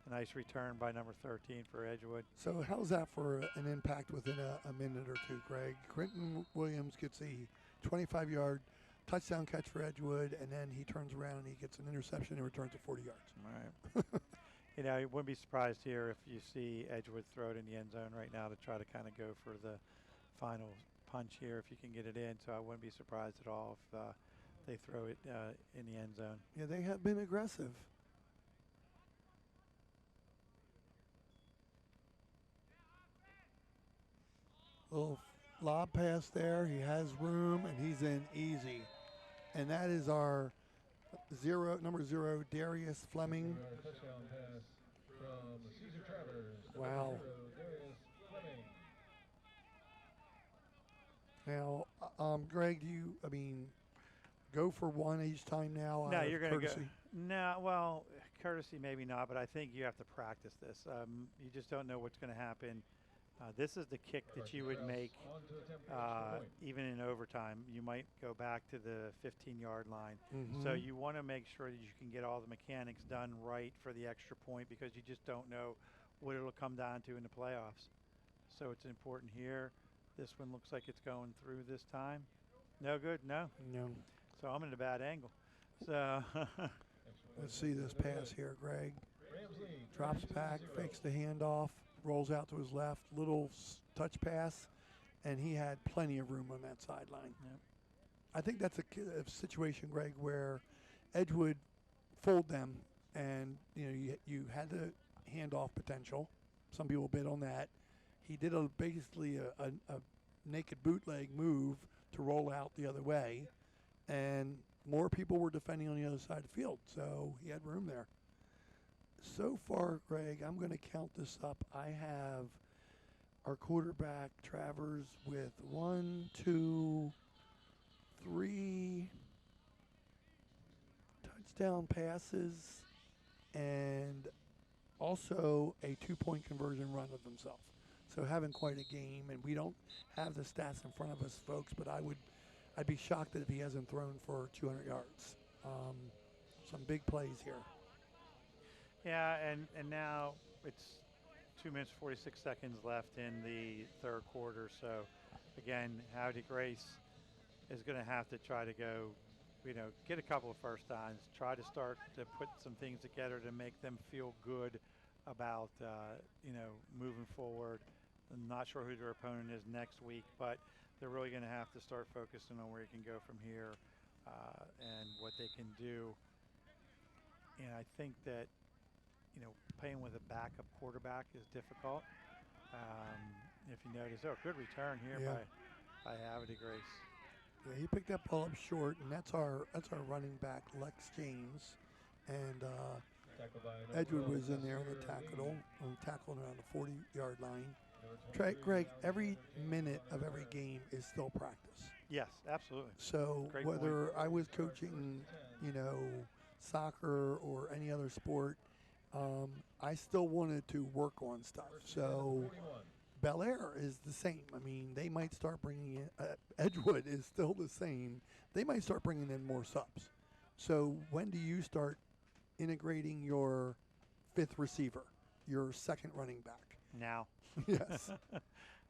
A nice return by number 13 for Edgewood. So how's that for an impact within a minute or two, Greg? Quentin Williams gets a 25-yard touchdown catch for Edgewood, and then he turns around and he gets an interception and returns it 40 yards. All right. You wouldn't be surprised here if you see Edgewood throw it in the end zone right now to try to kind of go for the final punch here if you can get it in. So I wouldn't be surprised at all if they throw it in the end zone. Yeah, they have been aggressive. Little lob pass there. He has room, and he's in easy. And that is our number 0, Darius Fleming. Touchdown pass from Caesar Travers. Wow. Darius Fleming. Now, Greg, go for one each time now? No, out of you're going to go. courtesy? No, well, courtesy maybe not, but I think you have to practice this. You just don't know what's going to happen. This is the kick that you would make even in overtime. You might go back to the 15-yard line. Mm-hmm. So you want to make sure that you can get all the mechanics done right for the extra point, because you just don't know what it'll come down to in the playoffs. So it's important here. This one looks like it's going through this time. No good, no. No. So I'm in a bad angle. So Let's see this pass here, Greg. Drops back, fakes the handoff, rolls out to his left, little touch pass, and he had plenty of room on that sideline. Yep. I think that's a situation, Greg, where Edgewood fooled them, and you had the handoff potential. Some people bid on that. He did basically a naked bootleg move to roll out the other way, and more people were defending on the other side of the field, so he had room there. So far, Greg, I'm going to count this up. I have our quarterback, Travers, with 1, 2, 3 touchdown passes and also a 2-point conversion run of himself. So having quite a game, and we don't have the stats in front of us, folks, but I'd be shocked if he hasn't thrown for 200 yards. Some big plays here. yeah, and now it's 2 minutes 46 seconds left in the third quarter. So again, Howdy Grace is going to have to try to go, get a couple of first downs, try to start to put some things together to make them feel good about moving forward. I'm not sure who their opponent is next week, but they're really going to have to start focusing on where you can go from here and what they can do. And I think that, playing with a backup quarterback is difficult. If you notice, good return here by Havre Grace. Yeah, he picked that ball up short, and that's our running back, Lex James, and Edgewood was in there on the tackle around the 40-yard line. Greg, every minute of every game is still practice. Yes, absolutely. So Great whether point. I was coaching, soccer or any other sport, I still wanted to work on stuff. So Bel Air is the same. They might start bringing in, Edgewood is still the same. They might start bringing in more subs. So when do you start integrating your fifth receiver, your second running back? Now. Yes.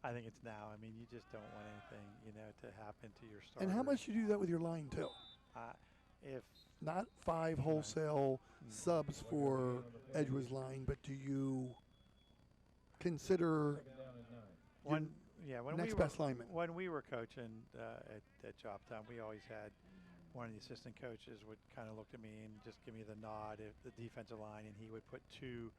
I think it's now. You just don't want anything, to happen to your starter. And how much you do that with your line too? If not 5 wholesale subs for Edgewood's line, but do you consider when next best lineman? When we were coaching at Choptown, we always had one of the assistant coaches would kind of look at me and just give me the nod at the defensive line, and he would put 2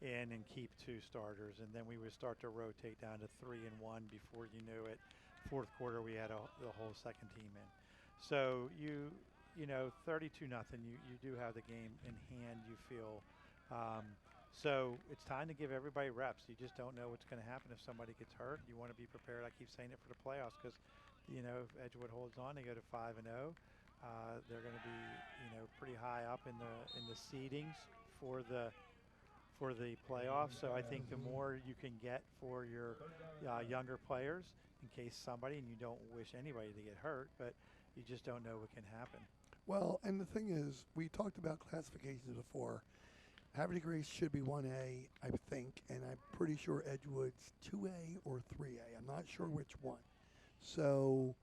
in and keep 2 starters, and then we would start to rotate down to 3 and 1 before you knew it. Fourth quarter, we had the whole second team in. So 32-0. You do have the game in hand. You feel. So it's time to give everybody reps. You just don't know what's going to happen if somebody gets hurt. You want to be prepared. I keep saying it for the playoffs because, if Edgewood holds on, they go to 5-0. They're going to be, pretty high up in the seedings for the playoffs. So I think the more you can get for your younger players, in case somebody, and you don't wish anybody to get hurt, but you just don't know what can happen. Well, and the thing is, we talked about classifications before. Havre Grace should be 1A, I think, and I'm pretty sure Edgewood's 2A or 3A. I'm not sure which one. So,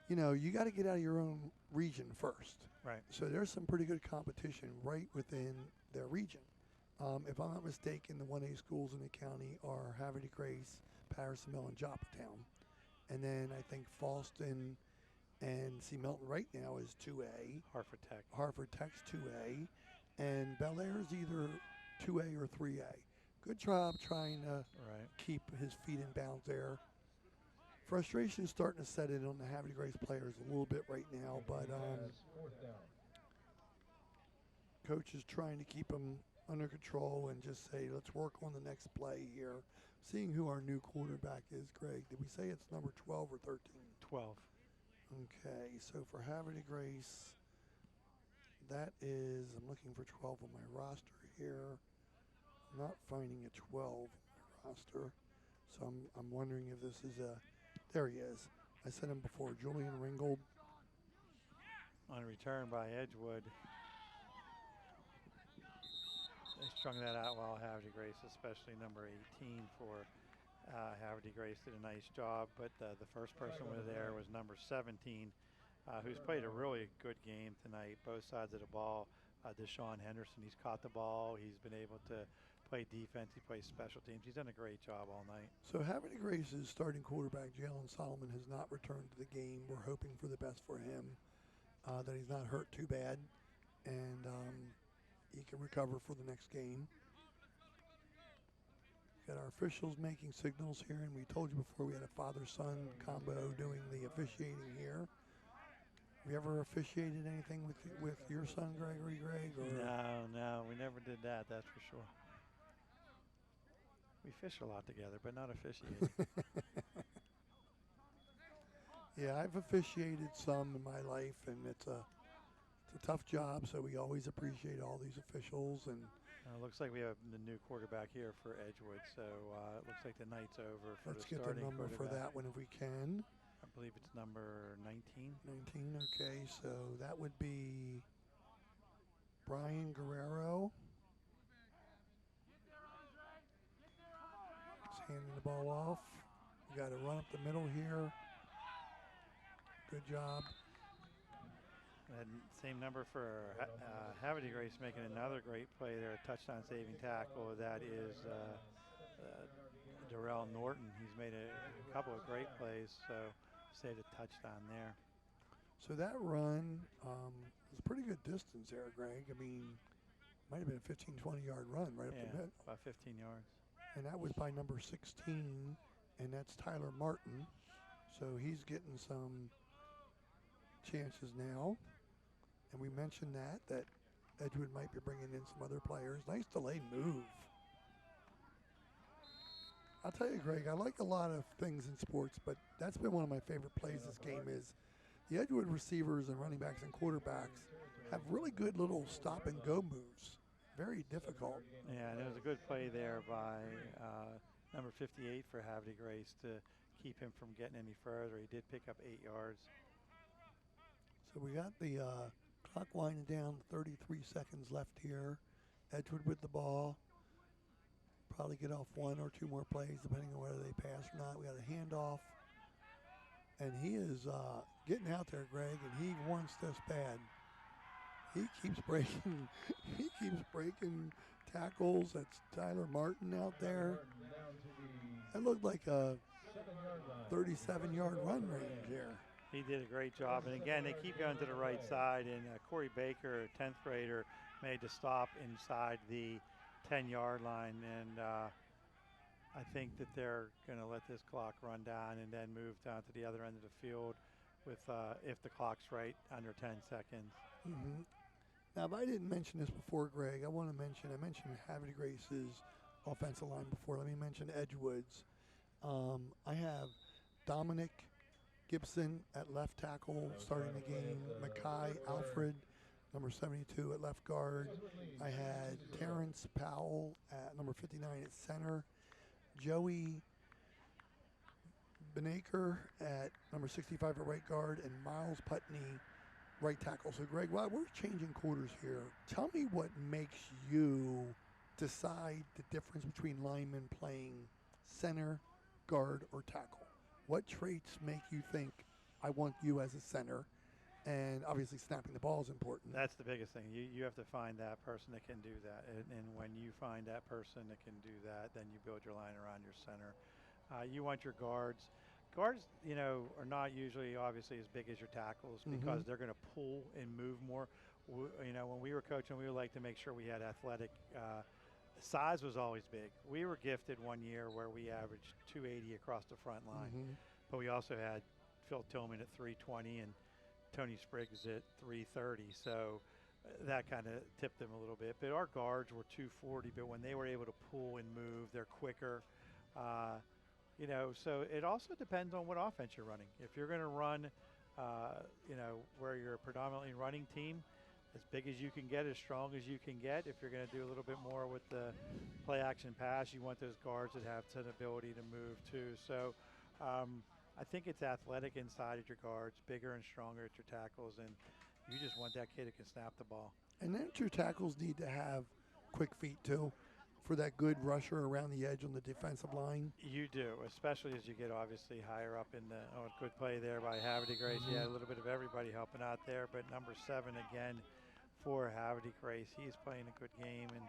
you got to get out of your own region first. Right. So there's some pretty good competition right within their region. If I'm not mistaken, the 1A schools in the county are Havre Grace, Paris Mill, and Joppatown. And then I think Falston And see, Milton right now is 2A. Hartford Tech. Hartford Tech's 2A. And Bel Air's either 2A or 3A. Good job trying to Right. keep his feet in bounds there. Frustration is starting to set in on the Havre de Grace players a little bit right now, but Fourth down. coach is trying to keep them under control and just say, let's work on the next play here. Seeing who our new quarterback is, Greg. Did we say it's number 12 or 13? 12. Okay, so for Havre de Grace, that is, I'm looking for 12 on my roster here. I'm not finding a 12 on my roster, so I'm wondering if this is a, there he is. I said him before, Julian Ringgold. On return by Edgewood. They strung that out well, Havre de Grace, especially number 18 for Havre de Grace did a nice job, but the first person was there was number 17, who's played a really good game tonight, both sides of the ball. Deshaun Henderson, he's caught the ball, he's been able to play defense, he plays special teams. He's done a great job all night. So Havre de Grace's starting quarterback, Jalen Solomon, has not returned to the game. We're hoping for the best for him, that he's not hurt too bad, and he can recover for the next game. Got our officials making signals here, and we told you before we had a father-son combo doing the officiating here. Have you ever officiated anything with your son, Greg? Or? No, we never did that, that's for sure. We fish a lot together, but not officiating. Yeah, I've officiated some in my life, and it's a tough job, so we always appreciate all these officials. And looks like we have the new quarterback here for Edgewood, so it looks like the night's over for let's the get starting the number for that one if we can. I believe it's number 19. 19, okay, so that would be Brian Guerrero. He's handing the ball off. We got to run up the middle here. Good job. And same number for Havre de Grace making another great play there, a touchdown saving tackle. That is Darrell Norton. He's made a couple of great plays, so saved a touchdown there. So that run was a pretty good distance there, Greg. I mean, might have been a 15, 20-yard run right up the middle. About 15 yards. And that was by number 16, and that's Tyler Martin. So he's getting some chances now. And we mentioned that Edgewood might be bringing in some other players. Nice delayed move. I'll tell you, Greg, I like a lot of things in sports, but that's been one of my favorite plays this game is the Edgewood receivers and running backs and quarterbacks have really good little stop-and-go moves. Very difficult. Yeah, and it was a good play there by number 58 for Havre de Grace to keep him from getting any further. He did pick up 8 yards. So we got the clock winding down, 33 seconds left here. Edgewood with the ball. Probably get off one or two more plays, depending on whether they pass or not. We got a handoff. And he is getting out there, Greg, and he wants this bad. He keeps breaking. He keeps breaking tackles. That's Tyler Martin out there. That looked like a 37-yard run range here. He did a great job. And again, they keep going to the right side. And Corey Baker, a 10th grader, made the stop inside the 10-yard line. And I think that they're going to let this clock run down and then move down to the other end of the field with, if the clock's right, under 10 seconds. Mm-hmm. Now, if I didn't mention this before, Greg, I mentioned Havre de Grace's offensive line before. Let me mention Edgewood's. I have Dominic Gibson at left tackle starting the game. Mackay Alfred, number 72 at left guard. I had Terrence Powell at number 59 at center. Joey Benaker at number 65 at right guard. And Miles Putney, right tackle. So, Greg, while we're changing quarters here, tell me what makes you decide the difference between linemen playing center, guard, or tackle. What traits make you think I want you as a center? And obviously snapping the ball is important. That's the biggest thing. You have to find that person that can do that. And when you find that person that can do that, then you build your line around your center. You want your guards guards, are not usually obviously as big as your tackles because they're going to pull and move more. When we were coaching, we would like to make sure we had athletic. Size was always big. We were gifted one year where we averaged 280 across the front line, but we also had Phil Tillman at 320 and Tony Spriggs at 330. So that kind of tipped them a little bit. But our guards were 240, but when they were able to pull and move, they're quicker. So it also depends on what offense you're running. If you're going to run, where you're a predominantly running team, as big as you can get, as strong as you can get. If you're going to do a little bit more with the play action pass, you want those guards that have some ability to move too. So I think it's athletic inside at your guards, bigger and stronger at your tackles, and you just want that kid who can snap the ball. And then your tackles need to have quick feet too, for that good rusher around the edge on the defensive line. You do, especially as you get obviously higher up in the good play there by Havre Grace. Yeah, a little bit of everybody helping out there, but number 7 again for Havre Grace. He's playing a good game, and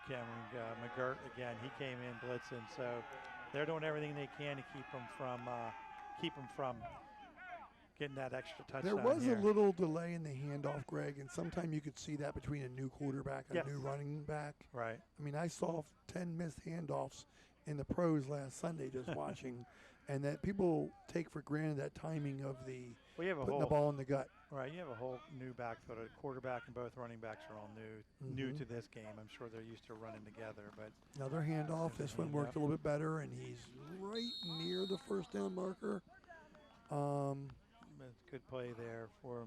Cameron McGirt again. He came in blitzing, so they're doing everything they can to keep him from getting that extra touchdown. There was a little delay in the handoff, Greg, and sometimes you could see that between a new quarterback and a new running back. Right. I mean, I saw 10 missed handoffs in the pros last Sunday just watching, and that people take for granted that timing of the putting the ball in the gut. Right, you have a whole new backfield. A quarterback and both running backs are all new to this game. I'm sure they're used to running together. But another handoff. This one worked a little bit better, and he's right near the first down marker. Good play there for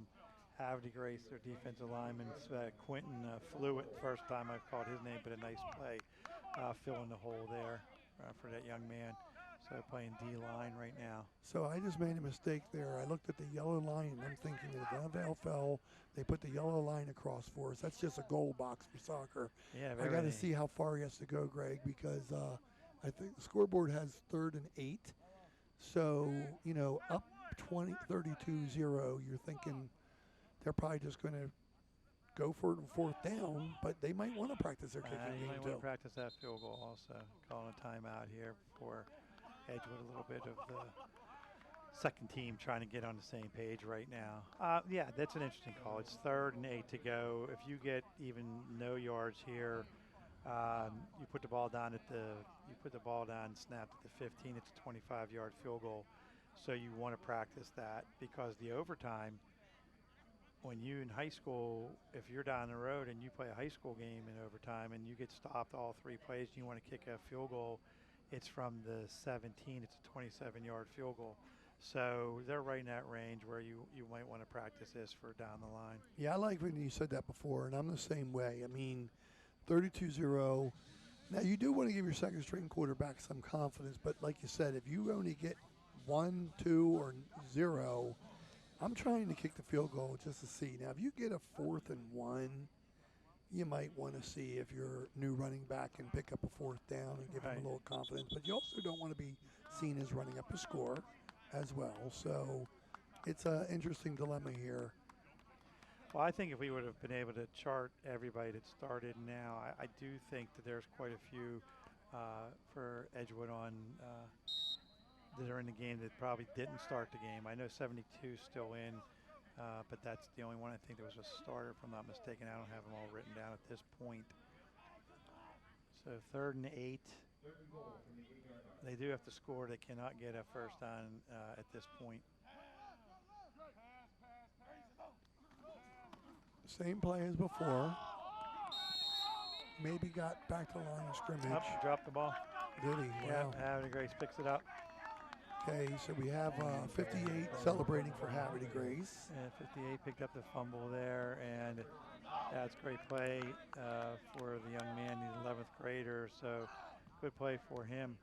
Havre Grace, their defensive lineman. Quentin flew it first time I've called his name, but a nice play filling the hole there for that young man. So playing D-line right now. So I just made a mistake there. I looked at the yellow line, and I'm thinking that if NFL, they put the yellow line across for us. That's just a goal box for soccer. Yeah, I got to see how far he has to go, Greg, because I think the scoreboard has 3rd and 8. So, up 32-0, you're thinking they're probably just going to go for it on 4th down, but they might want to practice their kicking you game might too. want to practice that field goal also. Calling a timeout here for Edgewood, a little bit of the second team trying to get on the same page right now. Yeah, that's an interesting call. It's 3rd and 8 to go. If you get even no yards here, you put the ball down snapped at the 15. It's a 25-yard field goal. So you want to practice that because the overtime, when you in high school, if you're down the road and you play a high school game in overtime and you get stopped all 3 plays and you want to kick a field goal, it's from the 17. It's a 27-yard field goal. So they're right in that range where you might want to practice this for down the line. Yeah, I like when you said that before, and I'm the same way. I mean, 32-0. Now, you do want to give your second-string quarterback some confidence, but like you said, if you only get 1, 2, or 0, I'm trying to kick the field goal just to see. Now, if you get a 4th and 1, you might want to see if your new running back can pick up a 4th down and give him a little confidence. But you also don't want to be seen as running up a score as well. So it's an interesting dilemma here. Well, I think if we would have been able to chart everybody that started now, I do think that there's quite a few for Edgewood that are in the game that probably didn't start the game. I know 72 still in, but that's the only one I think there was a starter, if I'm not mistaken. I don't have them all written down at this point. So 3rd and 8. They do have to score. They cannot get a first down at this point. Same play as before. Maybe got back to the line of scrimmage. Dropped the ball. Did he? Yeah, Wow. Havre Grace picks it up. Okay, so we have 58 celebrating for Havre Grace. And 58 picked up the fumble there, and that's great play for the young man. He's 11th grader, so good play for him.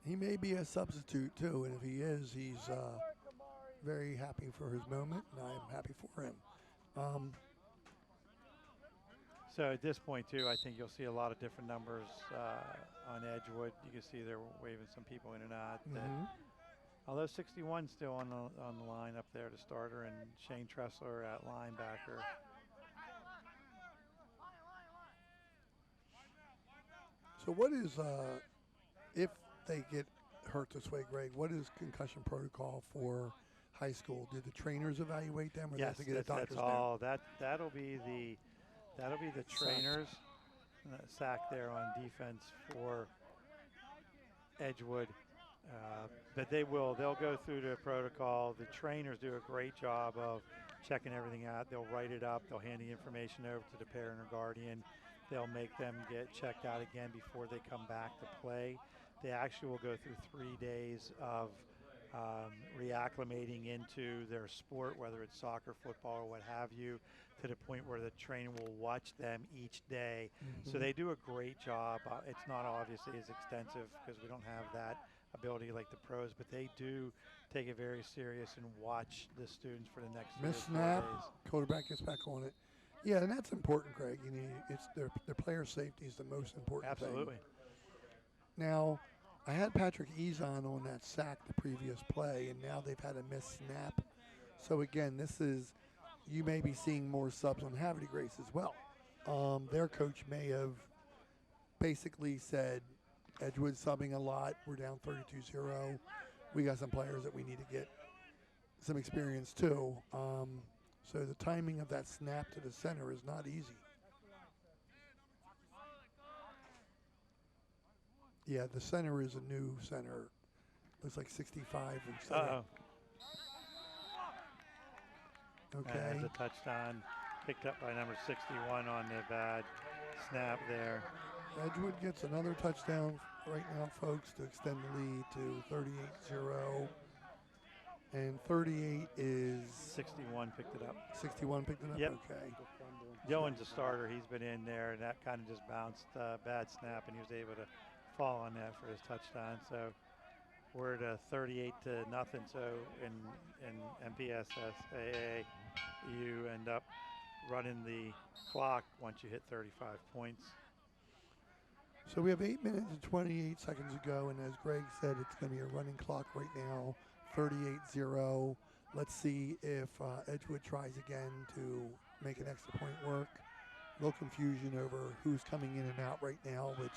He may be a substitute too, and if he is, he's very happy for his moment, and I'm happy for him. So at this point too, I think you'll see a lot of different numbers on Edgewood. You can see they're waving some people in and out. Although 61 still on the line up there, the starter, and Shane Tressler at linebacker. So what is if they get hurt this way, Greg. What is concussion protocol for high school? Did the trainers evaluate them, or they have Yes, to get a doctor's that's note? all. That'll be the trainers sack there on defense for Edgewood. But they'll go through the protocol. The trainers do a great job of checking everything out. They'll write it up. They'll hand the information over to the parent or guardian. They'll make them get checked out again before they come back to play. They actually will go through 3 days of reacclimating into their sport, whether it's soccer, football, or what have you, to the point where the trainer will watch them each day. So they do a great job. It's not obviously as extensive because we don't have that ability like the pros, but they do take it very serious and watch the students for the next 3 or 4 snap, days. quarterback gets back on it. Yeah, and that's important, Greg. You need it's their player safety is the most important Absolutely. thing. Now, I had Patrick Ezon on that sack the previous play, and now they've had a missed snap. So again, you may be seeing more subs on Havre Grace as well. Their coach may have basically said, Edgewood subbing a lot. We're down 32-0. We got some players that we need to get some experience too. So the timing of that snap to the center is not easy. Yeah, the center is a new center. Looks like 65 instead. Uh-oh. Okay. And the touchdown picked up by number 61 on the bad snap there. Edgewood gets another touchdown right now, folks, to extend the lead to 38-0. And 38 is 61 picked it up. 61 picked it up? Yep. Okay. Yoan's a starter. He's been in there, and that kind of just bounced bad snap, and he was able to fall on that for his touchdown. So we're at 38-0. So in MPSSAA, you end up running the clock once you hit 35 points. So we have 8 minutes and 28 seconds to go, and as Greg said, it's going to be a running clock right now, 38-0. Let's see if Edgewood tries again to make an extra point work. A little confusion over who's coming in and out right now, which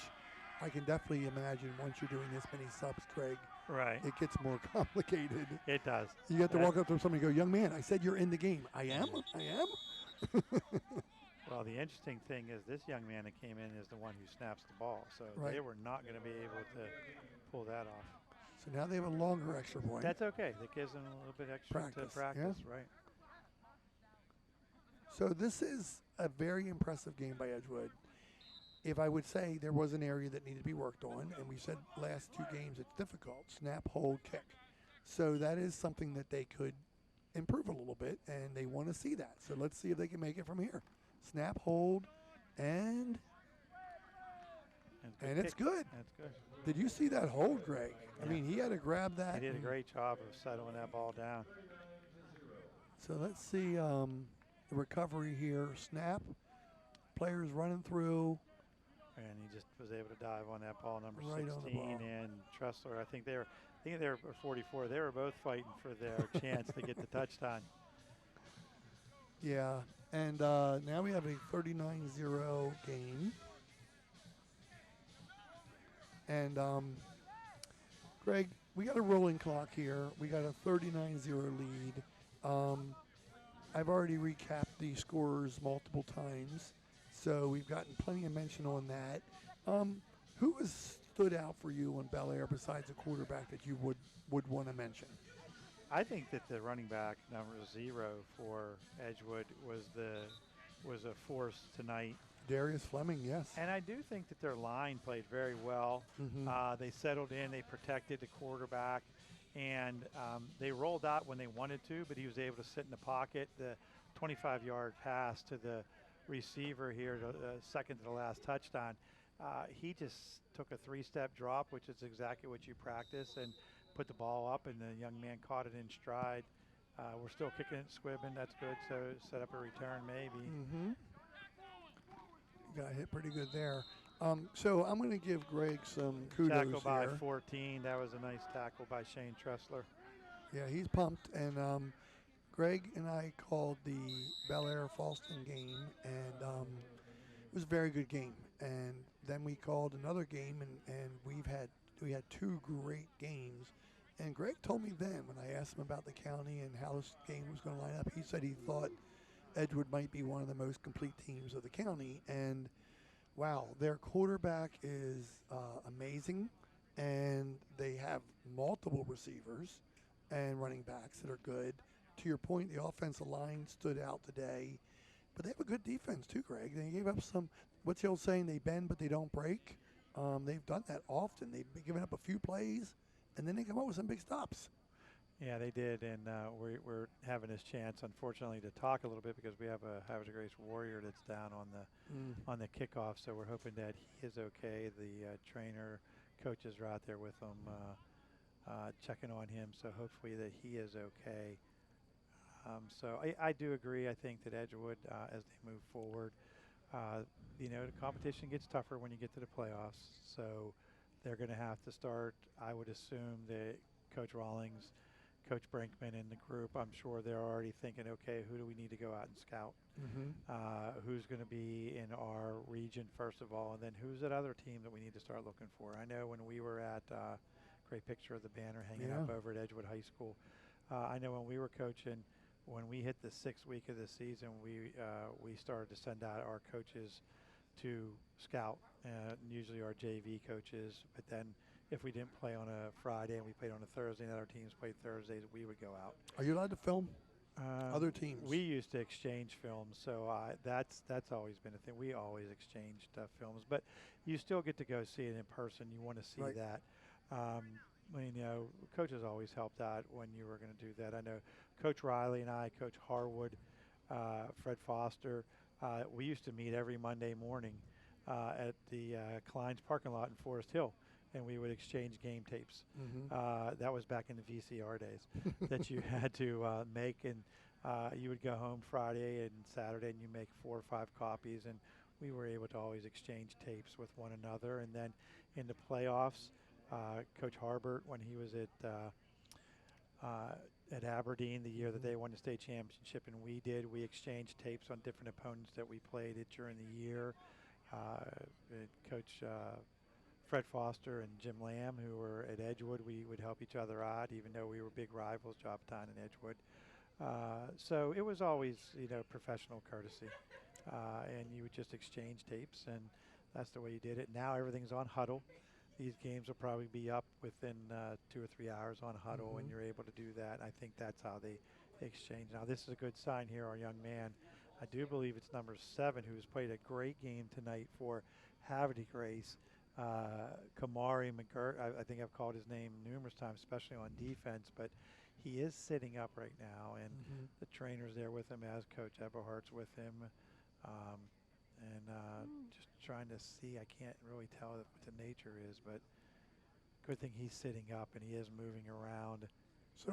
I can definitely imagine once you're doing this many subs, Craig. Right. It gets more complicated. It does. You have to walk up to somebody and go, young man, I said you're in the game. I am? Well, the interesting thing is this young man that came in is the one who snaps the ball. So they were not going to be able to pull that off. So now they have a longer extra point. That's okay. That gives them a little bit extra to practice, right? So this is a very impressive game by Edgewood. If I would say there was an area that needed to be worked on, and we said last 2 games it's difficult, snap, hold, kick. So that is something that they could improve a little bit, and they want to see that. So let's see if they can make it from here. Snap, hold, and it's good. That's good. Did you see that hold, Greg? I mean, he had to grab that. He did a great job of settling that ball down. So let's see the recovery here. Snap, players running through. And he just was able to dive on that ball, number Right on the 16, ball. and Tressler. I think they were 44. They were both fighting for their chance to get the touchdown. Yeah, and now we have a 39-0 game. And Greg, we got a rolling clock here. We got a 39-0 lead. I've already recapped the scores multiple times, so we've gotten plenty of mention on that. Who has stood out for you on Bel Air besides a quarterback that you would want to mention? I think that the running back number 0 for Edgewood was a force tonight. Darius Fleming, yes. And I do think that their line played very well. They settled in, they protected the quarterback, and they rolled out when they wanted to, but he was able to sit in the pocket. The 25-yard pass to the receiver here, second to the last touchdown, he just took a 3-step drop, which is exactly what you practice, and put the ball up, and the young man caught it in stride. We're still kicking it, squibbing. That's good. So set up a return maybe. Got hit pretty good there. So I'm going to give Greg some kudos Tackle by here. 14. That was a nice tackle by Shane Tressler. Yeah, he's pumped. And Greg and I called the Bel Air Falston game, and it was a very good game. And then we called another game, and we've had we had two great games. And Greg told me then when I asked him about the county and how this game was going to line up, he said he thought Edgewood might be one of the most complete teams of the county. And wow, their quarterback is amazing, and they have multiple receivers and running backs that are good. To your point, the offensive line stood out today, but they have a good defense too, Greg. They gave up some, what's the old saying, they bend but they don't break. They've done that often. They've been giving up a few plays, and then they come up with some big stops. Yeah, they did, and we're having this chance, unfortunately, to talk a little bit because we have a Havre Grace Warrior that's down on the kickoff. So we're hoping that he is okay. The trainer, coaches are out there with him, checking on him. So hopefully that he is okay. So I do agree. I think that Edgewood, as they move forward, the competition gets tougher when you get to the playoffs. So they're going to have to start. I would assume that Coach Rawlings, Coach Brinkman and the group, I'm sure they're already thinking, okay, who do we need to go out and scout? Who's going to be in our region, first of all, and then who's that other team that we need to start looking for? I know when we were at, great picture of the banner hanging up over at Edgewood High School. I know when we were coaching, when we hit the 6th week of the season, we started to send out our coaches to scout, usually our JV coaches, but then if we didn't play on a Friday and we played on a Thursday and other teams played Thursdays, we would go out. Are you allowed to film other teams? We used to exchange films, so that's always been a thing. We always exchanged films, but you still get to go see it in person. You want to see that. Coaches always helped out when you were going to do that. I know Coach Riley and I, Coach Harwood, Fred Foster, we used to meet every Monday morning at the Klein's parking lot in Forest Hill, and we would exchange game tapes. That was back in the VCR days that you had to make, and you would go home Friday and Saturday and you make 4 or 5 copies, and we were able to always exchange tapes with one another. And then in the playoffs, Coach Harbert, when he was at Aberdeen the year that they won the state championship, and we exchanged tapes on different opponents that we played it during the year. Coach Fred Foster and Jim Lamb, who were at Edgewood, we would help each other out, even though we were big rivals, Joppatine and Edgewood. So it was always, professional courtesy, and you would just exchange tapes, and that's the way you did it. Now everything's on Huddle. These games will probably be up within 2 or 3 hours on Huddle, and you're able to do that. I think that's how they exchange. Now this is a good sign here. Our young man, I do believe it's number 7, who's played a great game tonight for Havre Grace. Kamari McGirt, I think I've called his name numerous times, especially on defense, but he is sitting up right now, and the trainer's there with him, as Coach Eberhardt's with him, just trying to see. I can't really tell what the nature is, but good thing he's sitting up and he is moving around. So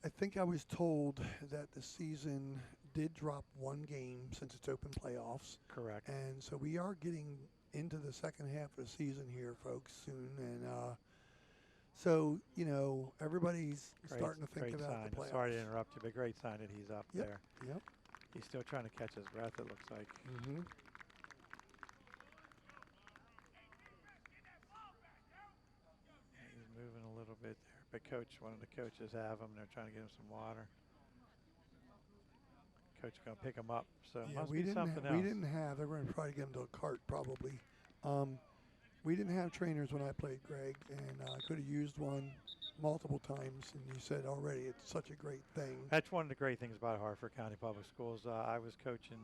I think I was told that the season did drop 1 game since it's open playoffs. Correct. And so we are getting into the second half of the season here, folks, soon. And so, everybody's starting to think about the playoffs. Sorry to interrupt you, but great sign that he's up there. Yep. He's still trying to catch his breath, it looks like. He's moving a little bit there, but one of the coaches have him. They're trying to get him some water. Coach is going to pick him up, so it must be something else. They're going to try to get him to a cart probably. We didn't have trainers when I played, Greg, and I could have used one multiple times, and you said already it's such a great thing. That's one of the great things about Hartford County Public Schools. I was coaching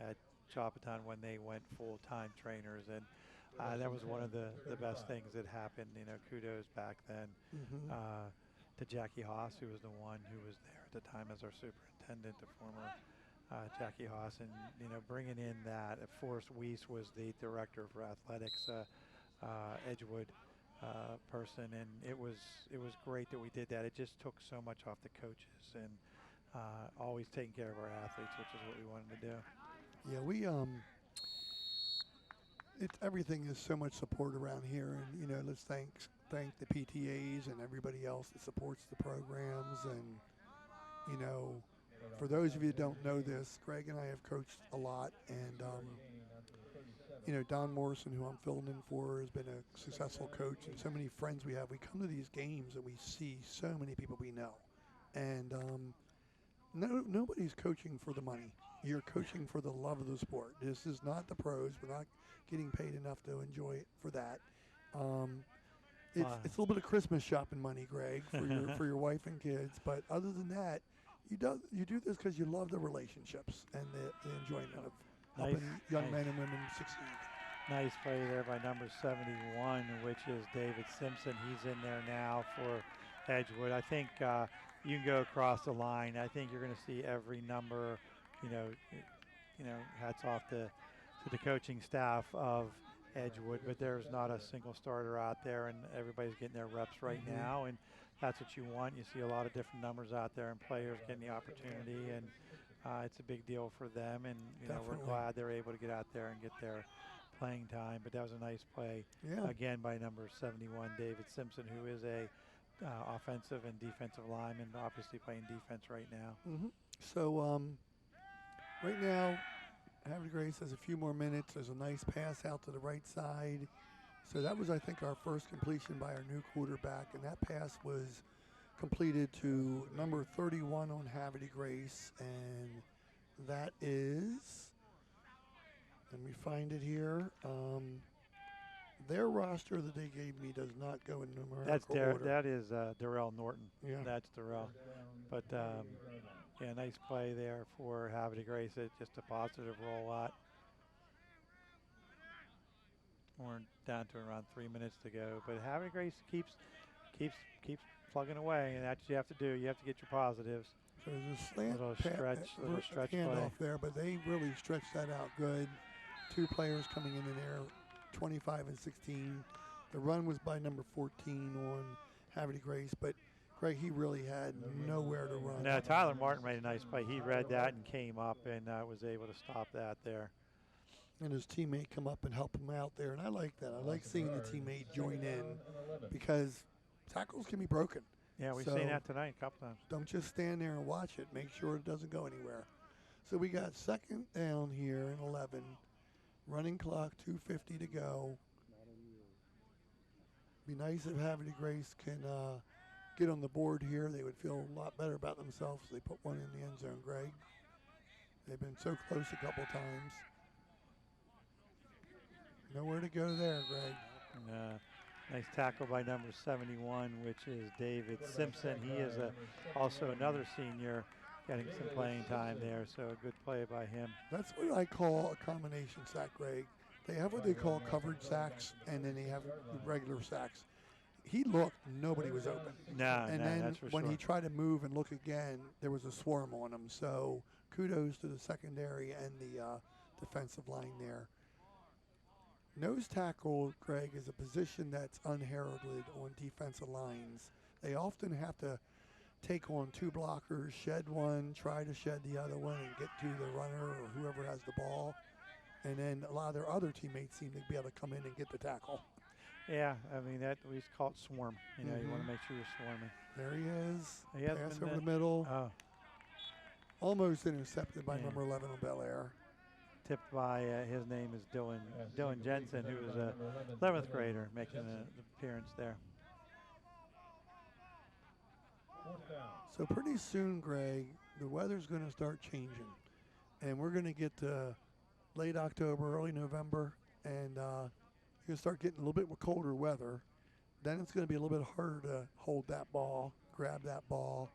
at Joppatine when they went full-time trainers, and that was one of the best things that happened. Kudos back then to Jackie Haas, who was the one who was there at the time as our superintendent, the former Jackie Haas, and bringing in that. Forrest Weiss was the director for athletics, Edgewood person, and it was great that we did that. It just took so much off the coaches, and always taking care of our athletes, which is what we wanted to do. Yeah, we everything is so much support around here, and let's thank the PTAs and everybody else that supports the programs. And for those of you who don't know this, Greg and I have coached a lot, and you know, Don Morrison, who I'm filling in for, has been a successful coach, and so many friends we have. We come to these games and we see so many people we know. And nobody's coaching for the money. You're coaching for the love of the sport. This is not the pros. We're not getting paid enough to enjoy it for that. It's a little bit of Christmas shopping money, Greg, for your wife and kids. But other than that, you do this because you love the relationships and the enjoyment of helping young men and women succeed. Nice play there by number 71, which is David Simpson. He's in there now for Edgewood. I think you can go across the line. I think you're going to see every number. You know, hats off to the coaching staff of Edgewood, but there's not a single starter out there, and everybody's getting their reps right now, and that's what you want. You see a lot of different numbers out there and players getting the opportunity, and it's a big deal for them, and you know, we're glad they're able to get out there and get their playing time. But that was a nice play again by number 71, David Simpson, who is a offensive and defensive lineman, obviously playing defense right now. So right now, Havre Grace has a few more minutes. There's a nice pass out to the right side. So that was, I think, our first completion by our new quarterback, and that pass was completed to number 31 on Havre Grace, and that is, let me find it here. Their roster that they gave me does not go in numerical order. That is Darrell Norton. Yeah. That's Darrell. But yeah, nice play there for Havre Grace. It's just a positive rollout. We're down to around 3 minutes to go, but Havre Grace keeps plugging away, and that's what you have to do. You have to get your positives. So there's a slant little stretch handoff play there, but they really stretched that out good. Two players coming in there, 25 and 16. The run was by number 14 on Havre Grace, but Craig, he really had nowhere to run. No, Tyler Martin made a nice play. He read that and came up and was able to stop that there. And his teammate come up and help him out there, and I like that. I like seeing the teammate join in because tackles can be broken. Yeah, we've seen that tonight a couple times. Don't just stand there and watch it. Make sure it doesn't go anywhere. So we got second down here in 11. Running clock, 2:50 to go. Be nice if Havre Grace can get on the board here. They would feel a lot better about themselves if they put one in the end zone, Greg. They've been so close a couple times. Nowhere to go there, Greg. Nice tackle by number 71, which is David Simpson. He is also another senior, getting some playing time there, so a good play by him. That's what I call a combination sack, Greg. They have what they call covered sacks, and then they have regular sacks. He looked, nobody was open. And then that's for when sure. he tried to move and look again, there was a swarm on him. So kudos to the secondary and the defensive line there. Nose tackle, Greg, is a position that's unheralded on defensive lines. They often have to take on two blockers, shed one, try to shed the other one, and get to the runner or whoever has the ball. And then a lot of their other teammates seem to be able to come in and get the tackle. Yeah, I mean, that we call it swarm. You know, you want to make sure you're swarming. There he is. Pass over the middle. Oh. Almost intercepted by number 11 on Bel Air. Tipped by, his name is Dylan Jensen, who was a 11th grader making an appearance there. So pretty soon, Greg, the weather's going to start changing. And we're going to get to late October, early November, and you're going to start getting a little bit colder weather. Then it's going to be a little bit harder to hold that ball, grab that ball.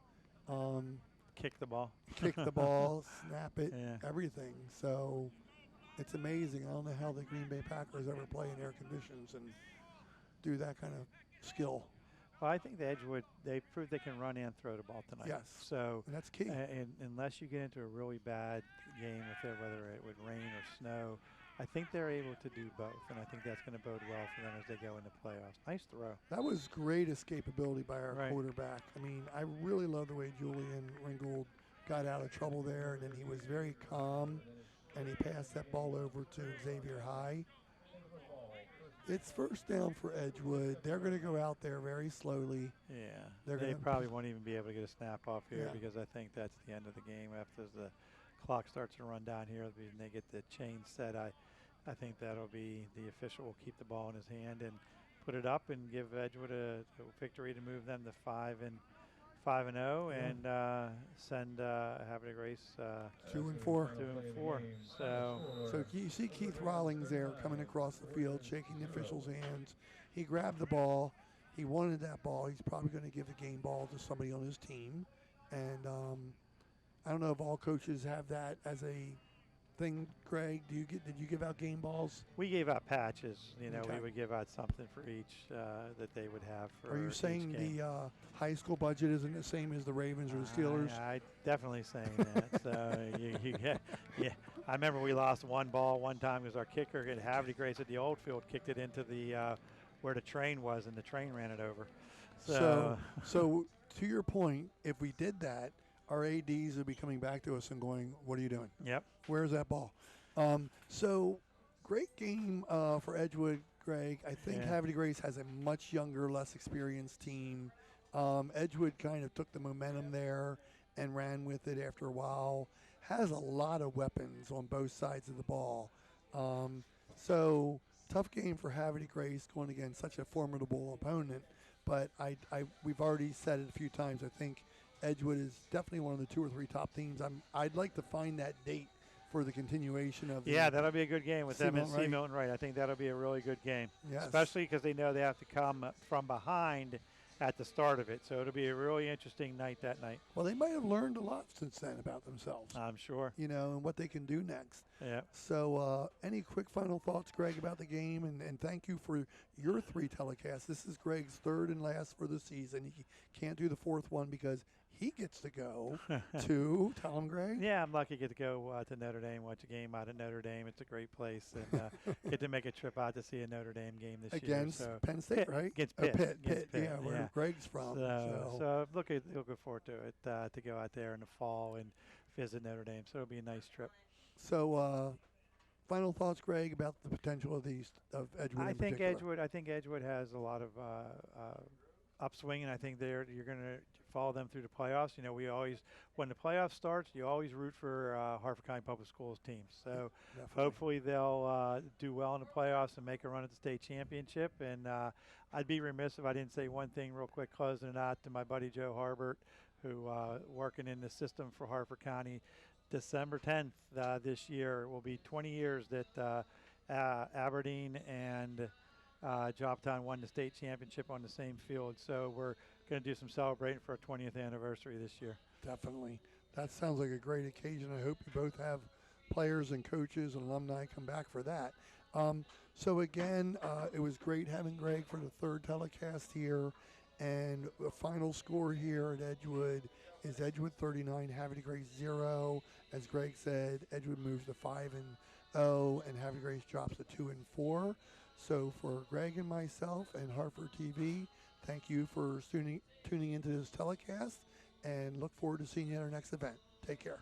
Kick the ball. Kick the ball, snap it, Yeah. everything. So it's amazing. I don't know how the Green Bay Packers ever play in air conditions and do that kind of skill. Well, I think the Edgewood, they proved they can run and throw the ball tonight. Yes. So And that's key. and unless you get into a really bad game with it, whether it would rain or snow, I think they're able to do both, and I think that's going to bode well for them as they go into playoffs. Nice throw. That was great escapability by our Right. quarterback. I mean, I really love the way Julian Ringgold got out of trouble there, and then he was very calm, and he passed that ball over to Xavier High. It's first down for Edgewood. They're going to go out there very slowly. Yeah. They're They gonna- probably won't even be able to get a snap off here Yeah. because I think that's the end of the game after the clock starts to run down here and they get the chain set. I think that'll be the official will keep the ball in his hand and put it up and give Edgewood a victory to move them to 5-0 and send Havre Grace 2-4. 2-4. So You see Keith Rawlings there coming across the field, shaking the official's hands. He grabbed the ball. He wanted that ball. He's probably going to give the game ball to somebody on his team. And I don't know if all coaches have that as a thing. Greg, did you give out game balls? we gave out patches. You know, Okay. we would give out something for each that they would have for Are you each saying game. the high school budget isn't the same as the Ravens or the Steelers? I definitely saying that. So yeah. I remember we lost one ball one time because our kicker at Havre Grace at the old field kicked it into the where the train was, and the train ran it over. So to your point, if we did that, our ADs would be coming back to us and going, "What are you doing? Yep. Where's that ball?" So great game for Edgewood, Greg. I think Yeah. Havre Grace has a much younger, less experienced team. Edgewood kind of took the momentum there and ran with it after a while. Has a lot of weapons on both sides of the ball. So tough game for Havre Grace going against such a formidable opponent. But we've already said it a few times. I think Edgewood is definitely one of the 2 or 3 top teams. I'd like to find that date for the continuation of the That'll be a good game with them and C. C. Milton Wright. I think that'll be a really good game, Yes. especially because they know they have to come from behind at the start of it. So it'll be a really interesting night that night. Well, they might have learned a lot since then about themselves, I'm sure. and what they can do next. Yeah. So any quick final thoughts, Greg, about the game? And thank you for your 3 telecasts. This is Greg's 3rd and last for the season. He can't do the 4th one because he gets to go to, tell him, Greg. Yeah, I'm lucky to get to go to Notre Dame, watch a game out at Notre Dame. It's a great place, and get to make a trip out to see a Notre Dame game this Against year. So Penn State, Pitt, right? Against Oh, Pitt. Pitt, Against Pitt, yeah, where Greg's from. So looking forward to it, to go out there in the fall and visit Notre Dame. So it'll be a nice trip. So final thoughts, Greg, about the potential of Edgewood in particular. I think Edgewood has a lot of upswing, and I think you're going to follow them through the playoffs. You know, when the playoffs starts, you always root for Harford County Public Schools teams. So Definitely. hopefully they'll do well in the playoffs and make a run at the state championship. And I'd be remiss if I didn't say one thing real quick, closing it out to my buddy Joe Harbert, who working in the system for Harford County. December 10th this year will be 20 years that Aberdeen and Jobtown won the state championship on the same field. So we're going to do some celebrating for our 20th anniversary this year. Definitely. That sounds like a great occasion. I hope you both have players and coaches and alumni come back for that. So again, it was great having Greg for the 3rd telecast here. And the final score here at Edgewood is Edgewood 39, Havre Grace 0. As Greg said, Edgewood moves to 5-0, and Havre Grace drops to 2-4. So for Greg and myself and Hartford TV, thank you for tuning into this telecast, and look forward to seeing you at our next event. Take care.